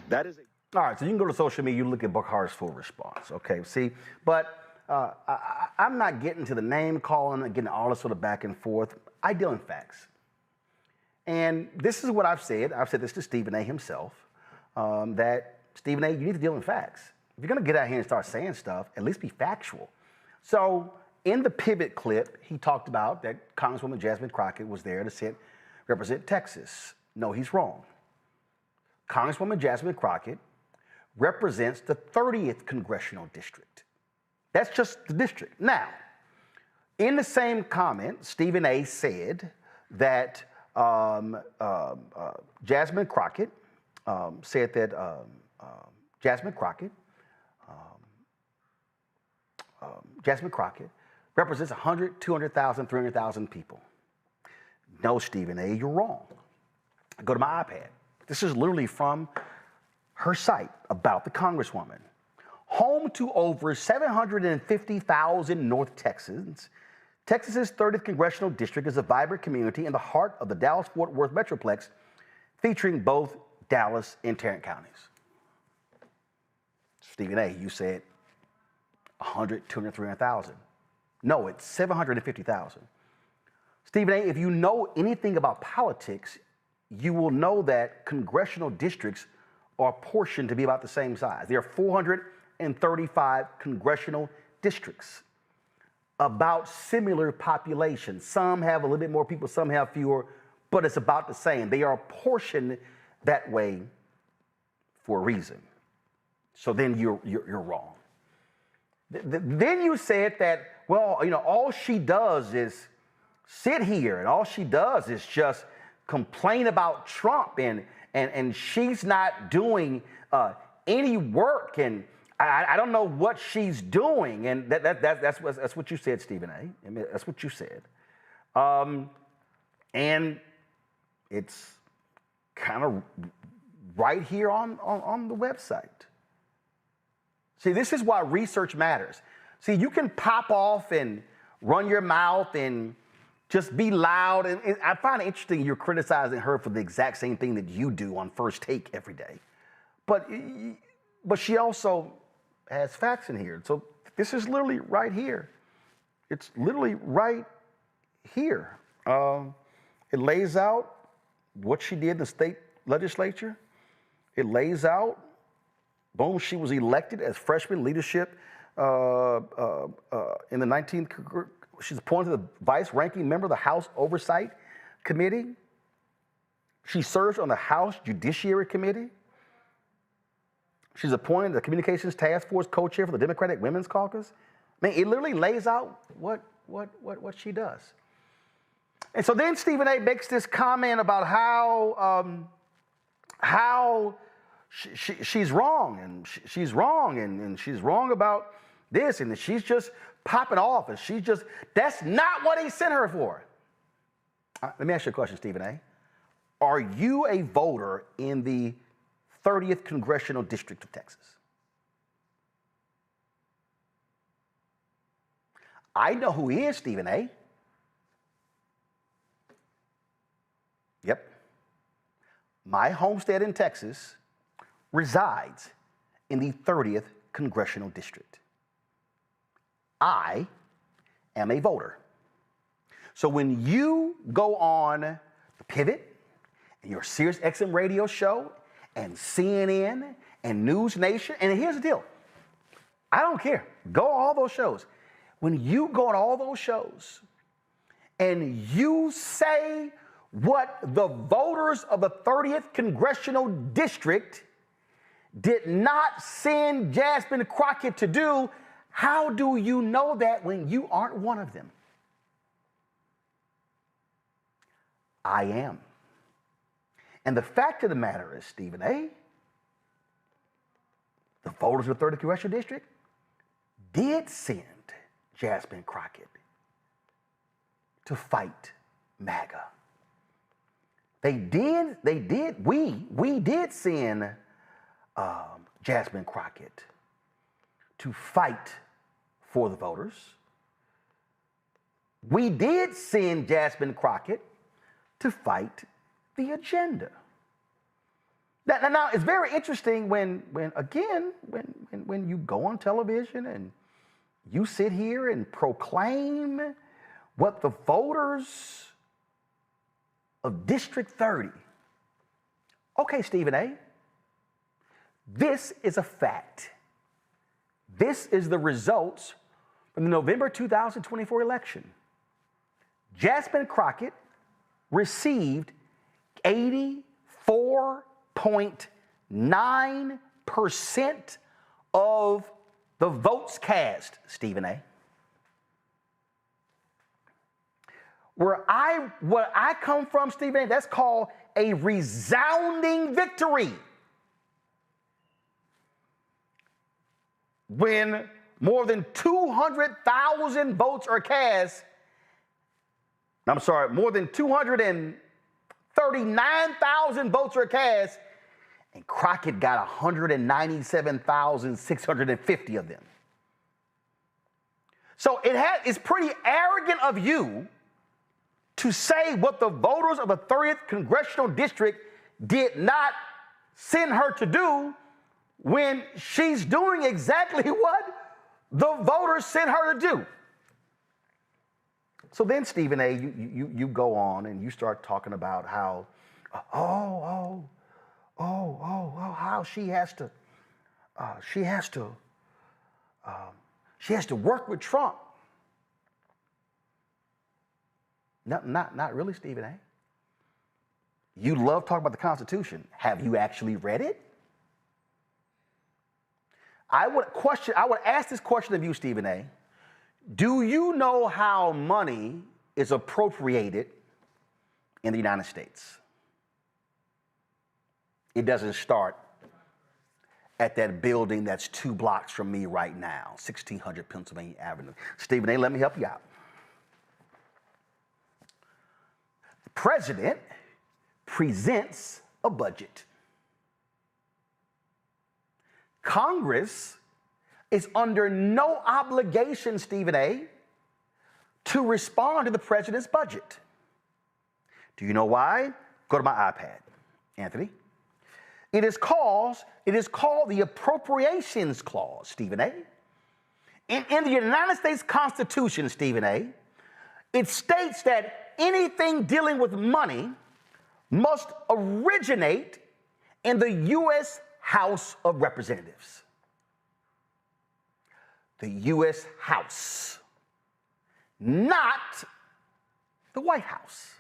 That is All right, so you can go to social media, you look at Bakhar's full response, okay? See, but I'm not getting to the name calling and getting all this sort of back and forth. I deal in facts. And this is what I've said. I've said this to Stephen A. himself, that Stephen A., you need to deal in facts. If you're going to get out here and start saying stuff, at least be factual. So in the pivot clip, he talked about that Congresswoman Jasmine Crockett was there to represent Texas. No, he's wrong. Congresswoman Jasmine Crockett represents the 30th Congressional District. That's just the district. Now, in the same comment, Stephen A. said that Jasmine Crockett said that Jasmine Crockett represents 100, 200,000, 300,000 people. No, Stephen A., you're wrong. Go to my iPad. This is literally from her site about the Congresswoman. Home to over 750,000 North Texans, Texas's 30th Congressional District is a vibrant community in the heart of the Dallas-Fort Worth Metroplex, featuring both Dallas and Tarrant counties. Stephen A., you said 100, 200, 300,000. No, it's 750,000. Stephen A., if you know anything about politics, you will know that congressional districts are apportioned to be about the same size. There are 435 congressional districts, about similar population. Some have a little bit more people, some have fewer, but it's about the same. They are apportioned that way for a reason. So then you're wrong. Then you said that, well, you know, all she does is sit here and all she does is just complain about Trump and she's not doing any work and I don't know what she's doing. And that's what you said, Stephen A. I mean, that's what you said. And it's kind of right here on the website. See, this is why research matters. See, you can pop off and run your mouth and just be loud. And I find it interesting you're criticizing her for the exact same thing that you do on First Take every day. But she also has facts in here. So this is literally right here. It's literally right here. It lays out what she did in the state legislature. It lays out, boom, she was elected as freshman leadership in the 19th. She's appointed the vice-ranking member of the House Oversight Committee. She serves on the House Judiciary Committee. She's appointed the Communications Task Force co-chair for the Democratic Women's Caucus. I mean, it literally lays out what she does. And so then Stephen A. makes this comment about how she's wrong, and she's wrong, and she's wrong about this, and she's just popping off, and she's just, that's not what he sent her for. Let me ask you a question, Stephen A. Are you a voter in the 30th Congressional District of Texas? I know who he is, Stephen A. Yep. My homestead in Texas resides in the 30th Congressional District. I am a voter. So when you go on the Pivot and your Sirius XM radio show and CNN and News Nation, and here's the deal, I don't care. Go on all those shows. When you go on all those shows and you say what the voters of the 30th Congressional District did not send Jasmine Crockett to do, how do you know that when you aren't one of them? I am. And the fact of the matter is, Stephen A., the voters of the 3rd Congressional District did send Jasmine Crockett to fight MAGA. We did send Jasmine Crockett to fight for the voters. We did send Jasmine Crockett to fight the agenda. Now it's very interesting when you go on television and you sit here and proclaim what the voters of District 30. Okay, Stephen A., this is a fact. This is the results from the November 2024 election. Jasmine Crockett received 84.9% of the votes cast, Stephen A. Where I come from, Stephen A., that's called a resounding victory. When more than 200,000 votes are cast, more than 239,000 votes are cast, and Crockett got 197,650 of them. So it's pretty arrogant of you to say what the voters of the 30th Congressional District did not send her to do when she's doing exactly what the voters sent her to do. So then, Stephen A., you go on and you start talking about how, how she has to work with Trump. Not really, Stephen A. You love talking about the Constitution. Have you actually read it? I would ask this question of you, Stephen A. Do you know how money is appropriated in the United States? It doesn't start at that building that's 2 blocks from me right now, 1600 Pennsylvania Avenue. Stephen A., let me help you out. The president presents a budget. Congress is under no obligation, Stephen A., to respond to the president's budget. Do you know why? Go to my iPad, Anthony. It is called the Appropriations Clause, Stephen A. In the United States Constitution, Stephen A., it states that anything dealing with money must originate in the U.S. House of Representatives. The U.S. House, not the White House.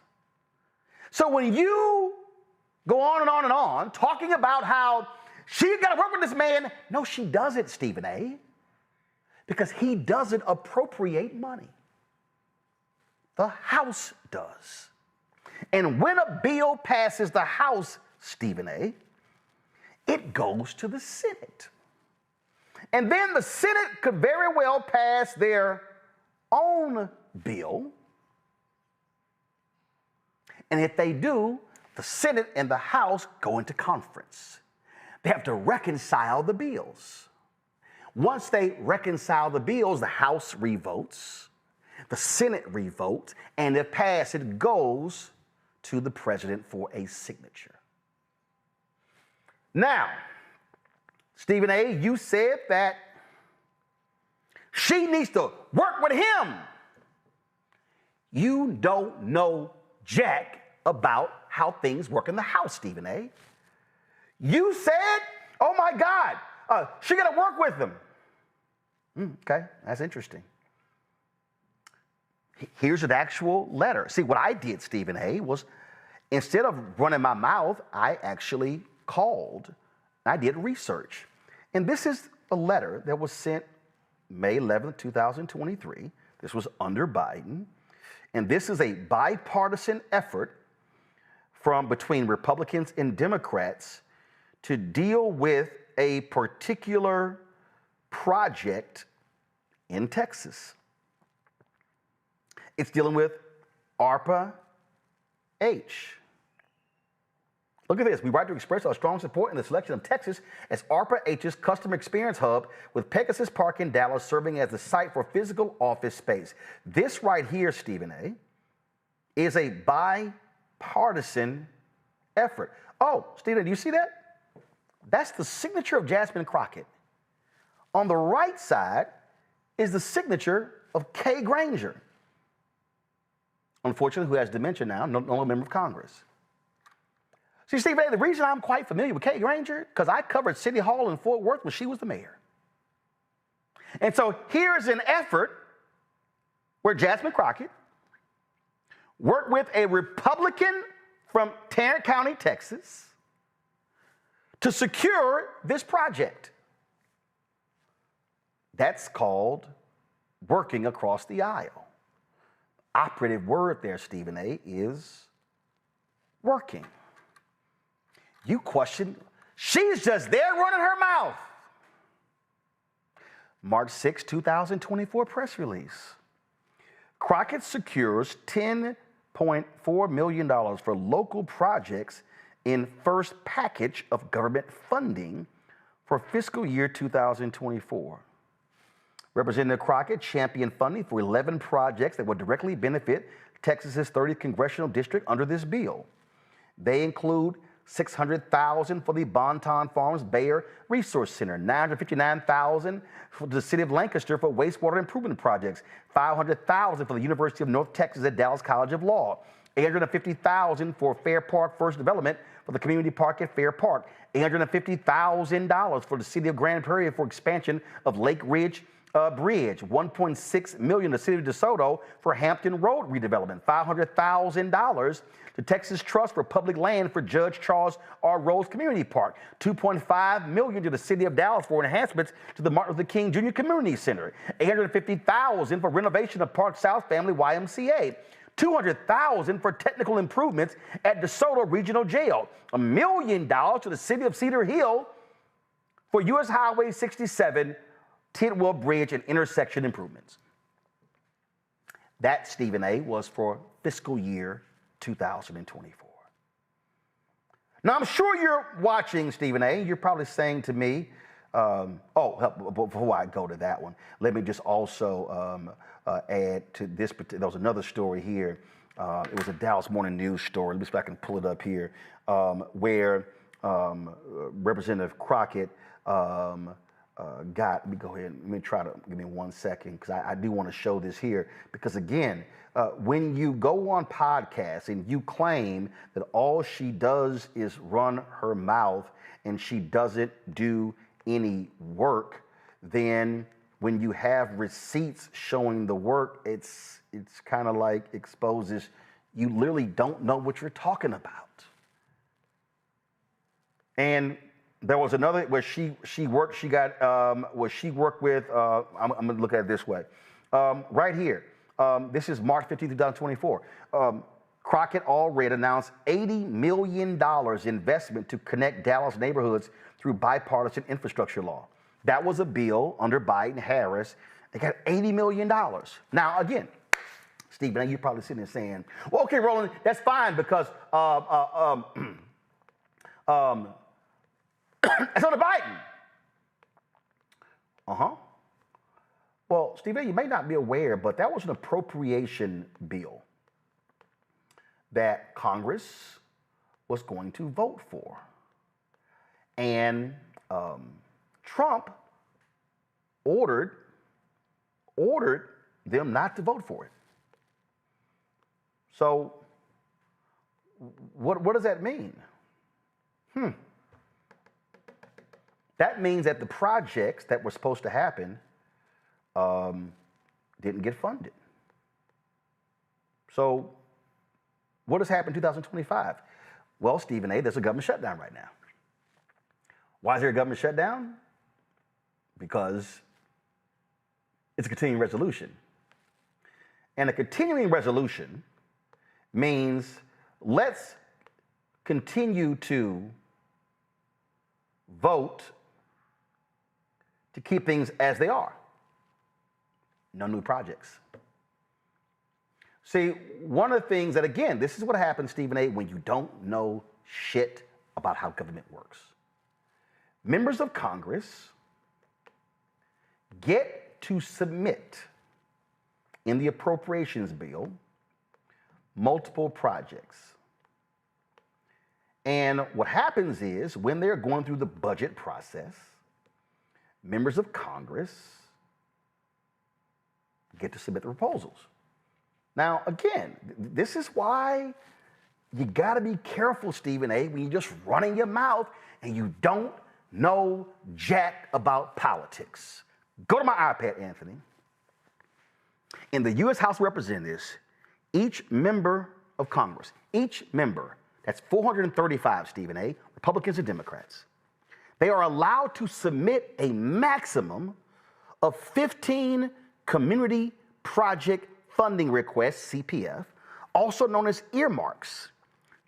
So when you go on and on and on, talking about how she got to work with this man, no, she doesn't, Stephen A., because he doesn't appropriate money. The House does. And when a bill passes the House, Stephen A., it goes to the Senate. And then the Senate could very well pass their own bill. And if they do, the Senate and the House go into conference. They have to reconcile the bills. Once they reconcile the bills, the House revotes, the Senate revotes, and if passed, it goes to the president for a signature. Now, Stephen A., you said that she needs to work with him. You don't know jack about how things work in the House, Stephen A. You said, oh my God, she got to work with him. Okay, that's interesting. Here's an actual letter. See, what I did, Stephen A., was instead of running my mouth, I actually called. I did research. And this is a letter that was sent May 11th, 2023. This was under Biden. And this is a bipartisan effort between Republicans and Democrats to deal with a particular project in Texas. It's dealing with ARPA-H. Look at this. We write to express our strong support in the selection of Texas as ARPA-H's customer experience hub, with Pegasus Park in Dallas serving as the site for physical office space. This right here, Stephen A., is a bipartisan effort. Oh, Stephen, do you see that? That's the signature of Jasmine Crockett. On the right side is the signature of Kay Granger, unfortunately, who has dementia now, no longer a member of Congress. See, Stephen A., the reason I'm quite familiar with Kay Granger, because I covered City Hall in Fort Worth when she was the mayor. And so here's an effort where Jasmine Crockett worked with a Republican from Tarrant County, Texas, to secure this project. That's called working across the aisle. Operative word there, Stephen A., is working. You question, she's just there running her mouth. March 6, 2024 press release. Crockett secures $10.4 million for local projects in first package of government funding for fiscal year 2024. Representative Crockett championed funding for 11 projects that would directly benefit Texas's 30th Congressional District under this bill. They include $600,000 for the Bonton Farms Bayer Resource Center, $959,000 for the City of Lancaster for wastewater improvement projects, $500,000 for the University of North Texas at Dallas College of Law, $850,000 for Fair Park First Development for the community park at Fair Park, $850,000 for the City of Grand Prairie for expansion of Lake Ridge Bridge, $1.6 million to the City of DeSoto for Hampton Road redevelopment, $500,000 to Texas Trust for Public Land for Judge Charles R. Rose Community Park, $2.5 million to the City of Dallas for enhancements to the Martin Luther King Jr. Community Center, $850,000 for renovation of Park South Family YMCA, $200,000 for technical improvements at DeSoto Regional Jail, $1 million to the City of Cedar Hill for U.S. Highway 67 Tidwell Bridge and intersection improvements. That, Stephen A., was for fiscal year 2024. Now, I'm sure you're watching, Stephen A., you're probably saying to me, before I go to that one, let me just also add to this. There was another story here. It was a Dallas Morning News story. Let me see if I can pull it up here, where Representative Crockett let me go ahead and let me try to give me 1 second, because I do want to show this here, because again, when you go on podcasts and you claim that all she does is run her mouth and she doesn't do any work, then when you have receipts showing the work, it's kind of like exposes you literally don't know what you're talking about. And there was another where she worked. She got she worked with. I'm gonna look at it this way, right here. This is March 15, 2024. Crockett already announced $80 million investment to connect Dallas neighborhoods through bipartisan infrastructure law. That was a bill under Biden-Harris. They got $80 million. Now again, Stephen, you're probably sitting there saying, "Well, okay, Roland, that's fine because it's under Biden." Well, Stephen, you may not be aware, but that was an appropriation bill that Congress was going to vote for. And Trump ordered them not to vote for it. So what does that mean? That means that the projects that were supposed to happen didn't get funded. So what has happened in 2025? Well, Stephen A., there's a government shutdown right now. Why is there a government shutdown? Because it's a continuing resolution. And a continuing resolution means let's continue to vote to keep things as they are. No new projects. See, one of the things that, again, this is what happens, Stephen A., when you don't know shit about how government works. Members of Congress get to submit in the appropriations bill multiple projects. And what happens is, when they're going through the budget process, members of Congress get to submit the proposals. Now, again, this is why you gotta be careful, Stephen A., when you're just running your mouth and you don't know jack about politics. Go to my iPad, Anthony. In the U.S. House of Representatives, each member of Congress, each member, that's 435, Stephen A., Republicans and Democrats, they are allowed to submit a maximum of 15 community project funding requests, CPF, also known as earmarks,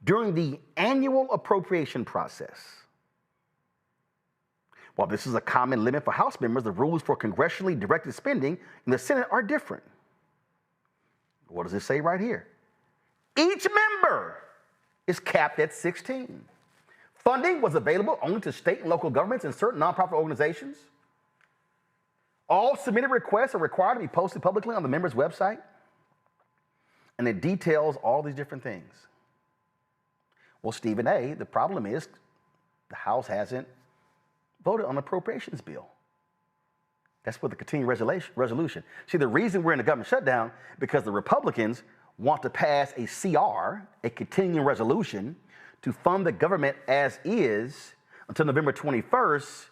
during the annual appropriation process. While this is a common limit for House members, the rules for congressionally directed spending in the Senate are different. What does it say right here? Each member is capped at 16. Funding was available only to state and local governments and certain nonprofit organizations. All submitted requests are required to be posted publicly on the member's website. And it details all these different things. Well, Stephen A., the problem is the House hasn't voted on the appropriations bill. That's what the continuing resolution. See, the reason we're in a government shutdown because the Republicans want to pass a CR, a continuing resolution, to fund the government as is until November 21st,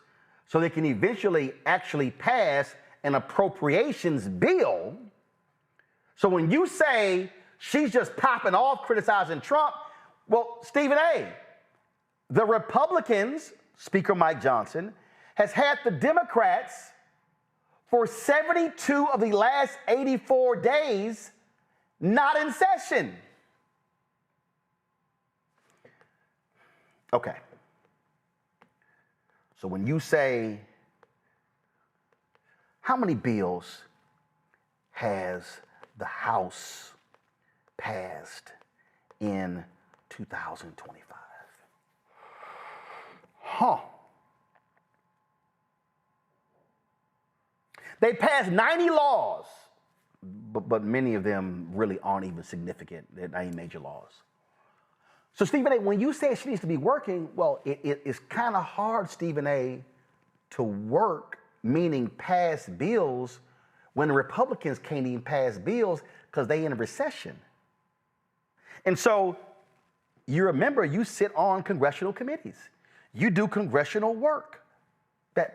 so they can eventually actually pass an appropriations bill. So when you say she's just popping off criticizing Trump, well, Stephen A., the Republicans, Speaker Mike Johnson, has had the Democrats for 72 of the last 84 days not in session. Okay. So when you say, how many bills has the House passed in 2025? Huh. They passed 90 laws, but many of them really aren't even significant. They're not even major laws. So, Stephen A., when you say she needs to be working, well, it's kind of hard, Stephen A., to work, meaning pass bills, when the Republicans can't even pass bills because they in a recession. And so, you remember, you sit on congressional committees. You do congressional work.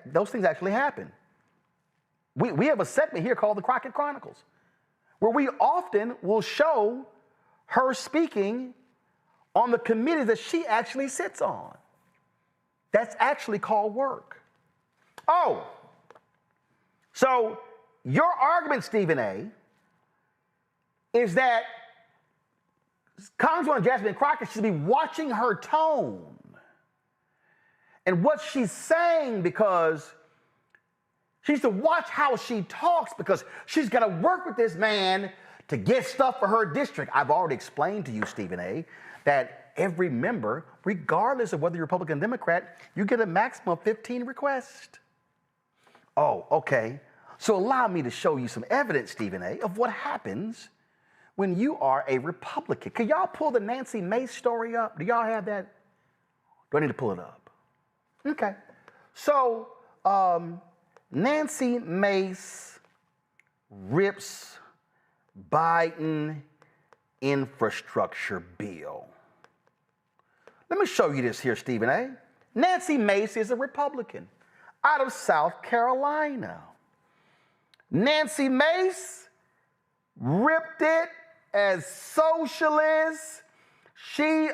Those things actually happen. We have a segment here called the Crockett Chronicles, where we often will show her speaking on the committees that she actually sits on. That's actually called work. Oh, so your argument, Stephen A., is that Congresswoman Jasmine Crockett should be watching her tone and what she's saying, because she needs to watch how she talks, because she's got to work with this man to get stuff for her district. I've already explained to you, Stephen A., that every member, regardless of whether you're Republican or Democrat, you get a maximum of 15 requests. Oh, okay. So allow me to show you some evidence, Stephen A., of what happens when you are a Republican. Can y'all pull the Nancy Mace story up? Do y'all have that? Do I need to pull it up? Okay. So Nancy Mace rips Biden infrastructure bill. Let me show you this here, Stephen A. Nancy Mace is a Republican out of South Carolina. Nancy Mace ripped it as socialist. She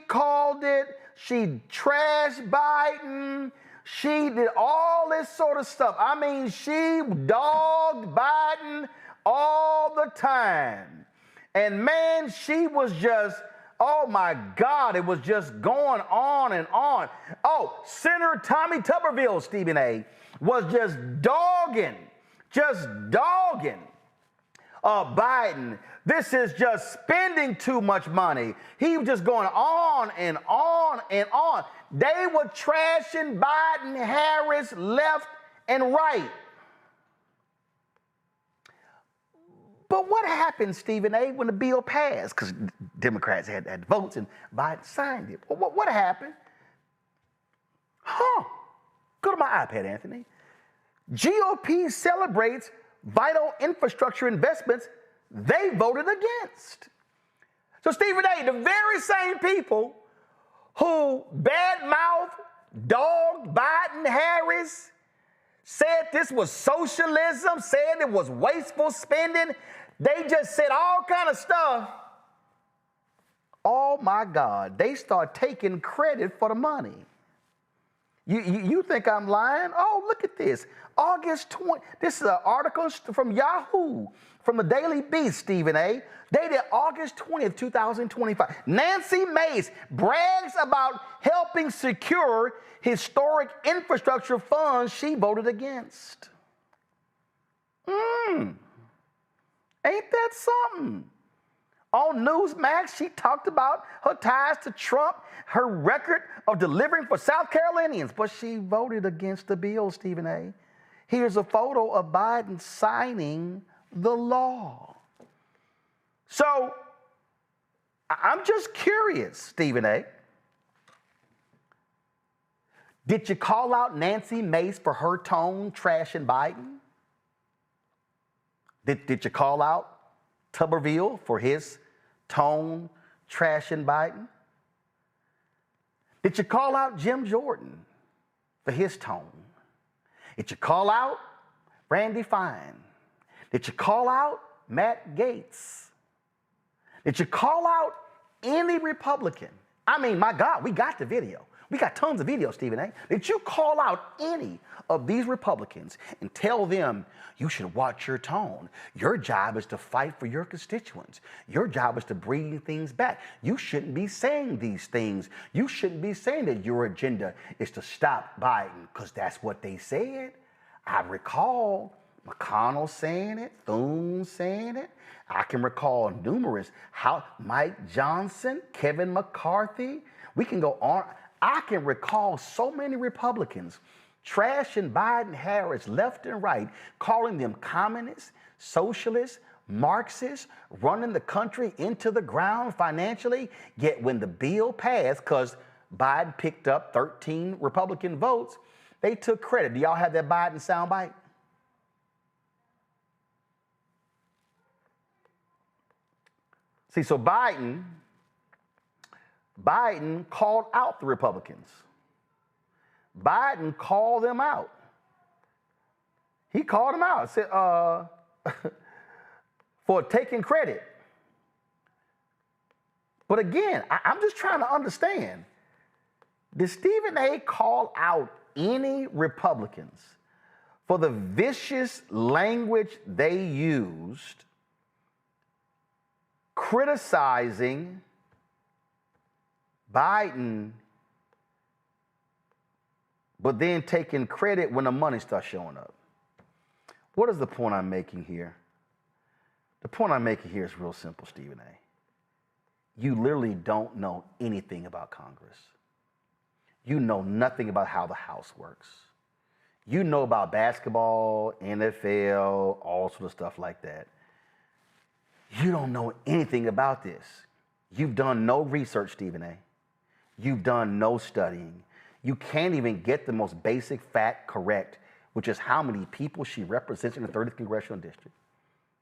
called it, she trashed Biden. She did all this sort of stuff. I mean, she dogged Biden all the time. And man, she was just Oh my God, it was just going on and on. Oh, Senator Tommy Tuberville, Stephen A., was just dogging Biden. This is just spending too much money. He was just going on and on and on. They were trashing Biden, Harris, left and right. But what happened, Stephen A., when the bill passed? Because Democrats had votes and Biden signed it. What happened? Go to my iPad, Anthony. GOP celebrates vital infrastructure investments they voted against. So, Stephen A., the very same people who badmouthed, dogged Biden, Harris, said this was socialism, said it was wasteful spending. They just said all kind of stuff. Oh my God, they start taking credit for the money. You think I'm lying? Oh, look at this. August 20, this is an article from Yahoo, from the Daily Beast, Stephen A., dated August 20th, 2025. Nancy Mace brags about helping secure historic infrastructure funds she voted against. Ain't that something? On Newsmax, she talked about her ties to Trump, her record of delivering for South Carolinians, but she voted against the bill, Stephen A. Here's a photo of Biden signing the law. So, I'm just curious, Stephen A. Did you call out Nancy Mace for her tone trashing Biden? Did you call out Tuberville for his tone trashing Biden? Did you call out Jim Jordan for his tone? Did you call out Randy Fine? Did you call out Matt Gaetz? Did you call out any Republican? I mean, my God, we got the video. We got tons of videos, Stephen A. Did you call out any of these Republicans and tell them you should watch your tone? Your job is to fight for your constituents. Your job is to bring things back. You shouldn't be saying these things. You shouldn't be saying that your agenda is to stop Biden, because that's what they said. I recall McConnell saying it, Thune saying it. I can recall numerous, Mike Johnson, Kevin McCarthy. We can go on. I can recall so many Republicans trashing Biden, Harris left and right, calling them communists, socialists, Marxists, running the country into the ground financially. Yet when the bill passed, because Biden picked up 13 Republican votes, they took credit. Do y'all have that Biden soundbite? See, so Biden called out the Republicans. Biden called them out. He called them out, said, for taking credit. But again, I'm just trying to understand. Did Stephen A. call out any Republicans for the vicious language they used criticizing Biden, but then taking credit when the money starts showing up? What is the point I'm making here? The point I'm making here is real simple, Stephen A. You literally don't know anything about Congress. You know nothing about how the House works. You know about basketball, NFL, all sort of stuff like that. You don't know anything about this. You've done no research, Stephen A. You've done no studying. You can't even get the most basic fact correct, which is how many people she represents in the 30th Congressional District.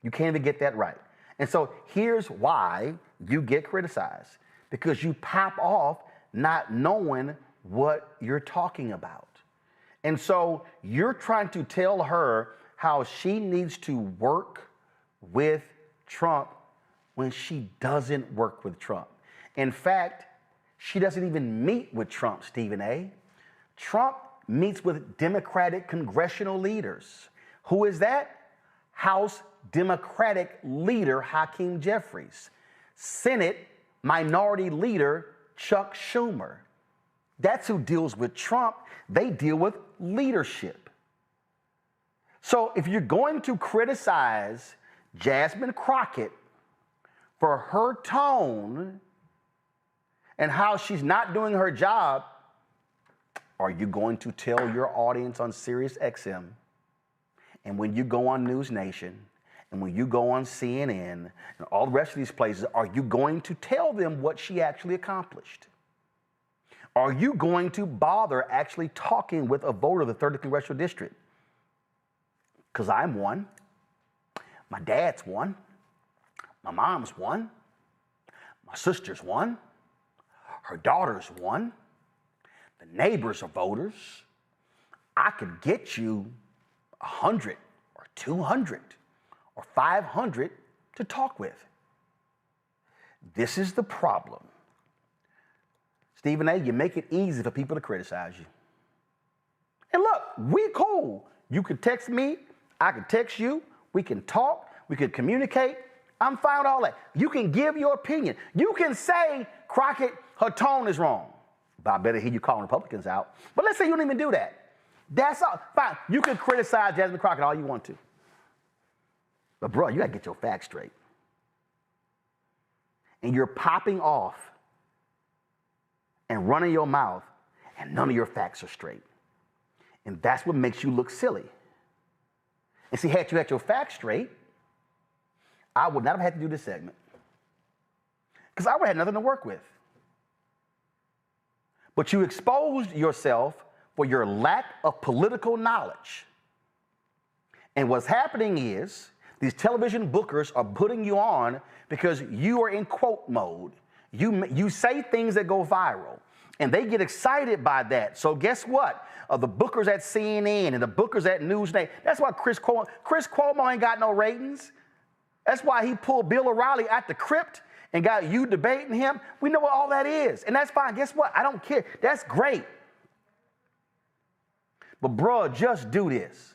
You can't even get that right. And so here's why you get criticized. Because you pop off not knowing what you're talking about. And so you're trying to tell her how she needs to work with Trump when she doesn't work with Trump. In fact, she doesn't even meet with Trump, Stephen A. Trump meets with Democratic congressional leaders. Who is that? House Democratic leader Hakeem Jeffries. Senate Minority Leader Chuck Schumer. That's who deals with Trump. They deal with leadership. So if you're going to criticize Jasmine Crockett for her tone and how she's not doing her job, are you going to tell your audience on Sirius XM, and when you go on News Nation, and when you go on CNN, and all the rest of these places, are you going to tell them what she actually accomplished? Are you going to bother actually talking with a voter of the 30th Congressional District? Because I'm one. My dad's one. My mom's one. My sister's one. Her daughter's one. The neighbors are voters. I could get you 100 or 200 or 500 to talk with. This is the problem. Stephen A., you make it easy for people to criticize you. And look, we cool. You could text me, I could text you, we can talk, we can communicate. I'm fine with all that. You can give your opinion. You can say, Crockett, her tone is wrong. But I better hear you calling Republicans out. But let's say you don't even do that. That's all. Fine. You can criticize Jasmine Crockett all you want to. But bro, you gotta get your facts straight. And you're popping off and running your mouth, and none of your facts are straight. And that's what makes you look silly. And see, had you had your facts straight, I would not have had to do this segment. Because I would have had nothing to work with. But you exposed yourself for your lack of political knowledge. And what's happening is these television bookers are putting you on because you are in quote mode. You say things that go viral, and they get excited by that. So guess what? The bookers at CNN and the bookers at Newsday, that's why Chris Cuomo ain't got no ratings. That's why he pulled Bill O'Reilly out the crypt and got you debating him. We know what all that is, and that's fine. Guess what? I don't care. That's great. But bruh, just do this.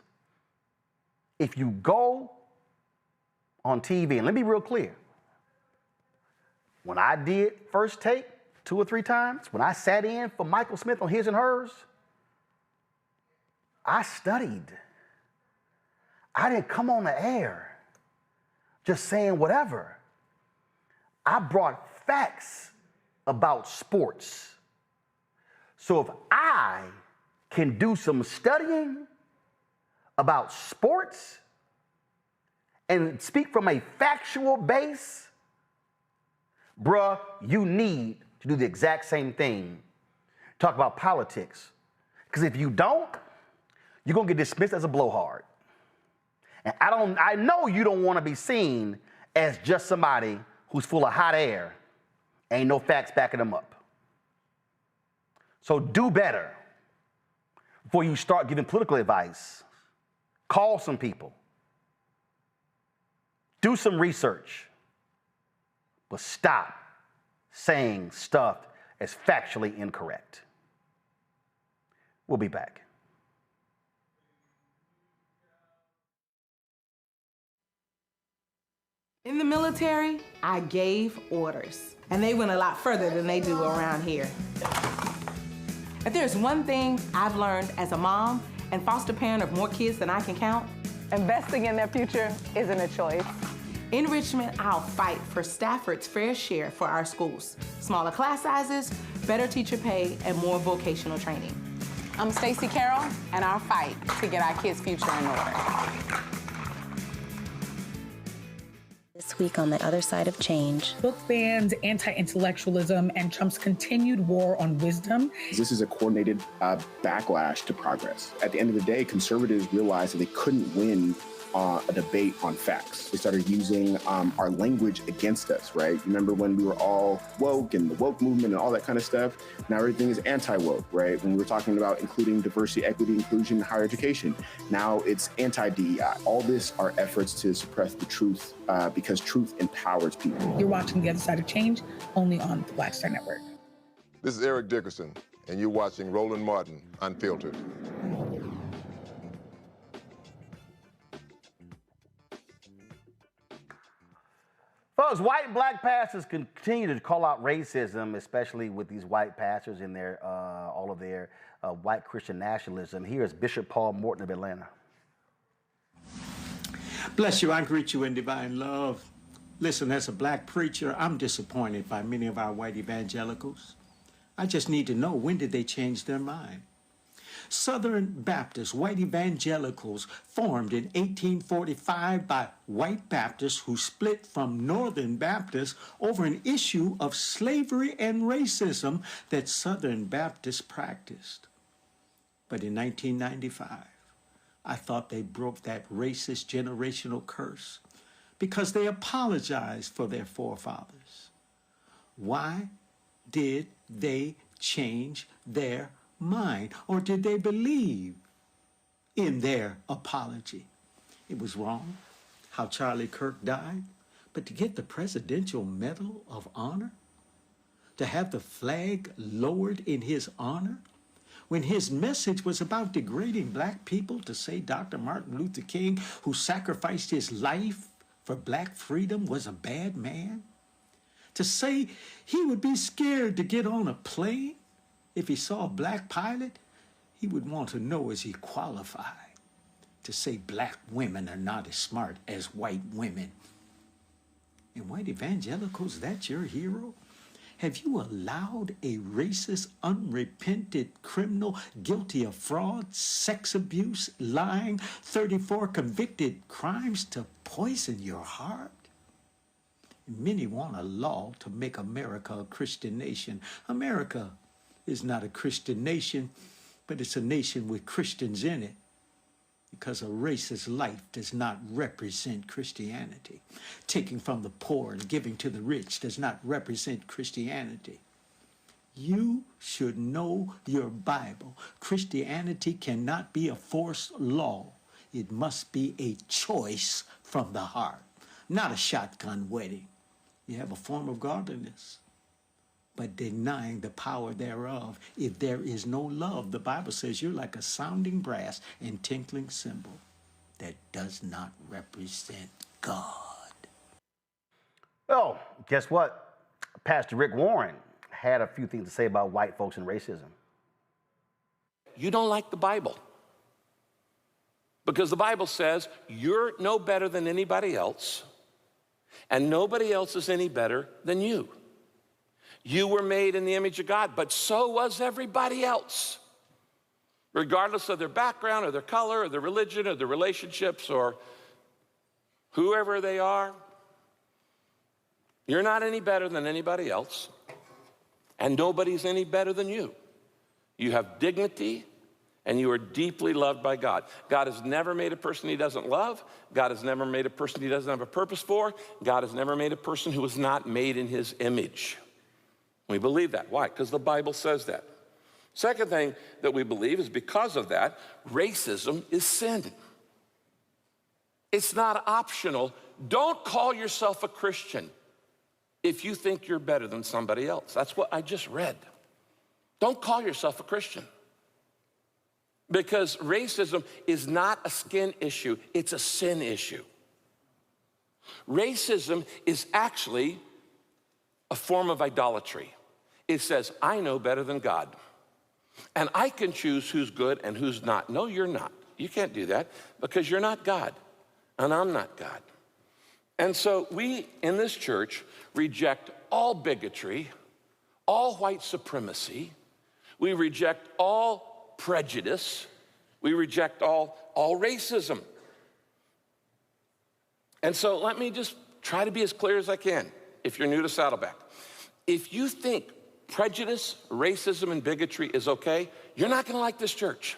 If you go on TV, and let me be real clear, when I did First Take 2 or 3 times, when I sat in for Michael Smith on His and Hers, I studied. I didn't come on the air just saying whatever. I brought facts about sports. So if I can do some studying about sports and speak from a factual base, bruh, you need to do the exact same thing. Talk about politics. Because if you don't, you're gonna get dismissed as a blowhard. And I know you don't want to be seen as just somebody who's full of hot air, ain't no facts backing them up. So do better before you start giving political advice. Call some people. Do some research. But stop saying stuff as factually incorrect. We'll be back. In the military, I gave orders, and they went a lot further than they do around here. If there's one thing I've learned as a mom and foster parent of more kids than I can count, investing in their future isn't a choice. In Richmond, I'll fight for Stafford's fair share for our schools. Smaller class sizes, better teacher pay, and more vocational training. I'm Stacey Carroll, and I'll fight to get our kids' future in order. This week on The Other Side of Change. Book bans, anti-intellectualism, and Trump's continued war on wisdom. This is a coordinated backlash to progress. At the end of the day, conservatives realized that they couldn't win a debate on facts. They started using our language against us, right? Remember when we were all woke and the woke movement and all that kind of stuff? Now everything is anti-woke, right? When we were talking about including diversity, equity, inclusion, and higher education, now it's anti-DEI. All this are efforts to suppress the truth because truth empowers people. You're watching The Other Side of Change, only on the Black Star Network. This is Eric Dickerson, and you're watching Roland Martin, Unfiltered. Folks, white and black pastors continue to call out racism, especially with these white pastors and their all of their white Christian nationalism. Here is Bishop Paul Morton of Atlanta. Bless you. I greet you in divine love. Listen, as a black preacher, I'm disappointed by many of our white evangelicals. I just need to know, when did they change their mind? Southern Baptists, white evangelicals, formed in 1845 by white Baptists who split from Northern Baptists over an issue of slavery and racism that Southern Baptists practiced. But in 1995, I thought they broke that racist generational curse because they apologized for their forefathers. Why did they change their mind, or did they believe in their apology? It was wrong how Charlie Kirk died, but to get the Presidential Medal of Honor, to have the flag lowered in his honor, when his message was about degrading black people, to say Dr. Martin Luther King, who sacrificed his life for black freedom, was a bad man, to say he would be scared to get on a plane if he saw a black pilot, he would want to know, is he qualified? To say black women are not as smart as white women. And white evangelicals, that's your hero? Have you allowed a racist, unrepented criminal guilty of fraud, sex abuse, lying, 34 convicted crimes to poison your heart? Many want a law to make America a Christian nation. America is not a Christian nation, but it's a nation with Christians in it, because a racist life does not represent Christianity. Taking from the poor and giving to the rich does not represent Christianity. You should know your Bible. Christianity cannot be a forced law. It must be a choice from the heart, not a shotgun wedding. You have a form of godliness, but denying the power thereof. If there is no love, the Bible says you're like a sounding brass and tinkling cymbal that does not represent God. Well, guess what? Pastor Rick Warren had a few things to say about white folks and racism. You don't like the Bible, because the Bible says you're no better than anybody else, and nobody else is any better than you. You were made in the image of God, but so was everybody else, regardless of their background or their color or their religion or their relationships or whoever they are. You're not any better than anybody else, and nobody's any better than you. You have dignity, and you are deeply loved by God. God has never made a person he doesn't love. God has never made a person he doesn't have a purpose for. God has never made a person who was not made in his image. We believe that. Why? Because the Bible says that. Second thing that we believe is, because of that, racism is sin. It's not optional. Don't call yourself a Christian if you think you're better than somebody else. That's what I just read. Don't call yourself a Christian, because racism is not a skin issue, it's a sin issue. Racism is actually a form of idolatry. It says, I know better than God, and I can choose who's good and who's not. No, you're not. You can't do that, because you're not God, and I'm not God. And so we, in this church, reject all bigotry, all white supremacy. We reject all prejudice. We reject all racism. And so let me just try to be as clear as I can if you're new to Saddleback. If you think prejudice, racism, and bigotry is okay, you're not gonna like this church.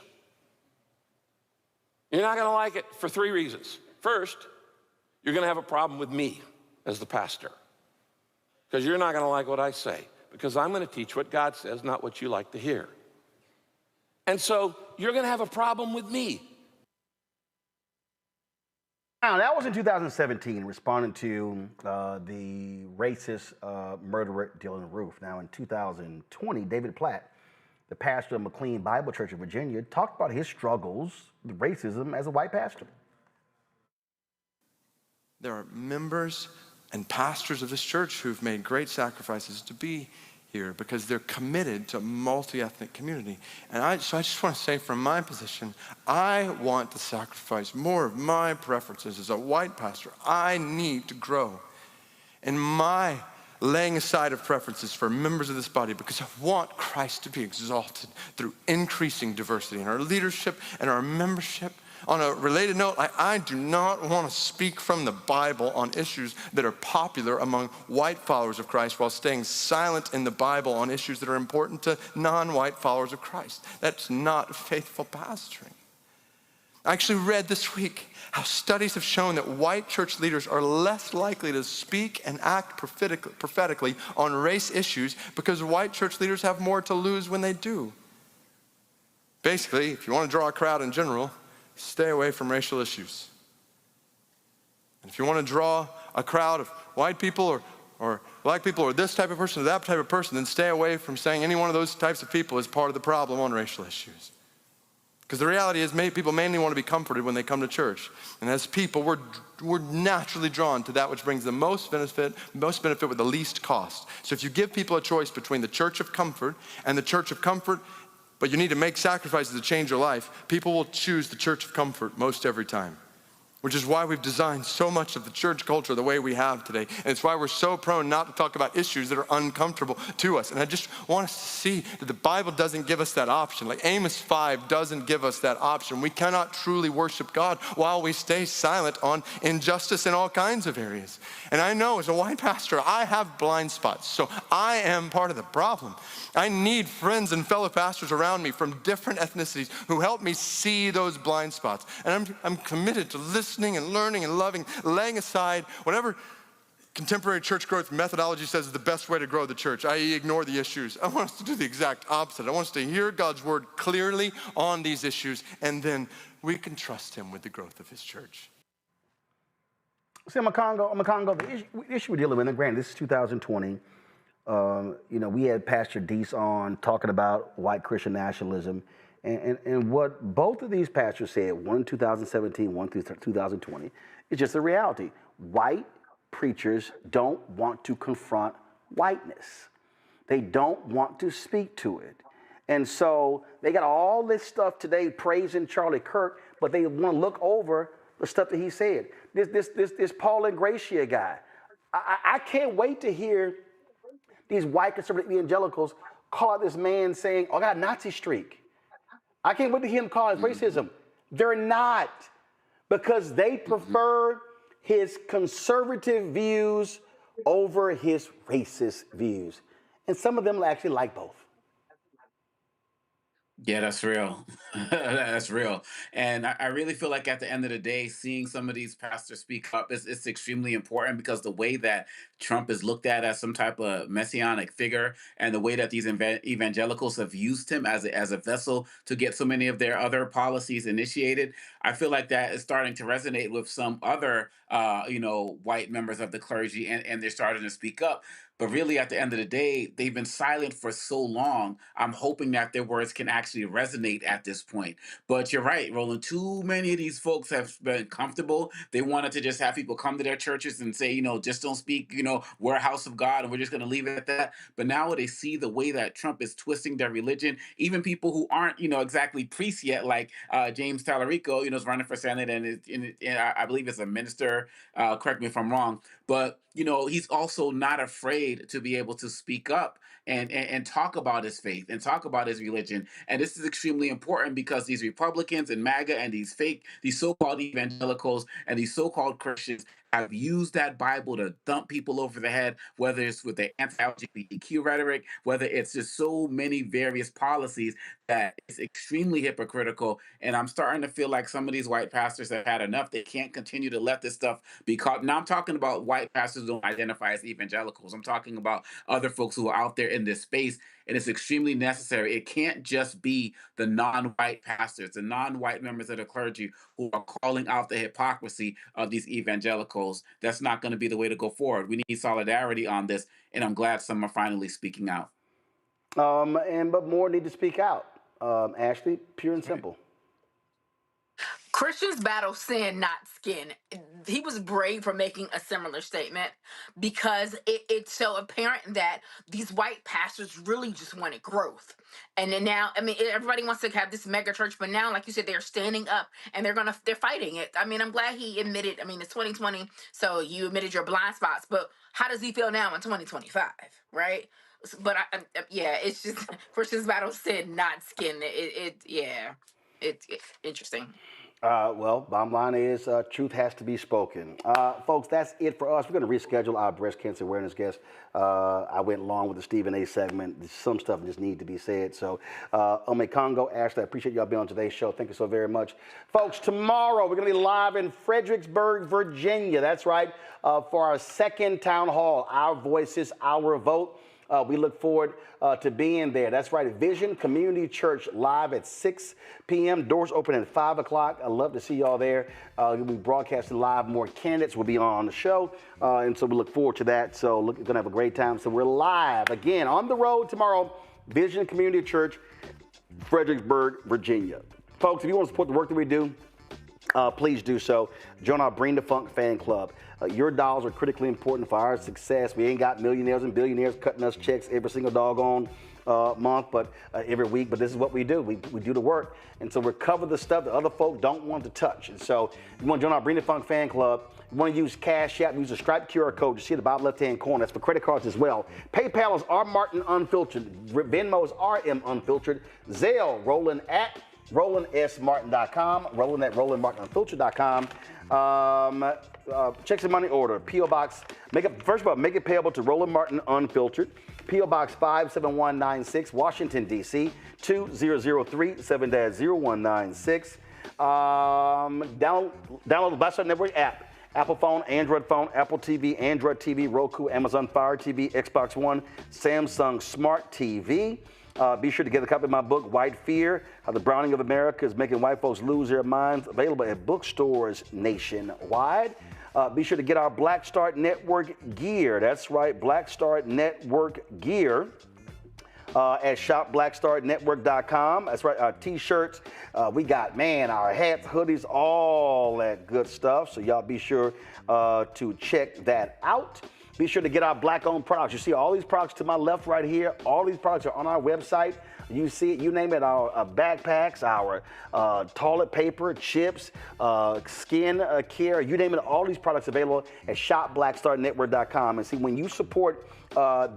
You're not gonna like it for three reasons. First, you're gonna have a problem with me as the pastor, because you're not gonna like what I say, because I'm gonna teach what God says, not what you like to hear. And so you're gonna have a problem with me. Now, that was in 2017, responding to the racist murderer Dylan Roof. Now, in 2020, David Platt, the pastor of McLean Bible Church in Virginia, talked about his struggles with racism as a white pastor. There are members and pastors of this church who've made great sacrifices to be here because they're committed to a multi-ethnic community. And so I just want to say from my position, I want to sacrifice more of my preferences as a white pastor. I need to grow in my laying aside of preferences for members of this body because I want Christ to be exalted through increasing diversity in our leadership and our membership. On a related note, I do not want to speak from the Bible on issues that are popular among white followers of Christ while staying silent in the Bible on issues that are important to non-white followers of Christ. That's not faithful pastoring. I actually read this week how studies have shown that white church leaders are less likely to speak and act prophetically on race issues because white church leaders have more to lose when they do. Basically, if you want to draw a crowd in general, stay away from racial issues. And if you want to draw a crowd of white people or black people or this type of person or that type of person, then stay away from saying any one of those types of people is part of the problem on racial issues. Because the reality is people mainly want to be comforted when they come to church. And as people, we're naturally drawn to that which brings the most benefit with the least cost. So if you give people a choice between the church of comfort and the church of comfort, but you need to make sacrifices to change your life, people will choose the church of comfort most every time. Which is why we've designed so much of the church culture the way we have today. And it's why we're so prone not to talk about issues that are uncomfortable to us. And I just want us to see that the Bible doesn't give us that option. Like Amos 5 doesn't give us that option. We cannot truly worship God while we stay silent on injustice in all kinds of areas. And I know as a white pastor, I have blind spots. So I am part of the problem. I need friends and fellow pastors around me from different ethnicities who help me see those blind spots. And I'm committed to listening and learning and loving, laying aside whatever contemporary church growth methodology says is the best way to grow the church, i.e. ignore the issues. I want us to do the exact opposite. I want us to hear God's word clearly on these issues, and then we can trust him with the growth of his church. See, I'm a Congo, the issue we're dealing with, and granted, this is 2020. We had Pastor Deese on talking about white Christian nationalism. And what both of these pastors said, one in 2017, one through 2020, is just a reality. White preachers don't want to confront whiteness. They don't want to speak to it. And so they got all this stuff today praising Charlie Kirk, but they want to look over the stuff that he said. This Paul Ingratiae guy. I can't wait to hear these white conservative evangelicals call out this man saying, I got a Nazi streak. I can't wait to hear him call it racism. They're not, because they prefer his conservative views over his racist views. And some of them actually like both. Yeah, that's real. That's real. And I really feel like at the end of the day, seeing some of these pastors speak up is extremely important, because the way that Trump is looked at as some type of messianic figure, and the way that these evangelicals have used him as a vessel to get so many of their other policies initiated, I feel like that is starting to resonate with some other, white members of the clergy, and they're starting to speak up. But really, at the end of the day, they've been silent for so long. I'm hoping that their words can actually resonate at this point. But you're right, Roland. Too many of these folks have been comfortable. They wanted to just have people come to their churches and say, just don't speak, we're a house of God and we're just going to leave it at that. But now they see the way that Trump is twisting their religion. Even people who aren't, exactly priests yet, like James Tallarico, is running for Senate, and I believe is a minister. Correct me if I'm wrong. But he's also not afraid to be able to speak up and talk about his faith and talk about his religion. And this is extremely important, because these Republicans and MAGA and these so-called evangelicals and these so-called Christians have used that Bible to thump people over the head, whether it's with their anti-LGBTQ rhetoric, whether it's just so many various policies that it's extremely hypocritical. And I'm starting to feel like some of these white pastors have had enough. They can't continue to let this stuff be caught. Now I'm talking about white pastors who don't identify as evangelicals. I'm talking about other folks who are out there in this space, and it's extremely necessary. It can't just be the non-white pastors, the non-white members of the clergy who are calling out the hypocrisy of these evangelicals. That's not going to be the way to go forward. We need solidarity on this, and I'm glad some are finally speaking out. But more need to speak out. Ashley, pure and simple. Christians battle sin, not skin. He was brave for making a similar statement because it's so apparent that these white pastors really just wanted growth. And then now, I mean, everybody wants to have this mega church, but now, like you said, they're standing up and they're fighting it. I mean, I'm glad he admitted, I mean, it's 2020, so you admitted your blind spots, but how does he feel now in 2025, right? But yeah, it's just Christians battle sin, not skin. It's interesting. Well, bottom line is truth has to be spoken. Folks, that's it for us. We're going to reschedule our breast cancer awareness guest. I went along with the Stephen A. segment. Some stuff just need to be said. So, Ome Congo, Ashley, I appreciate y'all being on today's show. Thank you so very much. Folks, tomorrow we're going to be live in Fredericksburg, Virginia. That's right, for our second town hall, Our Voices, Our Vote. We look forward to being there. That's right, Vision Community Church live at 6 p.m. Doors open at 5 o'clock. I'd love to see y'all there. We'll be broadcasting live. More candidates will be on the show. And so we look forward to that. So we're going to have a great time. So we're live again on the road tomorrow. Vision Community Church, Fredericksburg, Virginia. Folks, if you want to support the work that we do, please do so. Join our Bring the Funk fan club. Your dollars are critically important for our success. We ain't got millionaires and billionaires cutting us checks every single doggone month, but every week. But this is what we do. We do the work. And so we cover the stuff that other folk don't want to touch. And so you want to join our Bring the Funk fan club. You want to use Cash App, use the striped QR code you see at the bottom left-hand corner. That's for credit cards as well. PayPal is R Martin Unfiltered. Venmo is RM Unfiltered. Zelle, Roland at RolandSMartin.com, Roland at RolandMartinUnfiltered.com. Checks and money order, P.O. Box, first of all, make it payable to Roland Martin Unfiltered, P.O. Box 57196, Washington, D.C., 2003, 7-0196. Download the Black Star Network app. Apple phone, Android phone, Apple TV, Android TV, Roku, Amazon Fire TV, Xbox One, Samsung Smart TV. Be sure to get a copy of my book, White Fear, How the Browning of America is Making White Folks Lose Their Minds, available at bookstores nationwide. Be sure to get our Black Star Network gear. That's right, Black Star Network gear at shopblackstarnetwork.com. That's right, our T-shirts. We got, our hats, hoodies, all that good stuff. So y'all be sure to check that out. Be sure to get our Black-owned products. You see all these products to my left right here. All these products are on our website. You see it, you name it, our backpacks, our toilet paper, chips, skin care, you name it, all these products available at shopblackstarnetwork.com. And see, when you support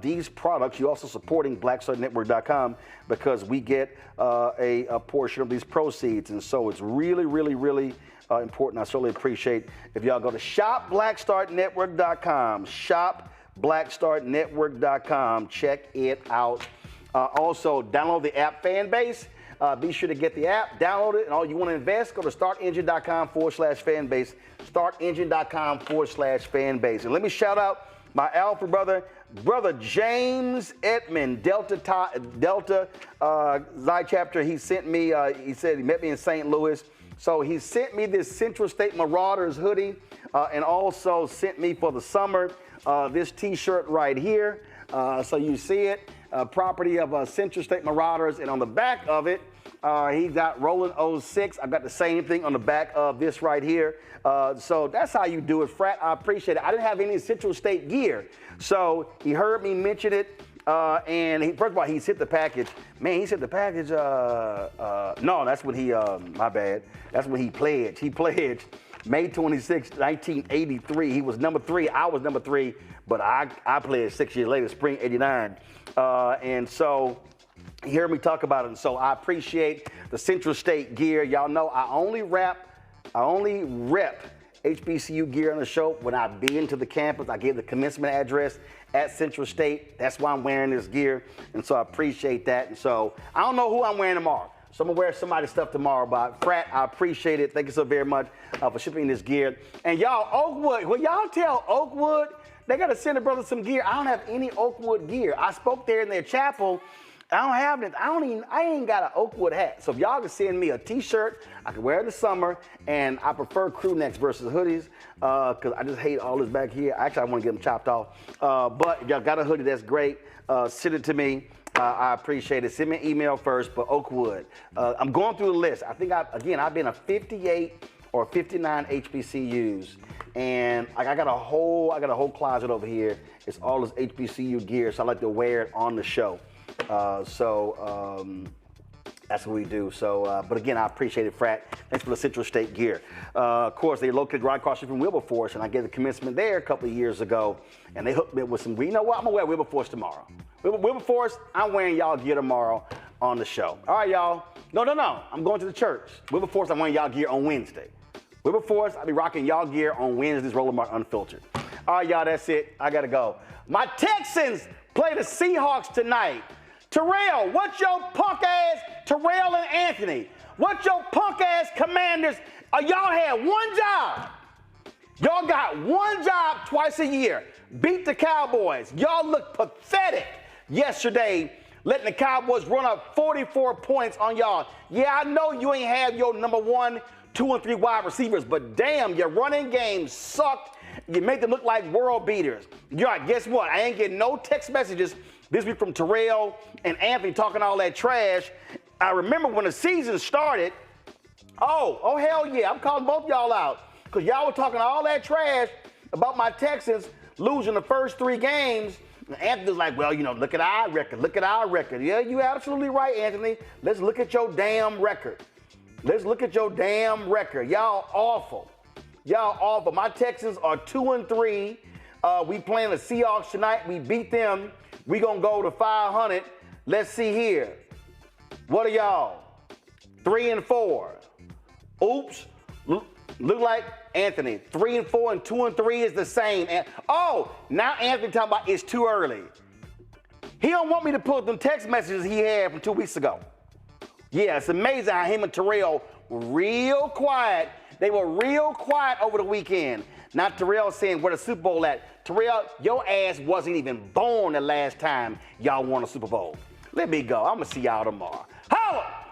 these products, you're also supporting blackstarnetwork.com because we get a portion of these proceeds. And so it's really, really, really important. I certainly appreciate if y'all go to shopblackstarnetwork.com, shopblackstarnetwork.com. Check it out. Also, download the app Fanbase. Be sure to get the app, download it, and all you want to invest, go to startengine.com/fanbase, startengine.com/fanbase. And let me shout out my alpha brother James Edmond, Delta Xi chapter. He sent me, he said he met me in St. Louis. So he sent me this Central State Marauders hoodie and also sent me for the summer this T-shirt right here. So you see it, property of Central State Marauders. And on the back of it, he got Roland 06. I've got the same thing on the back of this right here. So that's how you do it, Frat. I appreciate it. I didn't have any Central State gear. So he heard me mention it. And first of all, he sent the package. Man, he sent the package. No, that's when he, my bad. That's when he pledged. He pledged May 26, 1983. He was number 3. I was number 3. But I pledged 6 years later, spring 89. And so he heard me talk about it. And so I appreciate the Central State gear. Y'all know I only rep HBCU gear on the show when I've been to the campus. I gave the commencement address at Central State. That's why I'm wearing this gear. And so I appreciate that. And so I don't know who I'm wearing tomorrow. So I'm going to wear somebody's stuff tomorrow. But Frat, I appreciate it. Thank you so very much for shipping this gear. And y'all, Oakwood, will y'all tell Oakwood they got to send a brother some gear? I don't have any Oakwood gear. I spoke there in their chapel. I don't have it. I ain't got an Oakwood hat. So if y'all can send me a T-shirt, I can wear it in the summer, and I prefer crew necks versus hoodies because I just hate all this back here. Actually, I want to get them chopped off. But if y'all got a hoodie, that's great. Send it to me. I appreciate it. Send me an email first, but Oakwood. I'm going through the list. I think, I've been a 58 or 59 HBCUs, and I got a whole closet over here. It's all this HBCU gear, so I like to wear it on the show. That's what we do. So, but again, I appreciate it, Frat. Thanks for the Central State gear. Of course, they located right across the street from Wilberforce, and I gave the commencement there a couple of years ago, and they hooked me up with some. You know what? I'm gonna wear Wilberforce tomorrow. Wilberforce, I'm wearing y'all gear tomorrow on the show. All right, y'all. No. I'm going to the church. Wilberforce, I'm wearing y'all gear on Wednesday. Wilberforce, I'll be rocking y'all gear on Wednesday's Roland Martin Unfiltered. All right, y'all, that's it. I gotta go. My Texans play the Seahawks tonight. Terrell, what's your punk ass, Terrell and Anthony? What's your punk ass Commanders? Y'all had one job. Y'all got one job twice a year. Beat the Cowboys. Y'all look pathetic yesterday, letting the Cowboys run up 44 points on y'all. Yeah, I know you ain't have your number 1, 2, and 3 wide receivers, but damn, your running game sucked. You made them look like world beaters. You're right, guess what? I ain't getting no text messages this week from Terrell and Anthony talking all that trash. I remember when the season started, oh hell yeah, I'm calling both y'all out. Because y'all were talking all that trash about my Texans losing the first 3 games. And Anthony's like, well, look at our record. Yeah, you're absolutely right, Anthony. Let's look at your damn record. Y'all awful. My Texans are 2-3. We playing the Seahawks tonight. We beat them. We gonna go to 500. Let's see here. What are y'all? 3-4. Oops. Look like Anthony. 3-4 and 2-3 is the same. And now Anthony talking about it's too early. He don't want me to put them text messages he had from 2 weeks ago. Yeah, it's amazing how him and Terrell were real quiet. They were real quiet over the weekend. Not Terrell saying where the Super Bowl at. Terrell, your ass wasn't even born the last time y'all won a Super Bowl. Let me go. I'm gonna see y'all tomorrow. Holla!